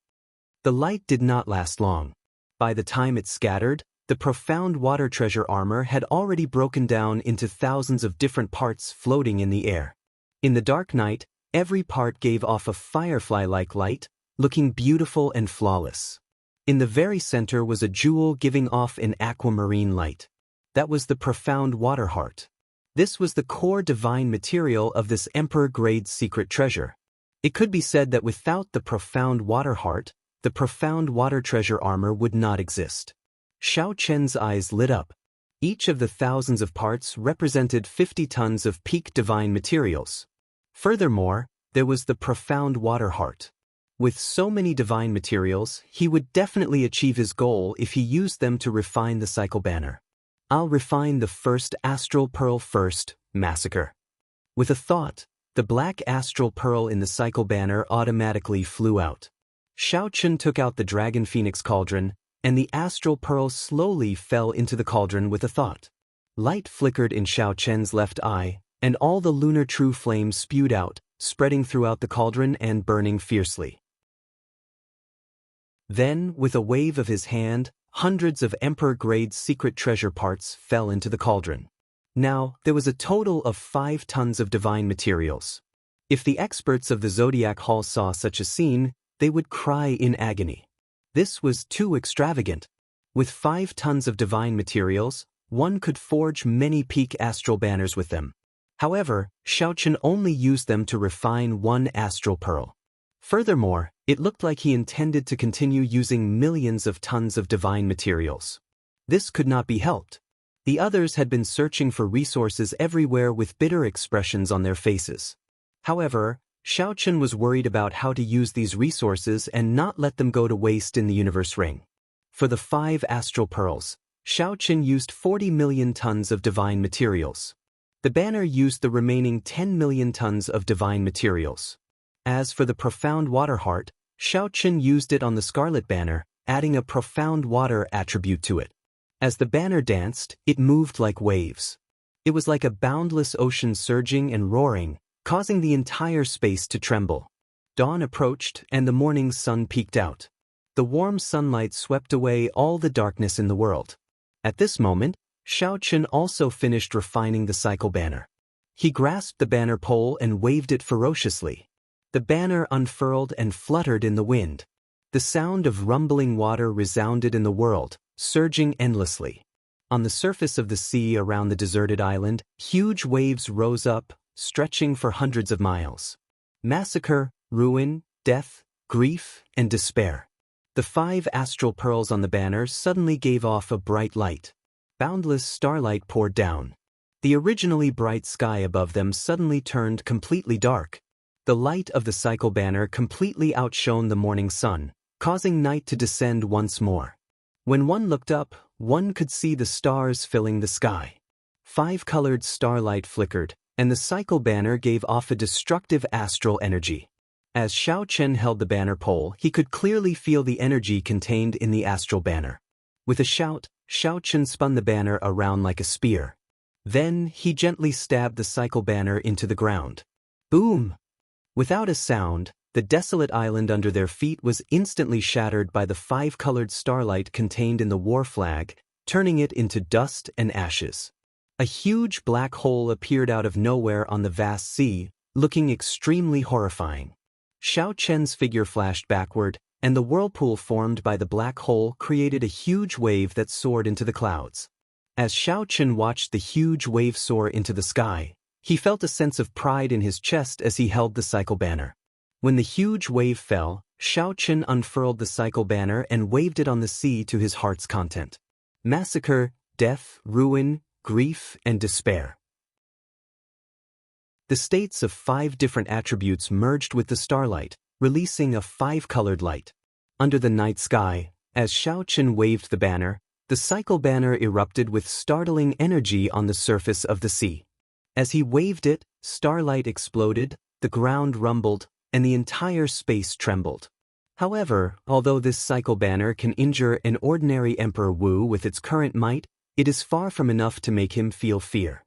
The light did not last long. By the time it scattered, the profound water treasure armor had already broken down into thousands of different parts floating in the air. In the dark night, every part gave off a firefly-like light, looking beautiful and flawless. In the very center was a jewel giving off an aquamarine light. That was the profound water heart. This was the core divine material of this Emperor-grade secret treasure. It could be said that without the profound water heart, the profound water treasure armor would not exist. Xiao Chen's eyes lit up. Each of the thousands of parts represented 50 tons of peak divine materials. Furthermore, there was the profound water heart. With so many divine materials, he would definitely achieve his goal if he used them to refine the cycle banner. I'll refine the first astral pearl first, massacre. With a thought, the black astral pearl in the cycle banner automatically flew out. Shao Chun took out the dragon phoenix cauldron, and the astral pearl slowly fell into the cauldron with a thought. Light flickered in Shao Chen's left eye, and all the lunar true flame spewed out, spreading throughout the cauldron and burning fiercely. Then, with a wave of his hand, hundreds of Emperor-grade secret treasure parts fell into the cauldron. Now, there was a total of 5 tons of divine materials. If the experts of the Zodiac Hall saw such a scene, they would cry in agony. This was too extravagant. With 5 tons of divine materials, one could forge many peak astral banners with them. However, Shao Chun only used them to refine one astral pearl. Furthermore, it looked like he intended to continue using millions of tons of divine materials. This could not be helped. The others had been searching for resources everywhere with bitter expressions on their faces. However, Shao Chun was worried about how to use these resources and not let them go to waste in the universe ring. For the 5 astral pearls, Shao Chun used 40 million tons of divine materials. The banner used the remaining 10 million tons of divine materials. As for the profound water heart, Shao Chun used it on the scarlet banner, adding a profound water attribute to it. As the banner danced, it moved like waves. It was like a boundless ocean surging and roaring, causing the entire space to tremble. Dawn approached and the morning sun peeked out. The warm sunlight swept away all the darkness in the world. At this moment, Shao Chun also finished refining the cycle banner. He grasped the banner pole and waved it ferociously. The banner unfurled and fluttered in the wind. The sound of rumbling water resounded in the world, surging endlessly. On the surface of the sea around the deserted island, huge waves rose up, stretching for hundreds of miles. Massacre, ruin, death, grief, and despair. The 5 astral pearls on the banner suddenly gave off a bright light. Boundless starlight poured down. The originally bright sky above them suddenly turned completely dark. The light of the cycle banner completely outshone the morning sun, causing night to descend once more. When one looked up, one could see the stars filling the sky. 5-colored starlight flickered, and the cycle banner gave off a destructive astral energy. As Shao Chun held the banner pole, he could clearly feel the energy contained in the astral banner. With a shout, Shao Chun spun the banner around like a spear. Then, he gently stabbed the cycle banner into the ground. Boom! Without a sound, the desolate island under their feet was instantly shattered by the 5-colored starlight contained in the war flag, turning it into dust and ashes. A huge black hole appeared out of nowhere on the vast sea, looking extremely horrifying. Shao Chen's figure flashed backward, and the whirlpool formed by the black hole created a huge wave that soared into the clouds. As Shao Chen watched the huge wave soar into the sky, he felt a sense of pride in his chest as he held the cycle banner. When the huge wave fell, Shao Chen unfurled the cycle banner and waved it on the sea to his heart's content. Massacre, death, ruin, grief, and despair. The states of 5 different attributes merged with the starlight, releasing a 5-colored light. Under the night sky, as Shao Chen waved the banner, the cycle banner erupted with startling energy on the surface of the sea. As he waved it, starlight exploded, the ground rumbled, and the entire space trembled. However, although this cycle banner can injure an ordinary Emperor Wu with its current might, it is far from enough to make him feel fear.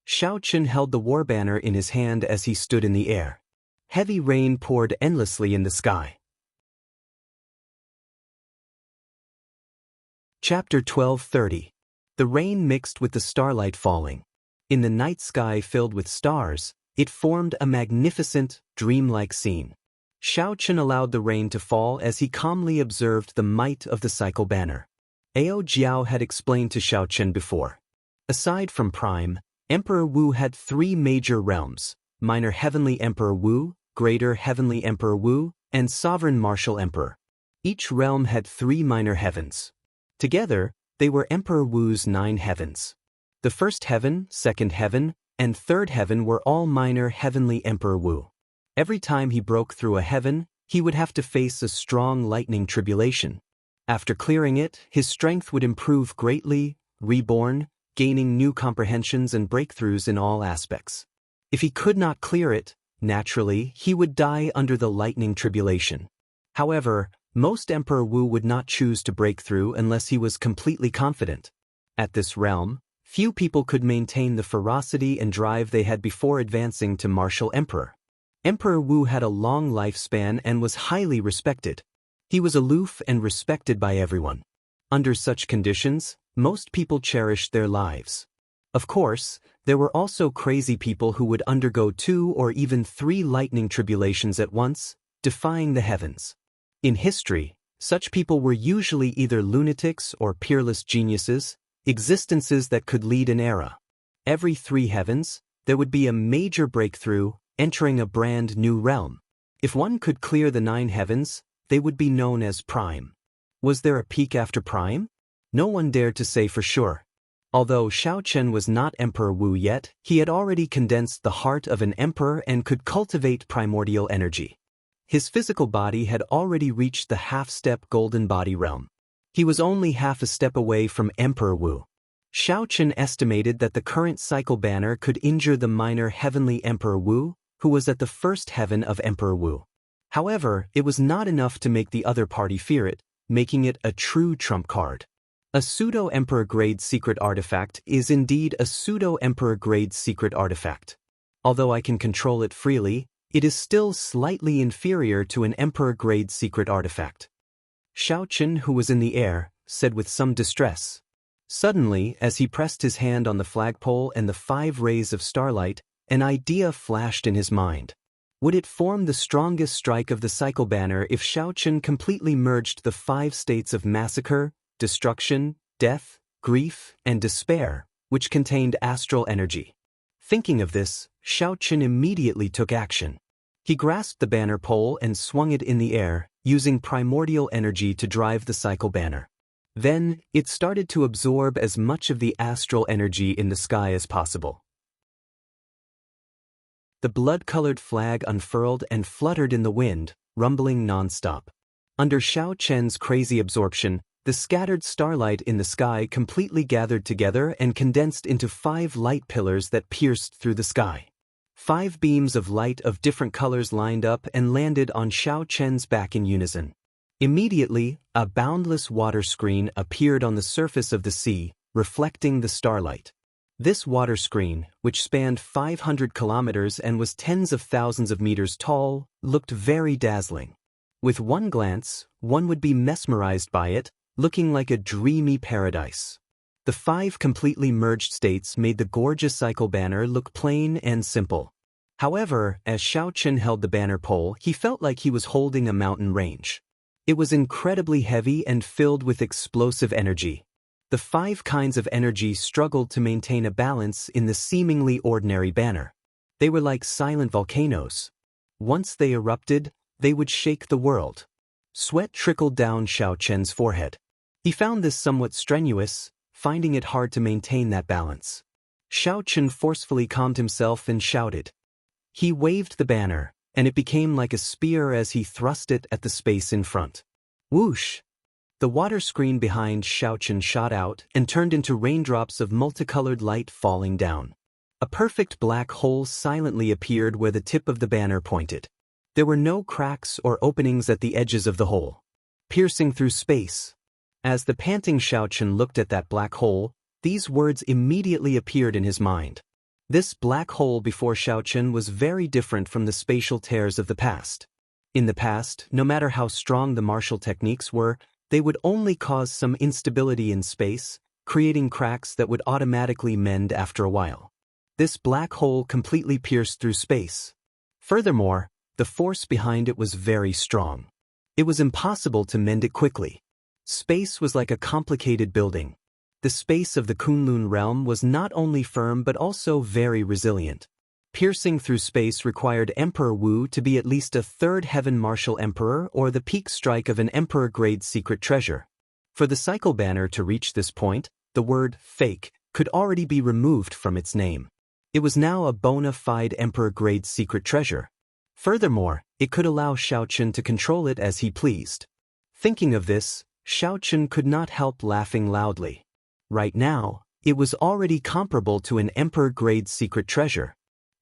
Shao Chen held the war banner in his hand as he stood in the air. Heavy rain poured endlessly in the sky. Chapter 12:30. The rain mixed with the starlight falling. In the night sky filled with stars, it formed a magnificent, dreamlike scene. Shao Chen allowed the rain to fall as he calmly observed the might of the cycle banner. Ao Jiao had explained to Shao Chen before. Aside from Prime, Emperor Wu had 3 major realms: Minor Heavenly Emperor Wu, Greater Heavenly Emperor Wu, and Sovereign Martial Emperor. Each realm had 3 minor heavens. Together, They were Emperor Wu's 9 heavens. The first heaven, second heaven, and third heaven were all minor heavenly Emperor Wu. Every time he broke through a heaven, he would have to face a strong lightning tribulation. After clearing it, his strength would improve greatly, reborn, gaining new comprehensions and breakthroughs in all aspects. If he could not clear it, naturally, he would die under the lightning tribulation. However, most Emperor Wu would not choose to break through unless he was completely confident. At this realm, few people could maintain the ferocity and drive they had before advancing to martial emperor. Emperor Wu had a long lifespan and was highly respected. He was aloof and respected by everyone. Under such conditions, most people cherished their lives. Of course, there were also crazy people who would undergo 2 or even 3 lightning tribulations at once, defying the heavens. In history, such people were usually either lunatics or peerless geniuses, existences that could lead an era. Every 3 heavens, there would be a major breakthrough, entering a brand new realm. If one could clear the 9 heavens, they would be known as Prime. Was there a peak after Prime? No one dared to say for sure. Although Xiao Chen was not Emperor Wu yet, he had already condensed the heart of an emperor and could cultivate primordial energy. His physical body had already reached the half-step golden body realm. He was only half a step away from Emperor Wu. Xiao Chen estimated that the current cycle banner could injure the minor heavenly Emperor Wu, who was at the first heaven of Emperor Wu. However, it was not enough to make the other party fear it, making it a true trump card. A pseudo-emperor grade secret artifact is indeed a pseudo-emperor grade secret artifact. Although I can control it freely, it is still slightly inferior to an emperor-grade secret artifact. Xiao Chen, who was in the air, said with some distress. Suddenly, as he pressed his hand on the flagpole and the 5 rays of starlight, an idea flashed in his mind. Would it form the strongest strike of the cycle banner if Xiao Chen completely merged the 5 states of massacre, destruction, death, grief, and despair, which contained astral energy? Thinking of this, Xiao Chen immediately took action. He grasped the banner pole and swung it in the air, using primordial energy to drive the cycle banner. Then, it started to absorb as much of the astral energy in the sky as possible. The blood-colored flag unfurled and fluttered in the wind, rumbling non-stop. Under Xiao Chen's crazy absorption, the scattered starlight in the sky completely gathered together and condensed into 5 light pillars that pierced through the sky. 5 beams of light of different colors lined up and landed on Xiao Chen's back in unison. Immediately, a boundless water screen appeared on the surface of the sea, reflecting the starlight. This water screen, which spanned 500 kilometers and was tens of thousands of meters tall, looked very dazzling. With one glance, one would be mesmerized by it, looking like a dreamy paradise. The 5 completely merged states made the gorgeous cycle banner look plain and simple. However, as Xiao Chen held the banner pole, he felt like he was holding a mountain range. It was incredibly heavy and filled with explosive energy. The 5 kinds of energy struggled to maintain a balance in the seemingly ordinary banner. They were like silent volcanoes. Once they erupted, they would shake the world. Sweat trickled down Xiao Chen's forehead. He found this somewhat strenuous, finding it hard to maintain that balance. Xiao Chen forcefully calmed himself and shouted. He waved the banner, and it became like a spear as he thrust it at the space in front. Whoosh! The water screen behind Xiao Chen shot out and turned into raindrops of multicolored light falling down. A perfect black hole silently appeared where the tip of the banner pointed. There were no cracks or openings at the edges of the hole. Piercing through space. As the panting Xiao Chen looked at that black hole, these words immediately appeared in his mind. This black hole before Xiao Chen was very different from the spatial tears of the past. In the past, no matter how strong the martial techniques were, they would only cause some instability in space, creating cracks that would automatically mend after a while. This black hole completely pierced through space. Furthermore, the force behind it was very strong. It was impossible to mend it quickly. Space was like a complicated building. The space of the Kunlun realm was not only firm but also very resilient. Piercing through space required Emperor Wu to be at least a 3rd heaven martial emperor or the peak strike of an emperor-grade secret treasure. For the cycle banner to reach this point, the word fake could already be removed from its name. It was now a bona fide emperor-grade secret treasure. Furthermore, it could allow Xiao Chen to control it as he pleased. Thinking of this, Xiao Chen could not help laughing loudly. Right now, it was already comparable to an emperor-grade secret treasure.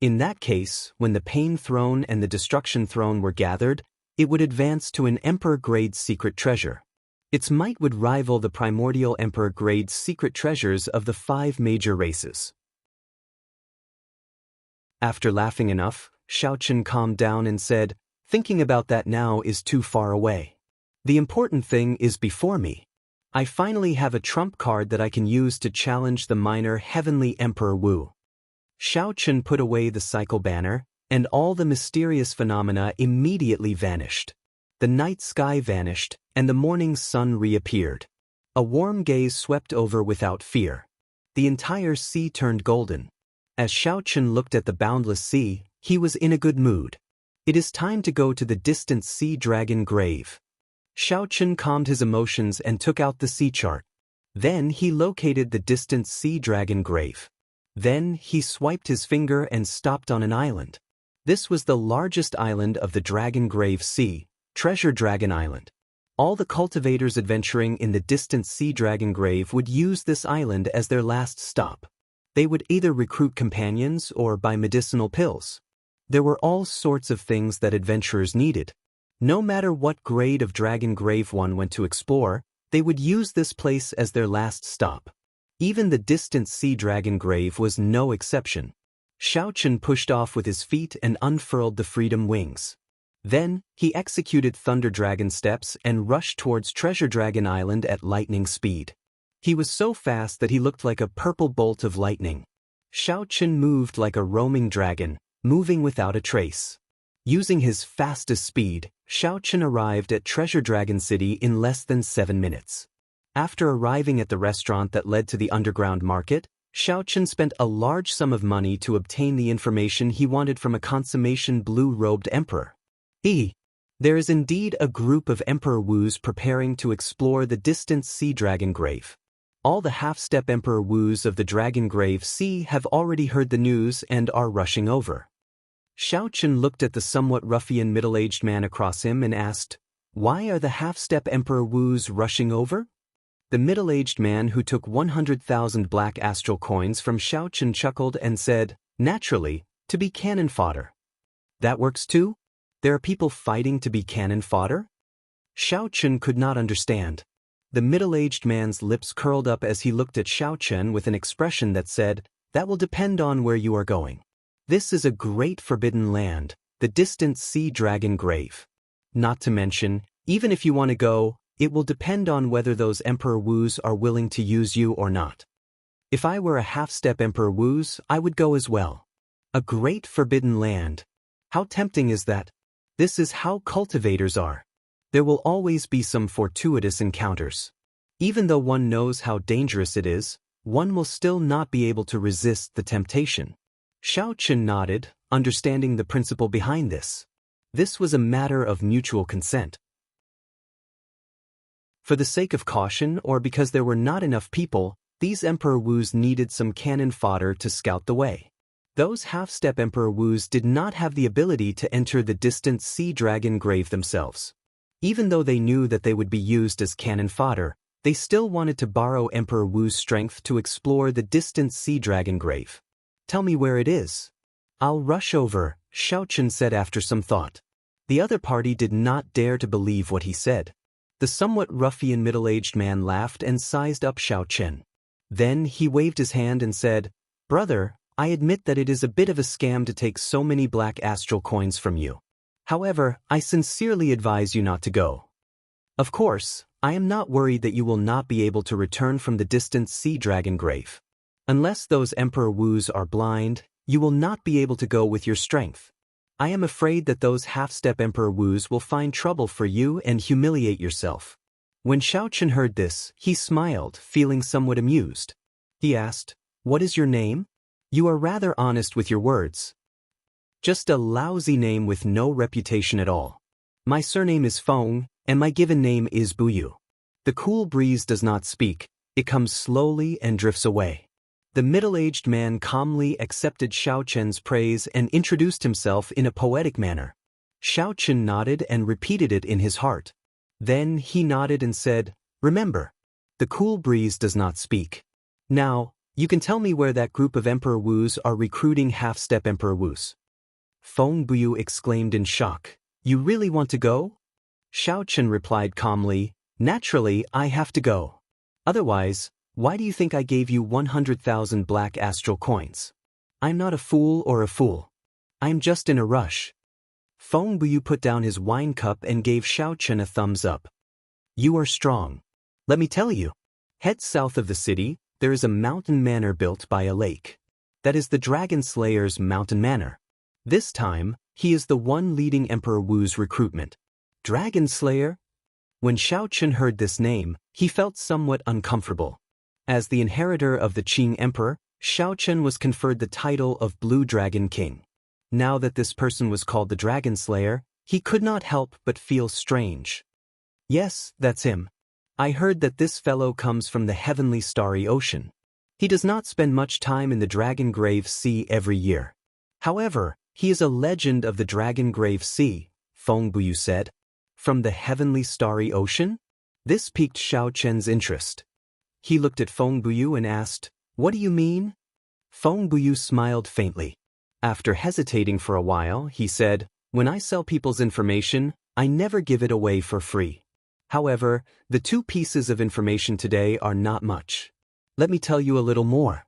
In that case, when the Pain Throne and the Destruction Throne were gathered, it would advance to an emperor-grade secret treasure. Its might would rival the primordial emperor-grade secret treasures of the 5 major races. After laughing enough, Xiao Chen calmed down and said, "Thinking about that now is too far away. The important thing is before me. I finally have a trump card that I can use to challenge the minor Heavenly Emperor Wu." Xiao Chen put away the cycle banner, and all the mysterious phenomena immediately vanished. The night sky vanished, and the morning sun reappeared. A warm gaze swept over without fear. The entire sea turned golden. As Xiao Chen looked at the boundless sea, he was in a good mood. It is time to go to the distant sea dragon grave. Xiao Chen calmed his emotions and took out the sea chart. Then he located the distant sea dragon grave. Then he swiped his finger and stopped on an island. This was the largest island of the Dragon Grave Sea, Treasure Dragon Island. All the cultivators adventuring in the distant sea dragon grave would use this island as their last stop. They would either recruit companions or buy medicinal pills. There were all sorts of things that adventurers needed. No matter what grade of Dragon Grave one went to explore, they would use this place as their last stop. Even the distant sea dragon grave was no exception. Xiao Chen pushed off with his feet and unfurled the freedom wings. Then, he executed Thunder Dragon steps and rushed towards Treasure Dragon Island at lightning speed. He was so fast that he looked like a purple bolt of lightning. Xiao Chen moved like a roaming dragon, moving without a trace. Using his fastest speed, Xiao Chen arrived at Treasure Dragon City in less than 7 minutes. After arriving at the restaurant that led to the underground market, Xiao Chen spent a large sum of money to obtain the information he wanted from a consummation blue-robed emperor. There is indeed a group of Emperor Wus preparing to explore the distant sea dragon grave. All the half-step Emperor Wus of the Dragon Grave Sea have already heard the news and are rushing over. Xiao Chen looked at the somewhat ruffian middle-aged man across him and asked, "Why are the half-step Emperor Wus rushing over?" The middle-aged man who took 100,000 black astral coins from Xiao Chen chuckled and said, "Naturally, to be cannon fodder." "That works too? There are people fighting to be cannon fodder?" Xiao Chen could not understand. The middle-aged man's lips curled up as he looked at Xiao Chen with an expression that said, "That will depend on where you are going. This is a great forbidden land, the distant sea dragon grave. Not to mention, even if you want to go, it will depend on whether those Emperor Wus are willing to use you or not. If I were a half-step Emperor Wus, I would go as well. A great forbidden land. How tempting is that? This is how cultivators are. There will always be some fortuitous encounters. Even though one knows how dangerous it is, one will still not be able to resist the temptation." Xiao Chen nodded, understanding the principle behind this. This was a matter of mutual consent. For the sake of caution or because there were not enough people, these Emperor Wus needed some cannon fodder to scout the way. Those half-step Emperor Wus did not have the ability to enter the distant sea dragon grave themselves. Even though they knew that they would be used as cannon fodder, they still wanted to borrow Emperor Wu's strength to explore the distant sea dragon grave. "Tell me where it is." "I'll rush over," Xiao Chen said after some thought. The other party did not dare to believe what he said. The somewhat ruffian middle-aged man laughed and sized up Xiao Chen. Then he waved his hand and said, "Brother, I admit that it is a bit of a scam to take so many black astral coins from you. However, I sincerely advise you not to go. Of course, I am not worried that you will not be able to return from the distant sea dragon grave. Unless those Emperor Wus are blind, you will not be able to go with your strength. I am afraid that those half-step Emperor Wus will find trouble for you and humiliate yourself." When Xiao Chen heard this, he smiled, feeling somewhat amused. He asked, "What is your name? You are rather honest with your words." "Just a lousy name with no reputation at all. My surname is Feng, and my given name is Buyu." The cool breeze does not speak, it comes slowly and drifts away. The middle-aged man calmly accepted Xiao Chen's praise and introduced himself in a poetic manner. Xiao Chen nodded and repeated it in his heart. Then he nodded and said, "Remember, the cool breeze does not speak. Now, you can tell me where that group of Emperor Wus are recruiting half-step Emperor Wus." Feng Buyu exclaimed in shock, "You really want to go?" Xiao Chen replied calmly, "Naturally, I have to go. Otherwise, why do you think I gave you 100,000 black astral coins? I'm not a fool or a fool. I'm just in a rush." Feng Buyu put down his wine cup and gave Xiao Chen a thumbs up. "You are strong. Let me tell you. Head south of the city, there is a mountain manor built by a lake. That is the Dragon Slayer's mountain manor. This time, he is the one leading Emperor Wu's recruitment." Dragon Slayer? When Xiao Chen heard this name, he felt somewhat uncomfortable. As the inheritor of the Qing Emperor, Xiao Chen was conferred the title of Blue Dragon King. Now that this person was called the Dragon Slayer, he could not help but feel strange. "Yes, that's him. I heard that this fellow comes from the heavenly starry ocean. He does not spend much time in the Dragon Grave Sea every year. However, he is a legend of the Dragon Grave Sea," Feng Buyu said. "From the heavenly starry ocean?" This piqued Xiao Chen's interest. He looked at Feng Buyu and asked, "What do you mean?" Feng Buyu smiled faintly. After hesitating for a while, he said, "When I sell people's information, I never give it away for free. However, the 2 pieces of information today are not much. Let me tell you a little more.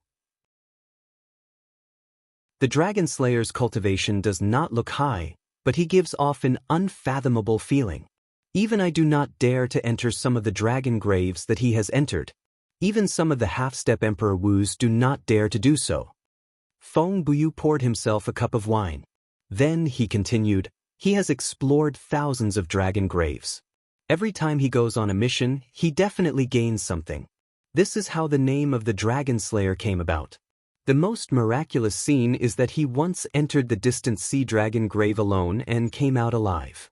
The Dragon Slayer's cultivation does not look high, but he gives off an unfathomable feeling. Even I do not dare to enter some of the dragon graves that he has entered. Even some of the half-step Emperor Wus do not dare to do so." Feng Buyu poured himself a cup of wine. Then he continued, "He has explored thousands of dragon graves. Every time he goes on a mission, he definitely gains something. This is how the name of the Dragon Slayer came about. The most miraculous scene is that he once entered the distant sea dragon grave alone and came out alive."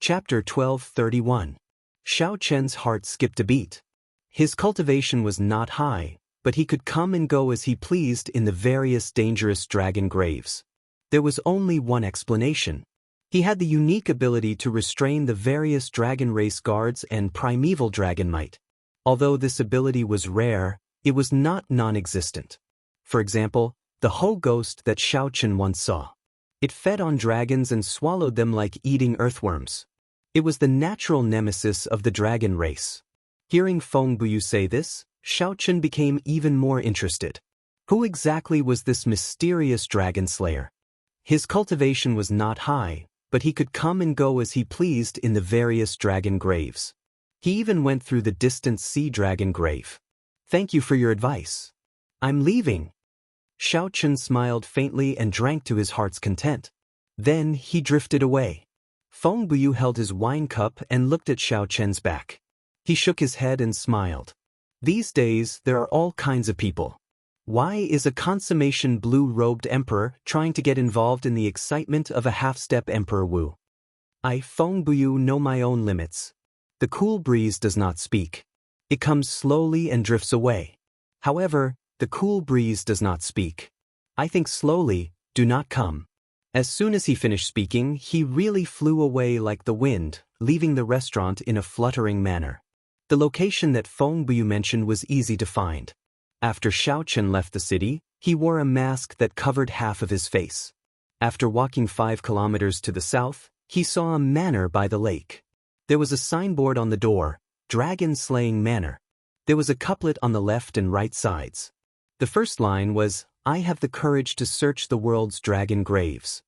Chapter 12:31. Xiao Chen's heart skipped a beat. His cultivation was not high, but he could come and go as he pleased in the various dangerous dragon graves. There was only one explanation. He had the unique ability to restrain the various dragon race guards and primeval dragon might. Although this ability was rare, it was not non-existent. For example, the Ho ghost that Xiao Chen once saw. It fed on dragons and swallowed them like eating earthworms. It was the natural nemesis of the dragon race. Hearing Feng Buyu say this, Xiao Chen became even more interested. Who exactly was this mysterious dragon slayer? His cultivation was not high, but he could come and go as he pleased in the various dragon graves. He even went through the distant sea dragon grave. "Thank you for your advice. I'm leaving." Xiao Chen smiled faintly and drank to his heart's content. Then he drifted away. Feng Buyu held his wine cup and looked at Xiao Chen's back. He shook his head and smiled. These days, there are all kinds of people. Why is a consummation blue-robed emperor trying to get involved in the excitement of a half-step Emperor Wu? I, Feng Buyu, know my own limits. The cool breeze does not speak. It comes slowly and drifts away. However, the cool breeze does not speak. I think slowly, do not come. As soon as he finished speaking, he really flew away like the wind, leaving the restaurant in a fluttering manner. The location that Feng Buyu mentioned was easy to find. After Xiao Chen left the city, he wore a mask that covered half of his face. After walking 5 kilometers to the south, he saw a manor by the lake. There was a signboard on the door, Dragon Slaying Manor. There was a couplet on the left and right sides. The first line was, "I have the courage to search the world's dragon graves."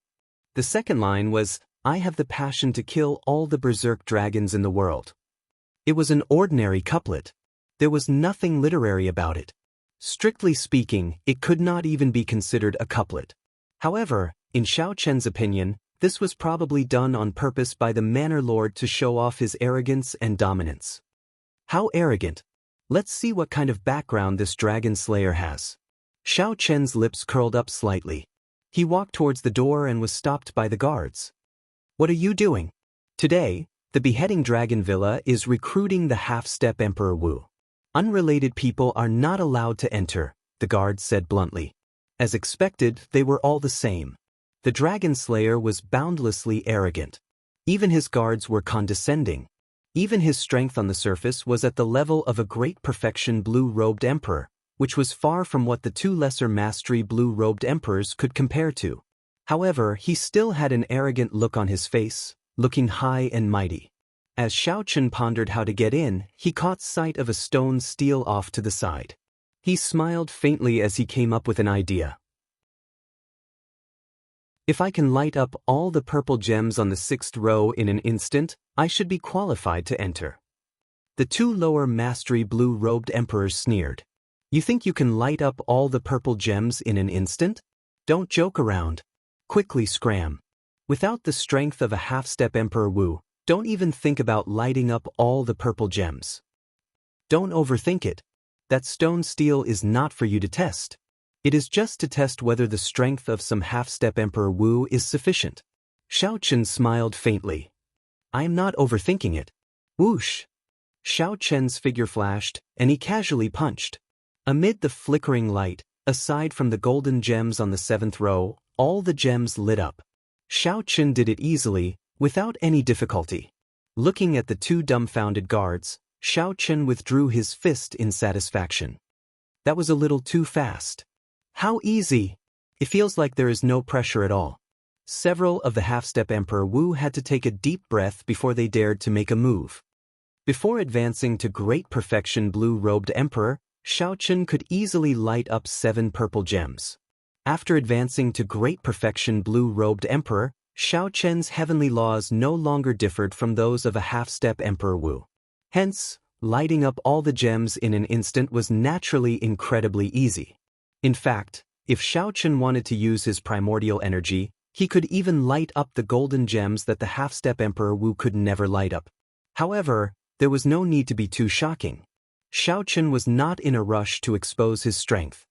The second line was, "I have the passion to kill all the berserk dragons in the world." It was an ordinary couplet. There was nothing literary about it. Strictly speaking, it could not even be considered a couplet. However, in Xiao Chen's opinion, this was probably done on purpose by the manor lord to show off his arrogance and dominance. How arrogant! Let's see what kind of background this dragon slayer has. Xiao Chen's lips curled up slightly. He walked towards the door and was stopped by the guards. What are you doing? Today, the beheading dragon villa is recruiting the half-step Emperor Wu. Unrelated people are not allowed to enter, the guard said bluntly. As expected, they were all the same. The dragon slayer was boundlessly arrogant. Even his guards were condescending. Even his strength on the surface was at the level of a great perfection blue-robed emperor, which was far from what the two lesser mastery blue-robed emperors could compare to. However, he still had an arrogant look on his face, looking high and mighty. As Xiao Chen pondered how to get in, he caught sight of a stone steel off to the side. He smiled faintly as he came up with an idea. If I can light up all the purple gems on the 6th row in an instant, I should be qualified to enter. The two lower mastery blue-robed emperors sneered. You think you can light up all the purple gems in an instant? Don't joke around. Quickly scram. Without the strength of a half-step Emperor Wu, don't even think about lighting up all the purple gems. Don't overthink it. That stone steel is not for you to test. It is just to test whether the strength of some half-step Emperor Wu is sufficient. Xiao Chen smiled faintly. I am not overthinking it. Whoosh! Xiao Chen's figure flashed, and he casually punched. Amid the flickering light, aside from the golden gems on the 7th row, all the gems lit up. Xiao Chen did it easily, without any difficulty. Looking at the two dumbfounded guards, Xiao Chen withdrew his fist in satisfaction. That was a little too fast. How easy! It feels like there is no pressure at all. Several of the half-step Emperor Wu had to take a deep breath before they dared to make a move. Before advancing to great perfection blue-robed Emperor, Xiao Chen could easily light up 7 purple gems. After advancing to great perfection blue-robed Emperor, Xiao Chen's heavenly laws no longer differed from those of a half-step Emperor Wu. Hence, lighting up all the gems in an instant was naturally incredibly easy. In fact, if Xiao Chen wanted to use his primordial energy, he could even light up the golden gems that the half-step Emperor Wu could never light up. However, there was no need to be too shocking. Xiao Chen was not in a rush to expose his strength.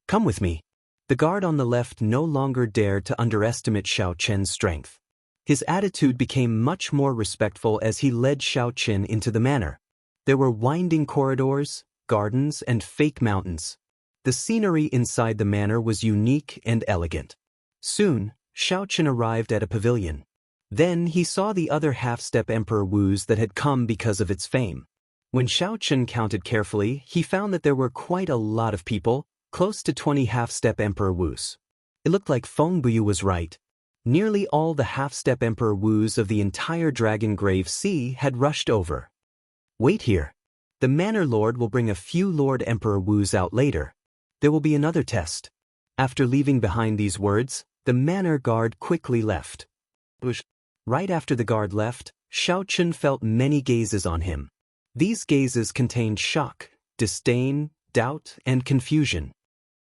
Come with me. The guard on the left no longer dared to underestimate Xiao Chen's strength. His attitude became much more respectful as he led Xiao Chen into the manor. There were winding corridors, gardens, and fake mountains. The scenery inside the manor was unique and elegant. Soon, Xiao Chen arrived at a pavilion. Then he saw the other half-step Emperor Wus that had come because of its fame. When Xiao Chen counted carefully, he found that there were quite a lot of people, close to 20 half-step Emperor Wus. It looked like Feng Buyu was right. Nearly all the half-step Emperor Wus of the entire Dragon Grave Sea had rushed over. Wait here. The Manor Lord will bring a few Lord Emperor Wus out later. There will be another test. After leaving behind these words, the manor guard quickly left. Right after the guard left, Xiao Chen felt many gazes on him. These gazes contained shock, disdain, doubt, and confusion.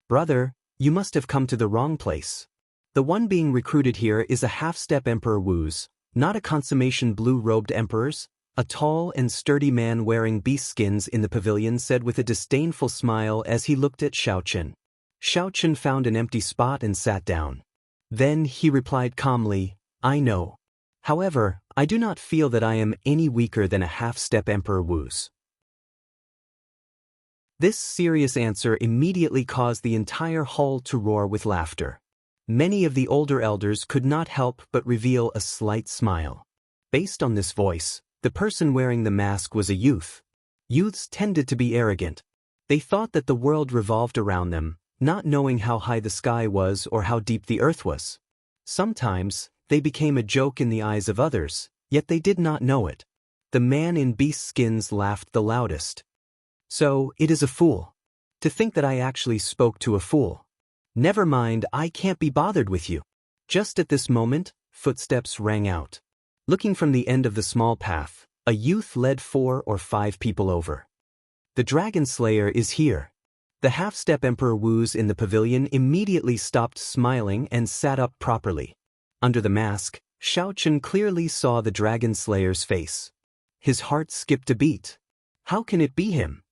Brother, you must have come to the wrong place. The one being recruited here is a half-step Emperor Wus, not a consummation blue-robed emperors. A tall and sturdy man wearing beast skins in the pavilion said with a disdainful smile as he looked at Xiao Chen. Xiao Chen found an empty spot and sat down. Then he replied calmly, I know. However, I do not feel that I am any weaker than a half-step Emperor Wus. This serious answer immediately caused the entire hall to roar with laughter. Many of the older elders could not help but reveal a slight smile. Based on this voice, the person wearing the mask was a youth. Youths tended to be arrogant. They thought that the world revolved around them, not knowing how high the sky was or how deep the earth was. Sometimes, they became a joke in the eyes of others, yet they did not know it. The man in beast skins laughed the loudest. So, it is a fool. To think that I actually spoke to a fool. Never mind, I can't be bothered with you. Just at this moment, footsteps rang out. Looking from the end of the small path, a youth led 4 or 5 people over. The Dragon Slayer is here. The half-step Emperor Wus in the pavilion immediately stopped smiling and sat up properly. Under the mask, Xiao Chen clearly saw the Dragon Slayer's face. His heart skipped a beat. How can it be him?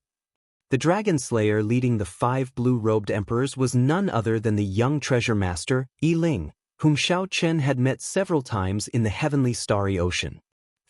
The Dragon Slayer leading the 5 blue-robed emperors was none other than the young treasure master, Yi Ling, whom Xiao Chen had met several times in the heavenly starry ocean.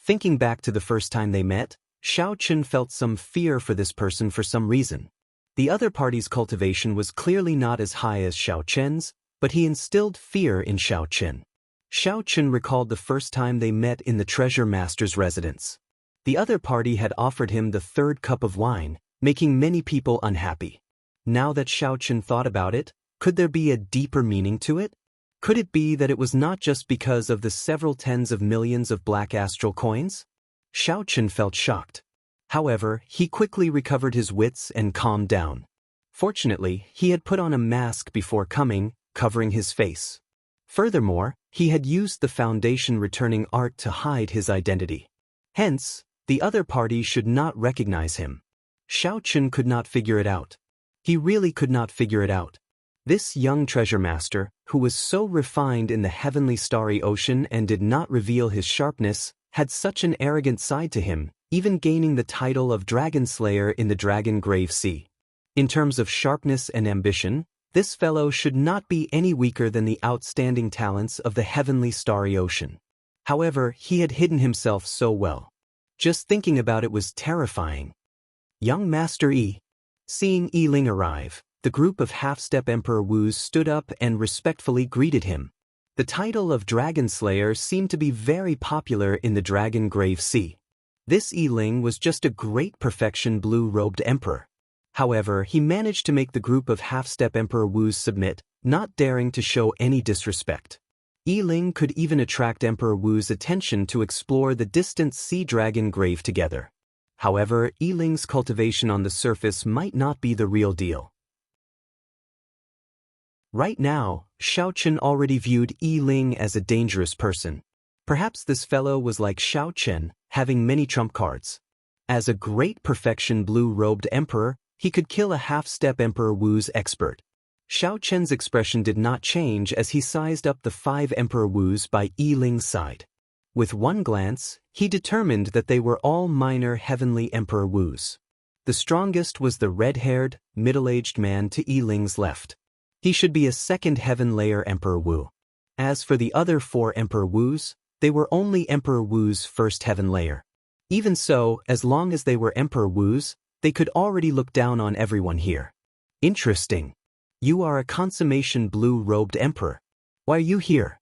Thinking back to the first time they met, Xiao Chen felt some fear for this person for some reason. The other party's cultivation was clearly not as high as Xiao Chen's, but he instilled fear in Xiao Chen. Xiao Chen recalled the first time they met in the treasure master's residence. The other party had offered him the third cup of wine, making many people unhappy. Now that Xiao Chen thought about it, could there be a deeper meaning to it? Could it be that it was not just because of the several tens of millions of black astral coins? Xiao Chen felt shocked. However, he quickly recovered his wits and calmed down. Fortunately, he had put on a mask before coming, covering his face. Furthermore, he had used the foundation returning art to hide his identity. Hence, the other party should not recognize him. Xiao Chen could not figure it out. He really could not figure it out. This young treasure master, who was so refined in the heavenly starry ocean and did not reveal his sharpness, had such an arrogant side to him, even gaining the title of Dragon Slayer in the Dragon Grave Sea. In terms of sharpness and ambition, this fellow should not be any weaker than the outstanding talents of the heavenly starry ocean. However, he had hidden himself so well. Just thinking about it was terrifying. Young Master Yi. Seeing Yi Ling arrive, the group of half-step Emperor Wus stood up and respectfully greeted him. The title of Dragon Slayer seemed to be very popular in the Dragon Grave Sea. This Yi Ling was just a great perfection blue-robed emperor. However, he managed to make the group of half-step Emperor Wus submit, not daring to show any disrespect. Yi Ling could even attract Emperor Wu's attention to explore the distant sea dragon grave together. However, Yi Ling's cultivation on the surface might not be the real deal. Right now, Xiao Chen already viewed Yi Ling as a dangerous person. Perhaps this fellow was like Xiao Chen, having many trump cards. As a great perfection blue-robed emperor, he could kill a half-step Emperor Wu's expert. Xiao Chen's expression did not change as he sized up the 5 Emperor Wus by Yi Ling's side. With one glance, he determined that they were all minor heavenly Emperor Wus. The strongest was the red-haired, middle-aged man to Yi Ling's left. He should be a second heaven layer Emperor Wu. As for the other 4 Emperor Wus, they were only Emperor Wu's first heaven layer. Even so, as long as they were Emperor Wus, they could already look down on everyone here. Interesting. You are a consummation blue-robed emperor. Why are you here?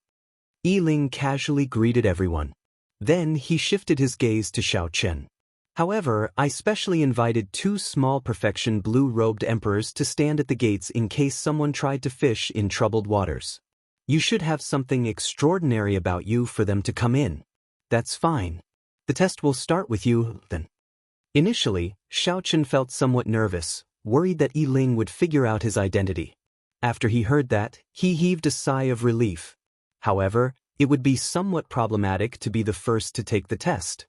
Yi Ling casually greeted everyone. Then he shifted his gaze to Xiao Chen. However, I specially invited 2 small perfection blue-robed emperors to stand at the gates in case someone tried to fish in troubled waters. You should have something extraordinary about you for them to come in. That's fine. The test will start with you, then. Initially, Xiao Chen felt somewhat nervous, worried that Yi Ling would figure out his identity. After he heard that, he heaved a sigh of relief. However, it would be somewhat problematic to be the first to take the test.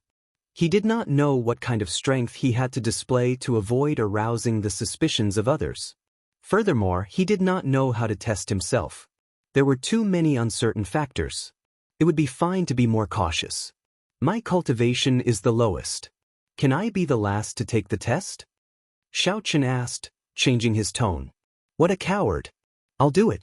He did not know what kind of strength he had to display to avoid arousing the suspicions of others. Furthermore, he did not know how to test himself. There were too many uncertain factors. It would be fine to be more cautious. My cultivation is the lowest. Can I be the last to take the test? Xiao Chen asked, changing his tone. What a coward. I'll do it.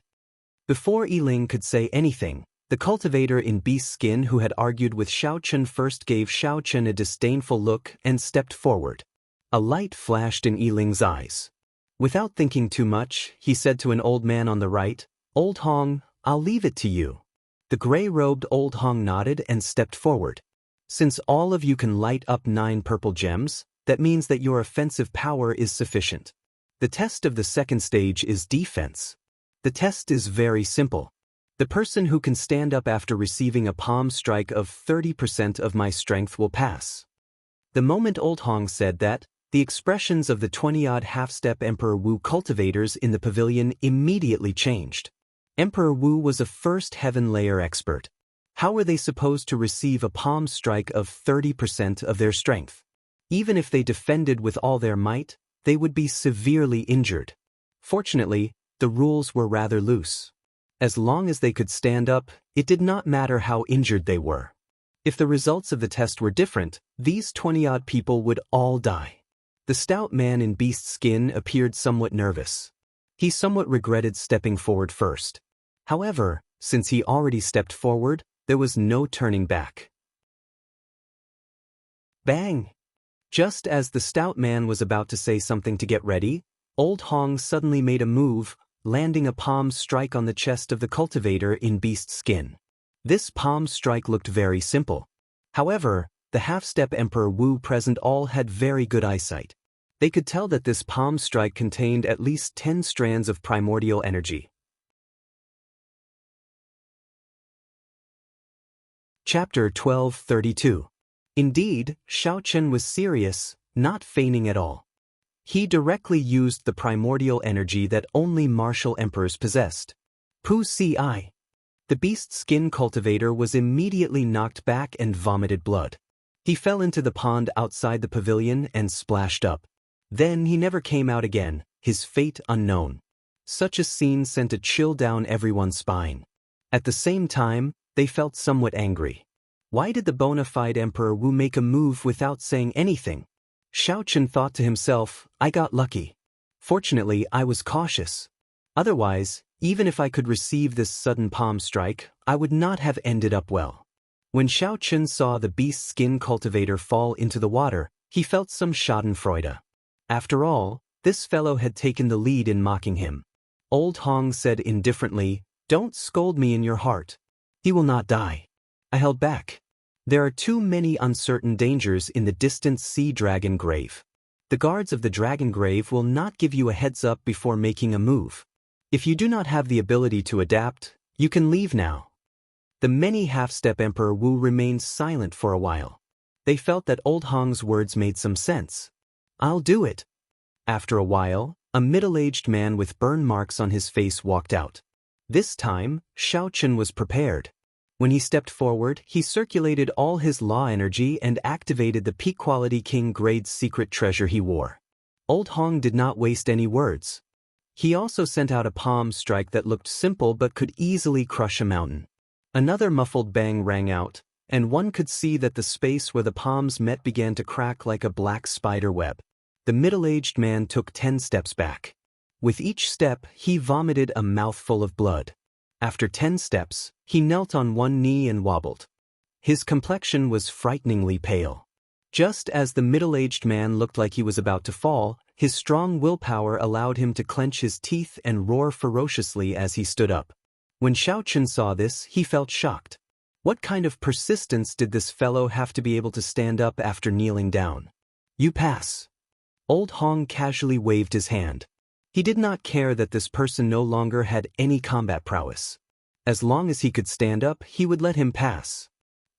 Before Yi Ling could say anything, the cultivator in beast skin who had argued with Xiao Chen first gave Xiao Chen a disdainful look and stepped forward. A light flashed in Yi Ling's eyes. Without thinking too much, he said to an old man on the right, Old Hong, I'll leave it to you. The gray-robed Old Hong nodded and stepped forward. Since all of you can light up 9 purple gems, that means that your offensive power is sufficient. The test of the second stage is defense. The test is very simple. The person who can stand up after receiving a palm strike of 30% of my strength will pass. The moment Old Hong said that, the expressions of the 20-odd half-step Emperor Wu cultivators in the pavilion immediately changed. Emperor Wu was a first heaven layer expert. How were they supposed to receive a palm strike of 30% of their strength? Even if they defended with all their might, they would be severely injured. Fortunately, the rules were rather loose. As long as they could stand up, it did not matter how injured they were. If the results of the test were different, these 20-odd people would all die. The stout man in beast skin appeared somewhat nervous. He somewhat regretted stepping forward first. However, Since he already stepped forward, there was no turning back. Bang! Just as the stout man was about to say something to get ready, Old Hong suddenly made a move, landing a palm strike on the chest of the cultivator in beast skin. This palm strike looked very simple. However, the half-step Emperor Wu present all had very good eyesight. They could tell that this palm strike contained at least 10 strands of primordial energy. Chapter 1232. Indeed, Xiao Chen was serious, not feigning at all. He directly used the primordial energy that only martial emperors possessed. Pu Si. The beast skin cultivator was immediately knocked back and vomited blood. He fell into the pond outside the pavilion and splashed up. Then he never came out again, his fate unknown. Such a scene sent a chill down everyone's spine. At the same time, they felt somewhat angry. Why did the bona fide Emperor Wu make a move without saying anything? Xiao Chen thought to himself, I got lucky. Fortunately, I was cautious. Otherwise, even if I could receive this sudden palm strike, I would not have ended up well. When Xiao Chen saw the beast skin cultivator fall into the water, he felt some schadenfreude. After all, this fellow had taken the lead in mocking him. Old Hong said indifferently, Don't scold me in your heart. He will not die. I held back. There are too many uncertain dangers in the distant sea dragon grave. The guards of the dragon grave will not give you a heads up before making a move. If you do not have the ability to adapt, you can leave now. The many half-step Emperor Wu remained silent for a while. They felt that Old Hong's words made some sense. I'll do it. After a while, a middle-aged man with burn marks on his face walked out. This time, Xiao Chen was prepared. When he stepped forward, he circulated all his law energy and activated the peak-quality king-grade secret treasure he wore. Old Hong did not waste any words. He also sent out a palm strike that looked simple but could easily crush a mountain. Another muffled bang rang out, and one could see that the space where the palms met began to crack like a black spider web. The middle-aged man took 10 steps back. With each step, he vomited a mouthful of blood. After 10 steps, he knelt on one knee and wobbled. His complexion was frighteningly pale. Just as the middle-aged man looked like he was about to fall, his strong willpower allowed him to clench his teeth and roar ferociously as he stood up. When Xiao Chen saw this, he felt shocked. What kind of persistence did this fellow have to be able to stand up after kneeling down? You pass. Old Hong casually waved his hand. He did not care that this person no longer had any combat prowess. As long as he could stand up, he would let him pass.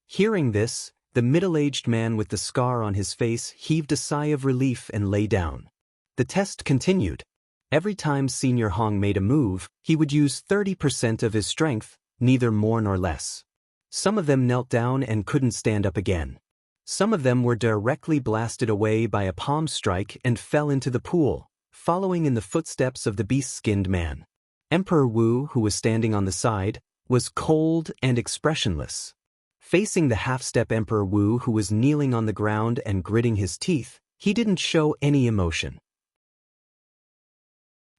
Hearing this, the middle-aged man with the scar on his face heaved a sigh of relief and lay down. The test continued. Every time Senior Hong made a move, he would use 30% of his strength, neither more nor less. Some of them knelt down and couldn't stand up again. Some of them were directly blasted away by a palm strike and fell into the pool, following in the footsteps of the beast-skinned man. Emperor Wu, who was standing on the side, was cold and expressionless. Facing the half-step Emperor Wu, who was kneeling on the ground and gritting his teeth, he didn't show any emotion.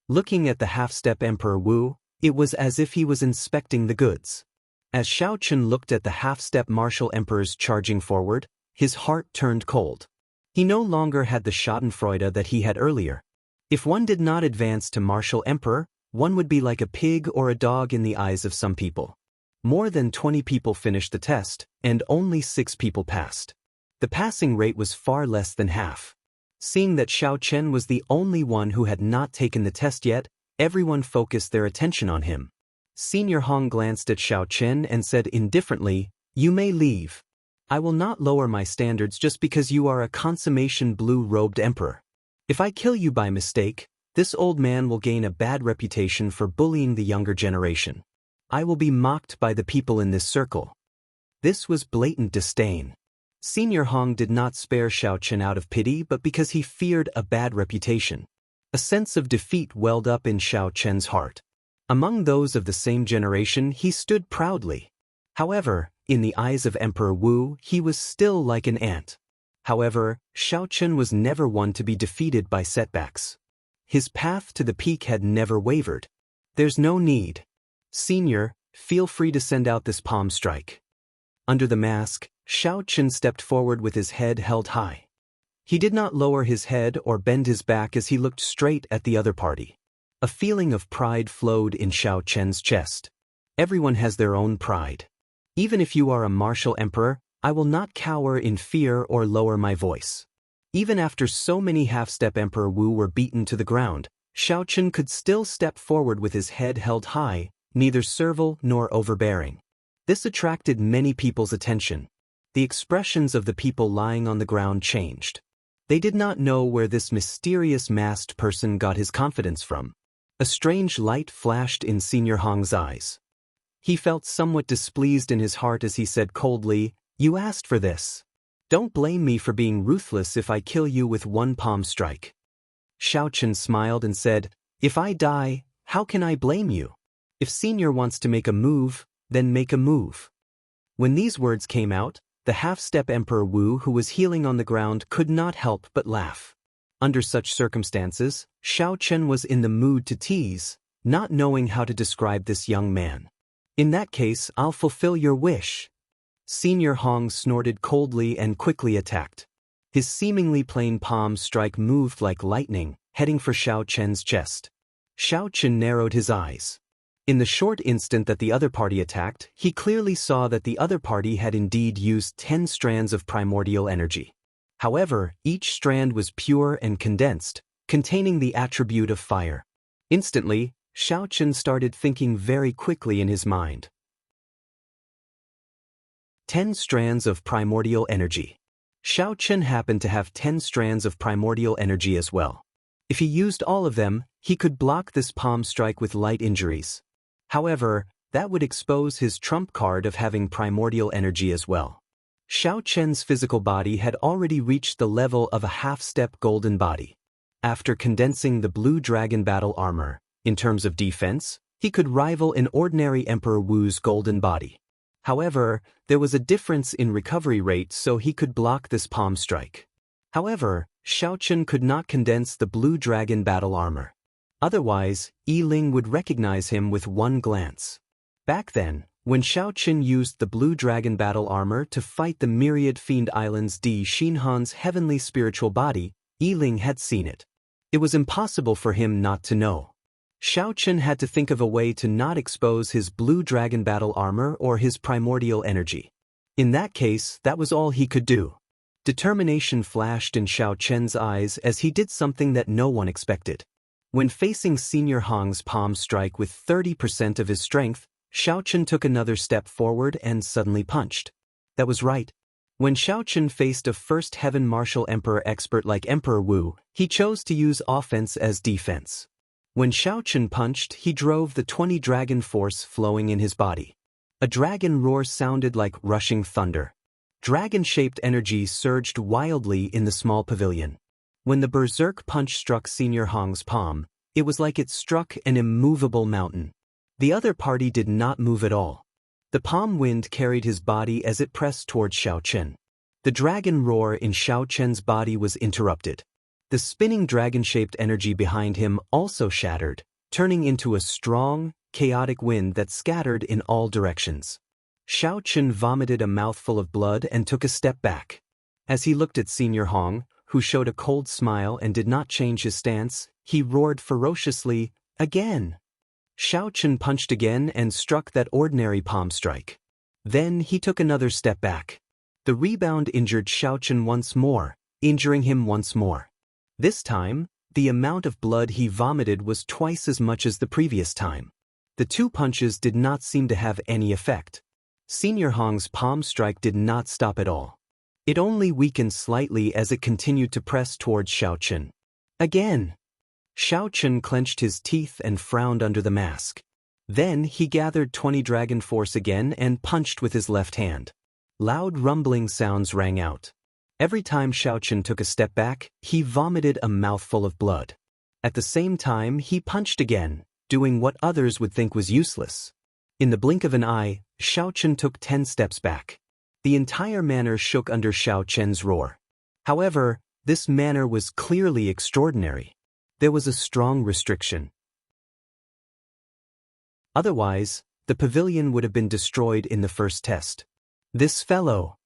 Looking at the half-step Emperor Wu, it was as if he was inspecting the goods. As Xiao Chen looked at the half-step martial emperors charging forward, his heart turned cold. He no longer had the schadenfreude that he had earlier. If one did not advance to martial emperor, one would be like a pig or a dog in the eyes of some people. More than 20 people finished the test, and only 6 people passed. The passing rate was far less than half. Seeing that Xiao Chen was the only one who had not taken the test yet, everyone focused their attention on him. Senior Hong glanced at Xiao Chen and said indifferently, "You may leave. I will not lower my standards just because you are a consummation blue-robed emperor. If I kill you by mistake, this old man will gain a bad reputation for bullying the younger generation. I will be mocked by the people in this circle." This was blatant disdain. Senior Hong did not spare Xiao Chen out of pity but because he feared a bad reputation. A sense of defeat welled up in Xiao Chen's heart. Among those of the same generation, he stood proudly. However, in the eyes of Emperor Wu, he was still like an ant. However, Xiao Chen was never one to be defeated by setbacks. His path to the peak had never wavered. There's no need. Senior, feel free to send out this palm strike. Under the mask, Xiao Chen stepped forward with his head held high. He did not lower his head or bend his back as he looked straight at the other party. A feeling of pride flowed in Xiao Chen's chest. Everyone has their own pride. Even if you are a martial emperor, I will not cower in fear or lower my voice. Even after so many half-step Emperor Wu were beaten to the ground, Xiao Chen could still step forward with his head held high, neither servile nor overbearing. This attracted many people's attention. The expressions of the people lying on the ground changed. They did not know where this mysterious masked person got his confidence from. A strange light flashed in Senior Hong's eyes. He felt somewhat displeased in his heart as he said coldly, "You asked for this. Don't blame me for being ruthless if I kill you with one palm strike." Xiao Chen smiled and said, "If I die, how can I blame you? If Senior wants to make a move, then make a move." When these words came out, the half-step Emperor Wu who was healing on the ground could not help but laugh. Under such circumstances, Xiao Chen was in the mood to tease, not knowing how to describe this young man. "In that case, I'll fulfill your wish." Senior Hong snorted coldly and quickly attacked. His seemingly plain palm strike moved like lightning, heading for Xiao Chen's chest. Xiao Chen narrowed his eyes. In the short instant that the other party attacked, he clearly saw that the other party had indeed used 10 strands of primordial energy. However, each strand was pure and condensed, containing the attribute of fire. Instantly, Xiao Chen started thinking very quickly in his mind. 10 strands of primordial energy. Xiao Chen happened to have 10 strands of primordial energy as well. If he used all of them, he could block this palm strike with light injuries. However, that would expose his trump card of having primordial energy as well. Xiao Chen's physical body had already reached the level of a half-step golden body. After condensing the blue dragon battle armor, in terms of defense, he could rival an ordinary Emperor Wu's golden body. However, there was a difference in recovery rate, so he could block this palm strike. However, Xiao Chen could not condense the blue dragon battle armor. Otherwise, Yi Ling would recognize him with one glance. Back then, when Xiao Chen used the blue dragon battle armor to fight the myriad fiend islands Di Xinhan's heavenly spiritual body, Yi Ling had seen it. It was impossible for him not to know. Xiao Chen had to think of a way to not expose his blue dragon battle armor or his primordial energy. In that case, that was all he could do. Determination flashed in Xiao Chen's eyes as he did something that no one expected. When facing Senior Hong's palm strike with 30% of his strength, Xiao Chen took another step forward and suddenly punched. That was right. When Xiao Chen faced a first heaven martial emperor expert like Emperor Wu, he chose to use offense as defense. When Xiao Chen punched, he drove the 20 dragon force flowing in his body. A dragon roar sounded like rushing thunder. Dragon-shaped energy surged wildly in the small pavilion. When the berserk punch struck Senior Hong's palm, it was like it struck an immovable mountain. The other party did not move at all. The palm wind carried his body as it pressed towards Xiao Chen. The dragon roar in Xiao Chen's body was interrupted. The spinning dragon-shaped energy behind him also shattered, turning into a strong, chaotic wind that scattered in all directions. Xiao Chen vomited a mouthful of blood and took a step back. As he looked at Senior Hong, who showed a cold smile and did not change his stance, he roared ferociously, "Again!" Xiao Chen punched again and struck that ordinary palm strike. Then he took another step back. The rebound injured Xiao Chen once more, injuring him once more. This time, the amount of blood he vomited was twice as much as the previous time. The two punches did not seem to have any effect. Senior Hong's palm strike did not stop at all. It only weakened slightly as it continued to press towards Xiao Chen. Again! Xiao Chen clenched his teeth and frowned under the mask. Then he gathered 20 dragon force again and punched with his left hand. Loud rumbling sounds rang out. Every time Xiao Chen took a step back, he vomited a mouthful of blood. At the same time, he punched again, doing what others would think was useless. In the blink of an eye, Xiao Chen took 10 steps back. The entire manor shook under Xiao Chen's roar. However, this manor was clearly extraordinary. There was a strong restriction. Otherwise, the pavilion would have been destroyed in the first test. This fellow!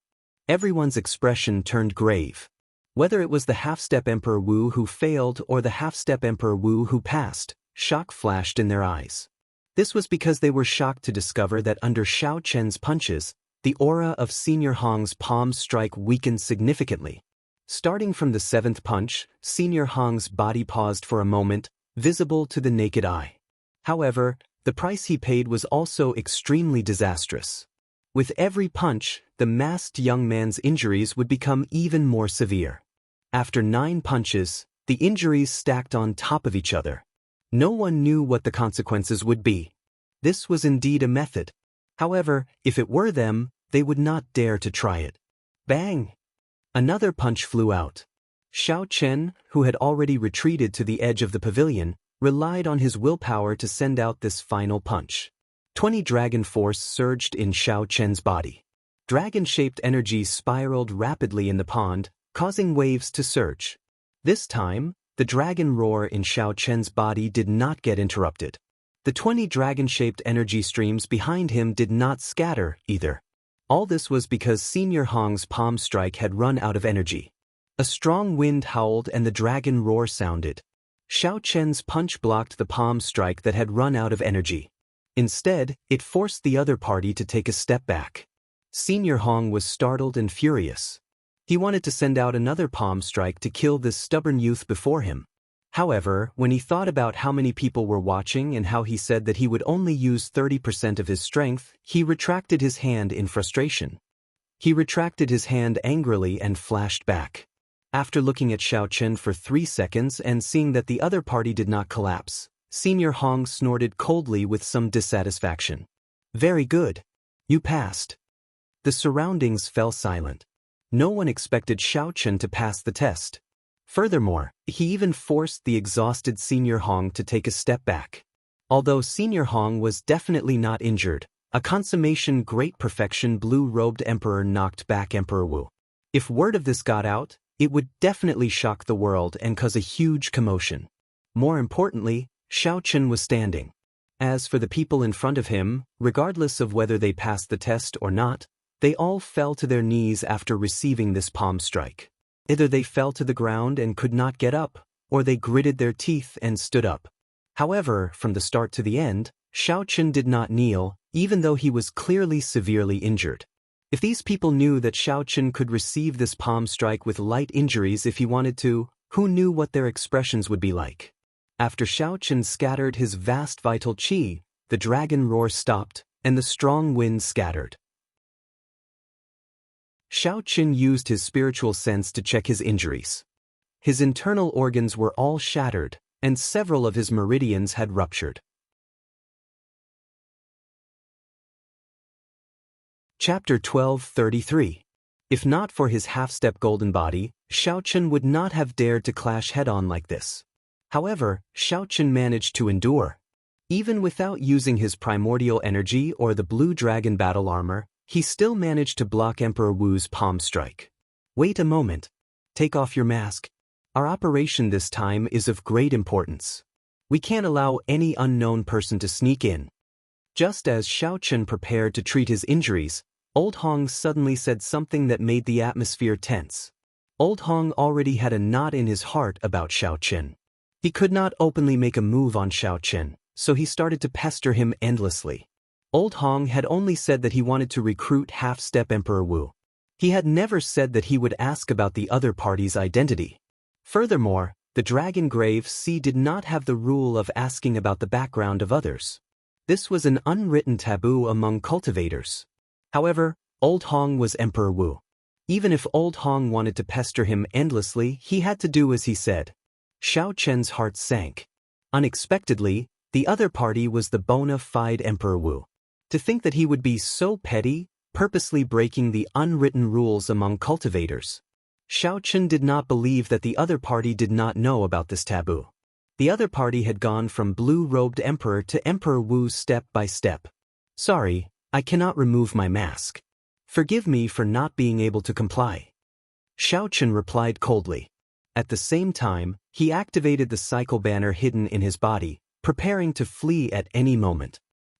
Everyone's expression turned grave. Whether it was the half-step Emperor Wu who failed or the half-step Emperor Wu who passed, shock flashed in their eyes. This was because they were shocked to discover that under Xiao Chen's punches, the aura of Senior Hong's palm strike weakened significantly. Starting from the seventh punch, Senior Hong's body paused for a moment, visible to the naked eye. However, the price he paid was also extremely disastrous. With every punch, the masked young man's injuries would become even more severe. After 9 punches, the injuries stacked on top of each other. No one knew what the consequences would be. This was indeed a method. However, if it were them, they would not dare to try it. Bang! Another punch flew out. Xiao Chen, who had already retreated to the edge of the pavilion, relied on his willpower to send out this final punch. 20 dragon force surged in Xiao Chen's body. Dragon-shaped energy spiraled rapidly in the pond, causing waves to surge. This time, the dragon roar in Xiao Chen's body did not get interrupted. The 20 dragon-shaped energy streams behind him did not scatter either. All this was because Senior Hong's palm strike had run out of energy. A strong wind howled and the dragon roar sounded. Xiao Chen's punch blocked the palm strike that had run out of energy. Instead, it forced the other party to take a step back. Senior Hong was startled and furious. He wanted to send out another palm strike to kill this stubborn youth before him. However, when he thought about how many people were watching and how he said that he would only use 30% of his strength, he retracted his hand in frustration. He retracted his hand angrily and flashed back. After looking at Xiao Chen for 3 seconds and seeing that the other party did not collapse, Senior Hong snorted coldly with some dissatisfaction. Very good. You passed. The surroundings fell silent. No one expected Xiao Chen to pass the test. Furthermore, he even forced the exhausted Senior Hong to take a step back. Although Senior Hong was definitely not injured, a consummation great perfection blue-robed emperor knocked back Emperor Wu. If word of this got out, it would definitely shock the world and cause a huge commotion. More importantly, Xiao Chen was standing. As for the people in front of him, regardless of whether they passed the test or not, they all fell to their knees after receiving this palm strike. Either they fell to the ground and could not get up, or they gritted their teeth and stood up. However, from the start to the end, Xiao Chen did not kneel, even though he was clearly severely injured. If these people knew that Xiao Chen could receive this palm strike with light injuries if he wanted to, who knew what their expressions would be like? After Xiao Chen scattered his vast vital qi, the dragon roar stopped, and the strong wind scattered. Xiao Chen used his spiritual sense to check his injuries. His internal organs were all shattered, and several of his meridians had ruptured. Chapter 12:33. If not for his half-step golden body, Xiao Chen would not have dared to clash head-on like this. However, Xiao Chen managed to endure. Even without using his primordial energy or the blue dragon battle armor, he still managed to block Emperor Wu's palm strike. Wait a moment. Take off your mask. Our operation this time is of great importance. We can't allow any unknown person to sneak in. Just as Xiao Chen prepared to treat his injuries, Old Hong suddenly said something that made the atmosphere tense. Old Hong already had a knot in his heart about Xiao Chen. He could not openly make a move on Xiao Chen, so he started to pester him endlessly. Old Hong had only said that he wanted to recruit half-step Emperor Wu. He had never said that he would ask about the other party's identity. Furthermore, the Dragon Grave Sea did not have the rule of asking about the background of others. This was an unwritten taboo among cultivators. However, Old Hong was Emperor Wu. Even if Old Hong wanted to pester him endlessly, he had to do as he said. Xiao Chen's heart sank. Unexpectedly, the other party was the bona fide Emperor Wu. To think that he would be so petty, purposely breaking the unwritten rules among cultivators. Xiao Chen did not believe that the other party did not know about this taboo. The other party had gone from blue-robed emperor to Emperor Wu step by step. Sorry, I cannot remove my mask. Forgive me for not being able to comply. Xiao Chen replied coldly. At the same time, he activated the cycle banner hidden in his body, preparing to flee at any moment.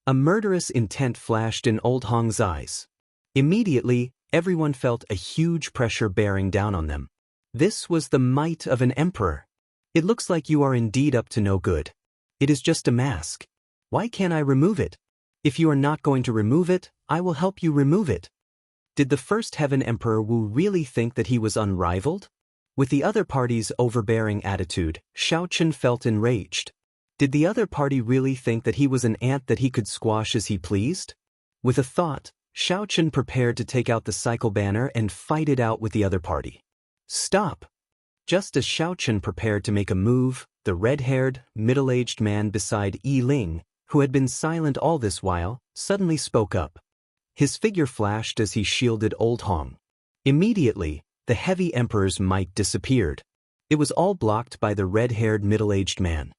A murderous intent flashed in Old Hong's eyes. Immediately, everyone felt a huge pressure bearing down on them. This was the might of an emperor. It looks like you are indeed up to no good. It is just a mask. Why can't I remove it? If you are not going to remove it, I will help you remove it. Did the first Heaven Emperor Wu really think that he was unrivaled? With the other party's overbearing attitude, Xiaochen felt enraged. Did the other party really think that he was an ant that he could squash as he pleased? With a thought, Xiaochen prepared to take out the cycle banner and fight it out with the other party. Stop! Just as Xiaochen prepared to make a move, the red-haired, middle-aged man beside Yi Ling, who had been silent all this while, suddenly spoke up. His figure flashed as he shielded Old Hong. Immediately, the heavy emperor's might disappeared. It was all blocked by the red-haired middle-aged man.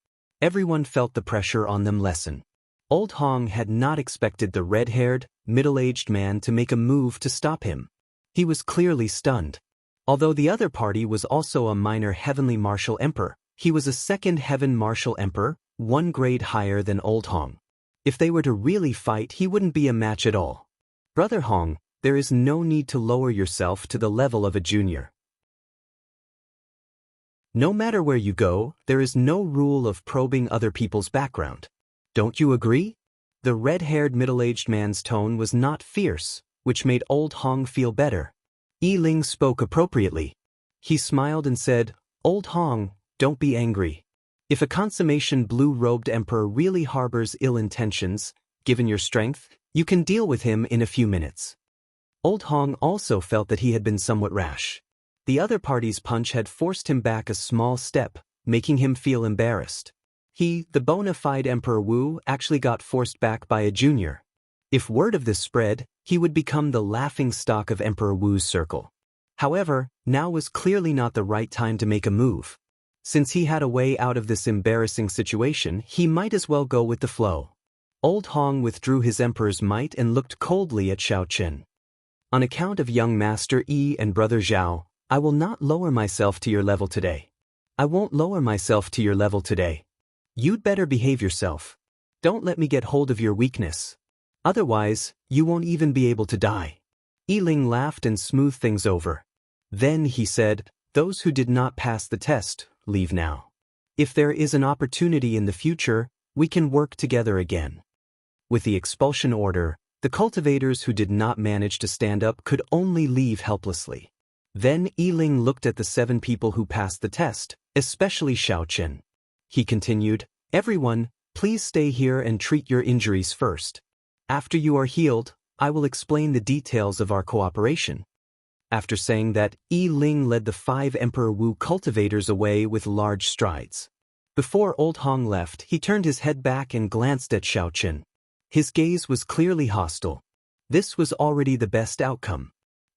Everyone felt the pressure on them lessen. Old Hong had not expected the red-haired, middle-aged man to make a move to stop him. He was clearly stunned. Although the other party was also a minor heavenly martial emperor, he was a second heaven martial emperor, one grade higher than Old Hong. If they were to really fight, he wouldn't be a match at all. Brother Hong, there is no need to lower yourself to the level of a junior. No matter where you go, there is no rule of probing other people's background. Don't you agree? The red-haired middle-aged man's tone was not fierce, which made Old Hong feel better. Yi Ling spoke appropriately. He smiled and said, Old Hong, don't be angry. If a consummation blue-robed emperor really harbors ill intentions, given your strength, you can deal with him in a few minutes. Old Hong also felt that he had been somewhat rash. The other party's punch had forced him back a small step, making him feel embarrassed. He, the bona fide Emperor Wu, actually got forced back by a junior. If word of this spread, he would become the laughingstock of Emperor Wu's circle. However, now was clearly not the right time to make a move. Since he had a way out of this embarrassing situation, he might as well go with the flow. Old Hong withdrew his emperor's might and looked coldly at Xiaochen. On account of young Master Yi and Brother Zhao, I will not lower myself to your level today. I won't lower myself to your level today. You'd better behave yourself. Don't let me get hold of your weakness. Otherwise, you won't even be able to die. Yi Ling laughed and smoothed things over. Then he said, those who did not pass the test, leave now. If there is an opportunity in the future, we can work together again. With the expulsion order, the cultivators who did not manage to stand up could only leave helplessly. Then Yi Ling looked at the 7 people who passed the test, especially Xiaochen. He continued, everyone, please stay here and treat your injuries first. After you are healed, I will explain the details of our cooperation. After saying that, Yi Ling led the 5 Emperor Wu cultivators away with large strides. Before Old Hong left, he turned his head back and glanced at Xiaochen. His gaze was clearly hostile. This was already the best outcome.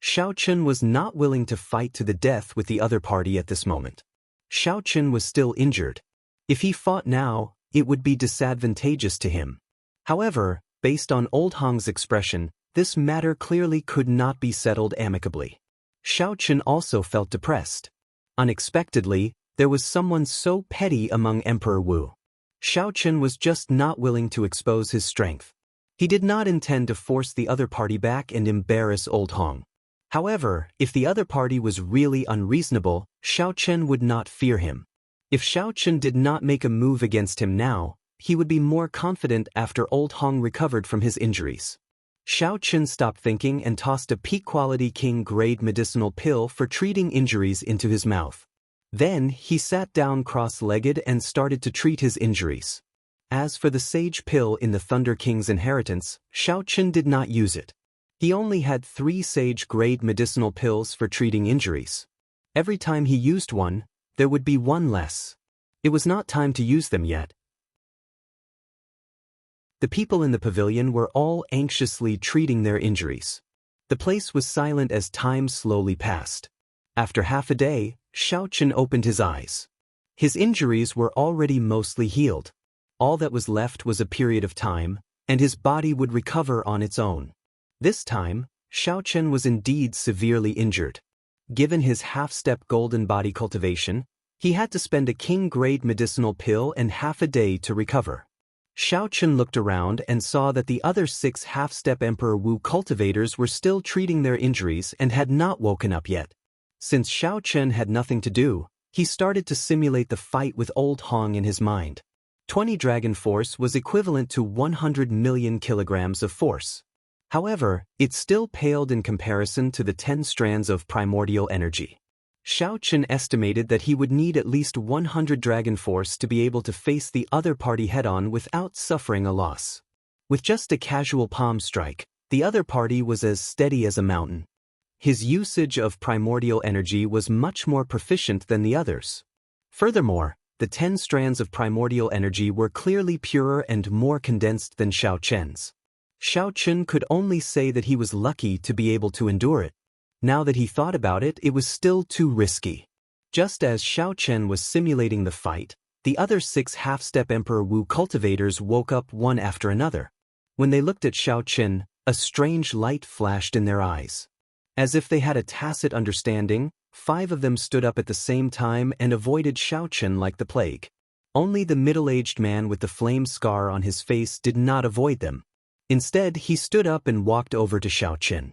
Xiaochen was not willing to fight to the death with the other party at this moment. Xiaochen was still injured. If he fought now, it would be disadvantageous to him. However, based on Old Hong's expression, this matter clearly could not be settled amicably. Xiaochen also felt depressed. Unexpectedly, there was someone so petty among Emperor Wu. Xiaochen was just not willing to expose his strength. He did not intend to force the other party back and embarrass Old Hong. However, if the other party was really unreasonable, Xiaochen would not fear him. If Xiaochen did not make a move against him now, he would be more confident after Old Hong recovered from his injuries. Xiaochen stopped thinking and tossed a peak-quality king-grade medicinal pill for treating injuries into his mouth. Then, he sat down cross-legged and started to treat his injuries. As for the sage pill in the Thunder King's inheritance, Xiaochen did not use it. He only had 3 sage-grade medicinal pills for treating injuries. Every time he used one, there would be one less. It was not time to use them yet. The people in the pavilion were all anxiously treating their injuries. The place was silent as time slowly passed. After half a day, Xiaochen opened his eyes. His injuries were already mostly healed. All that was left was a period of time, and his body would recover on its own. This time, Xiaochen was indeed severely injured. Given his half-step golden body cultivation, he had to spend a king-grade medicinal pill and half a day to recover. Xiao Chen looked around and saw that the other 6 half-step Emperor Wu cultivators were still treating their injuries and had not woken up yet. Since Xiao Chen had nothing to do, he started to simulate the fight with Old Hong in his mind. 20 dragon force was equivalent to 100 million kilograms of force. However, it still paled in comparison to the 10 strands of primordial energy. Xiao Chen estimated that he would need at least 100 dragon force to be able to face the other party head-on without suffering a loss. With just a casual palm strike, the other party was as steady as a mountain. His usage of primordial energy was much more proficient than the others. Furthermore, the 10 strands of primordial energy were clearly purer and more condensed than Xiao Chen's. Xiao Chen could only say that he was lucky to be able to endure it. Now that he thought about it, it was still too risky. Just as Xiao Chen was simulating the fight, the other 6 half-step Emperor Wu cultivators woke up one after another. When they looked at Xiao Chen, a strange light flashed in their eyes. As if they had a tacit understanding, 5 of them stood up at the same time and avoided Xiao Chen like the plague. Only the middle-aged man with the flame scar on his face did not avoid them. Instead, he stood up and walked over to Xiao Chen.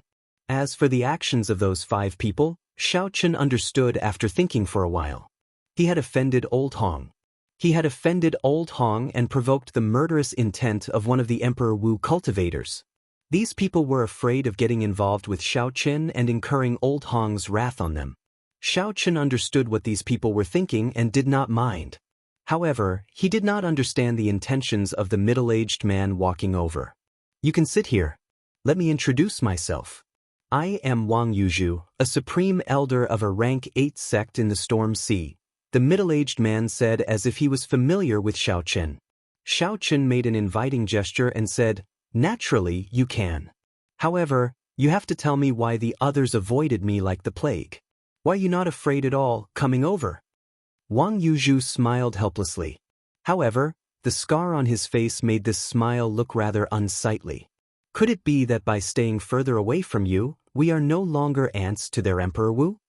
As for the actions of those 5 people, Xiao Chen understood after thinking for a while. He had offended Old Hong. He had offended Old Hong and provoked the murderous intent of one of the Emperor Wu cultivators. These people were afraid of getting involved with Xiao Chen and incurring Old Hong's wrath on them. Xiao Chen understood what these people were thinking and did not mind. However, he did not understand the intentions of the middle-aged man walking over. "You can sit here. Let me introduce myself. I am Wang Yuzhu, a supreme elder of a rank 8 sect in the Storm Sea," the middle-aged man said as if he was familiar with Xiao Chen. Xiao Chen made an inviting gesture and said, "Naturally, you can. However, you have to tell me why the others avoided me like the plague. Why are you not afraid at all, coming over?" Wang Yuzhu smiled helplessly. However, the scar on his face made this smile look rather unsightly. Could it be that by staying further away from you, we are no longer ants to their Emperor Wu?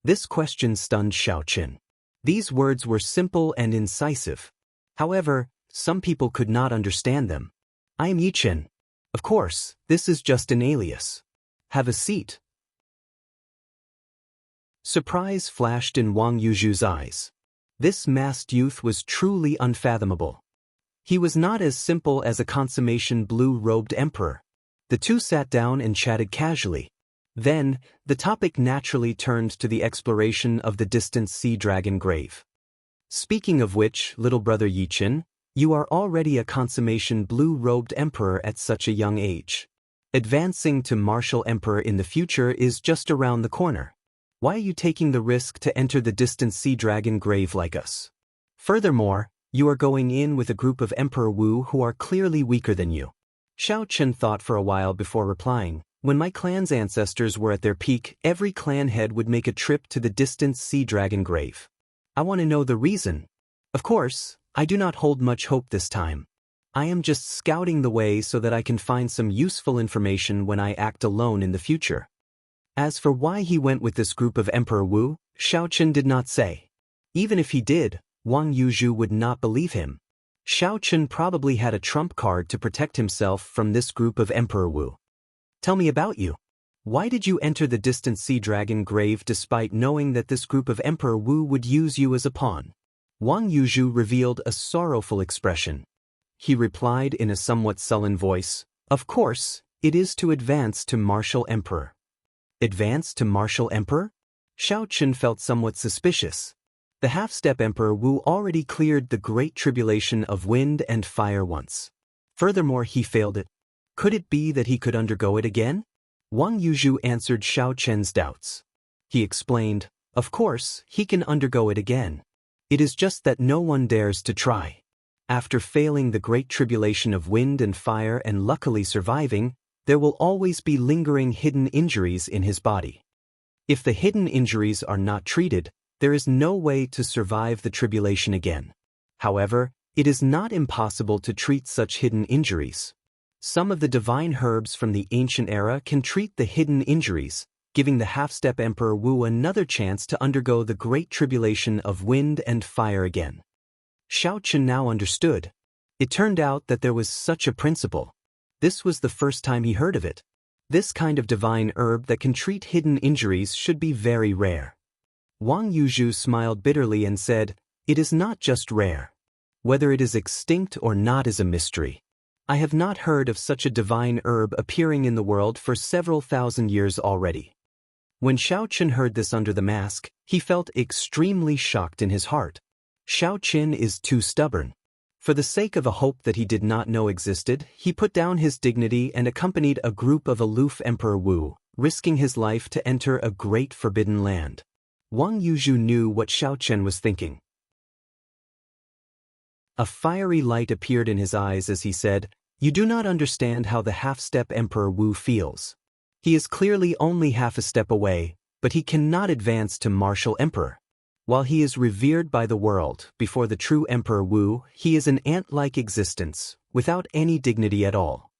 This question stunned Xiao Chen. These words were simple and incisive. However, some people could not understand them. "I am Yichen. Of course, this is just an alias. Have a seat." Surprise flashed in Wang Yuzhu's eyes. This masked youth was truly unfathomable. He was not as simple as a consummation blue-robed emperor. The two sat down and chatted casually. Then, the topic naturally turned to the exploration of the distant sea dragon grave. "Speaking of which, little brother Yichen, you are already a consummation blue-robed emperor at such a young age. Advancing to martial emperor in the future is just around the corner. Why are you taking the risk to enter the distant sea dragon grave like us? Furthermore, you are going in with a group of Emperor Wu who are clearly weaker than you." Xiao Chen thought for a while before replying. "When my clan's ancestors were at their peak, every clan head would make a trip to the distant sea dragon grave. I want to know the reason. Of course, I do not hold much hope this time. I am just scouting the way so that I can find some useful information when I act alone in the future." As for why he went with this group of Emperor Wu, Xiao Chen did not say. Even if he did, Wang Yuzhu would not believe him. Xiao Chen probably had a trump card to protect himself from this group of Emperor Wu. "Tell me about you. Why did you enter the distant sea dragon grave despite knowing that this group of Emperor Wu would use you as a pawn?" Wang Yuzhu revealed a sorrowful expression. He replied in a somewhat sullen voice, "Of course, it is to advance to martial emperor." Advance to martial emperor? Xiao Chen felt somewhat suspicious. The half-step Emperor Wu already cleared the great tribulation of wind and fire once. Furthermore, he failed it. Could it be that he could undergo it again? Wang Yuzhu answered Xiao Chen's doubts. He explained, "Of course, he can undergo it again. It is just that no one dares to try. After failing the great tribulation of wind and fire and luckily surviving, there will always be lingering hidden injuries in his body. If the hidden injuries are not treated, there is no way to survive the tribulation again. However, it is not impossible to treat such hidden injuries. Some of the divine herbs from the ancient era can treat the hidden injuries, giving the half-step Emperor Wu another chance to undergo the great tribulation of wind and fire again." Xiao Chen now understood. It turned out that there was such a principle. This was the first time he heard of it. This kind of divine herb that can treat hidden injuries should be very rare. Wang Yuzhu smiled bitterly and said, "It is not just rare. Whether it is extinct or not is a mystery. I have not heard of such a divine herb appearing in the world for several thousand years already." When Xiao Qin heard this under the mask, he felt extremely shocked in his heart. Xiao Qin is too stubborn. For the sake of a hope that he did not know existed, he put down his dignity and accompanied a group of aloof Emperor Wu, risking his life to enter a great forbidden land. Wang Yuzhu knew what Xiao Qin was thinking. A fiery light appeared in his eyes as he said, "You do not understand how the half-step Emperor Wu feels. He is clearly only half a step away, but he cannot advance to martial emperor. While he is revered by the world, before the true Emperor Wu, he is an ant-like existence, without any dignity at all.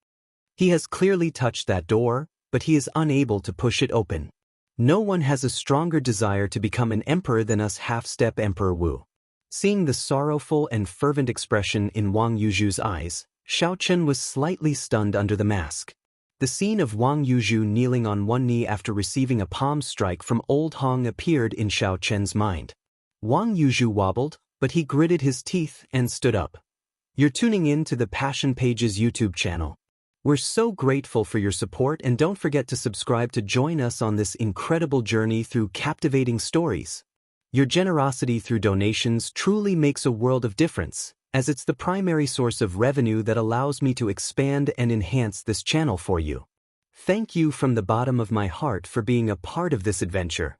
He has clearly touched that door, but he is unable to push it open. No one has a stronger desire to become an emperor than us half-step Emperor Wu." Seeing the sorrowful and fervent expression in Wang Yuzhu's eyes, Xiao Qin was slightly stunned under the mask. The scene of Wang Yuzhu kneeling on one knee after receiving a palm strike from Old Hong appeared in Xiao Qin's mind. Wang Yuzhu wobbled, but he gritted his teeth and stood up. "You're tuning in to the Passion Pages YouTube channel. We're so grateful for your support, and don't forget to subscribe to join us on this incredible journey through captivating stories. Your generosity through donations truly makes a world of difference, as it's the primary source of revenue that allows me to expand and enhance this channel for you. Thank you from the bottom of my heart for being a part of this adventure."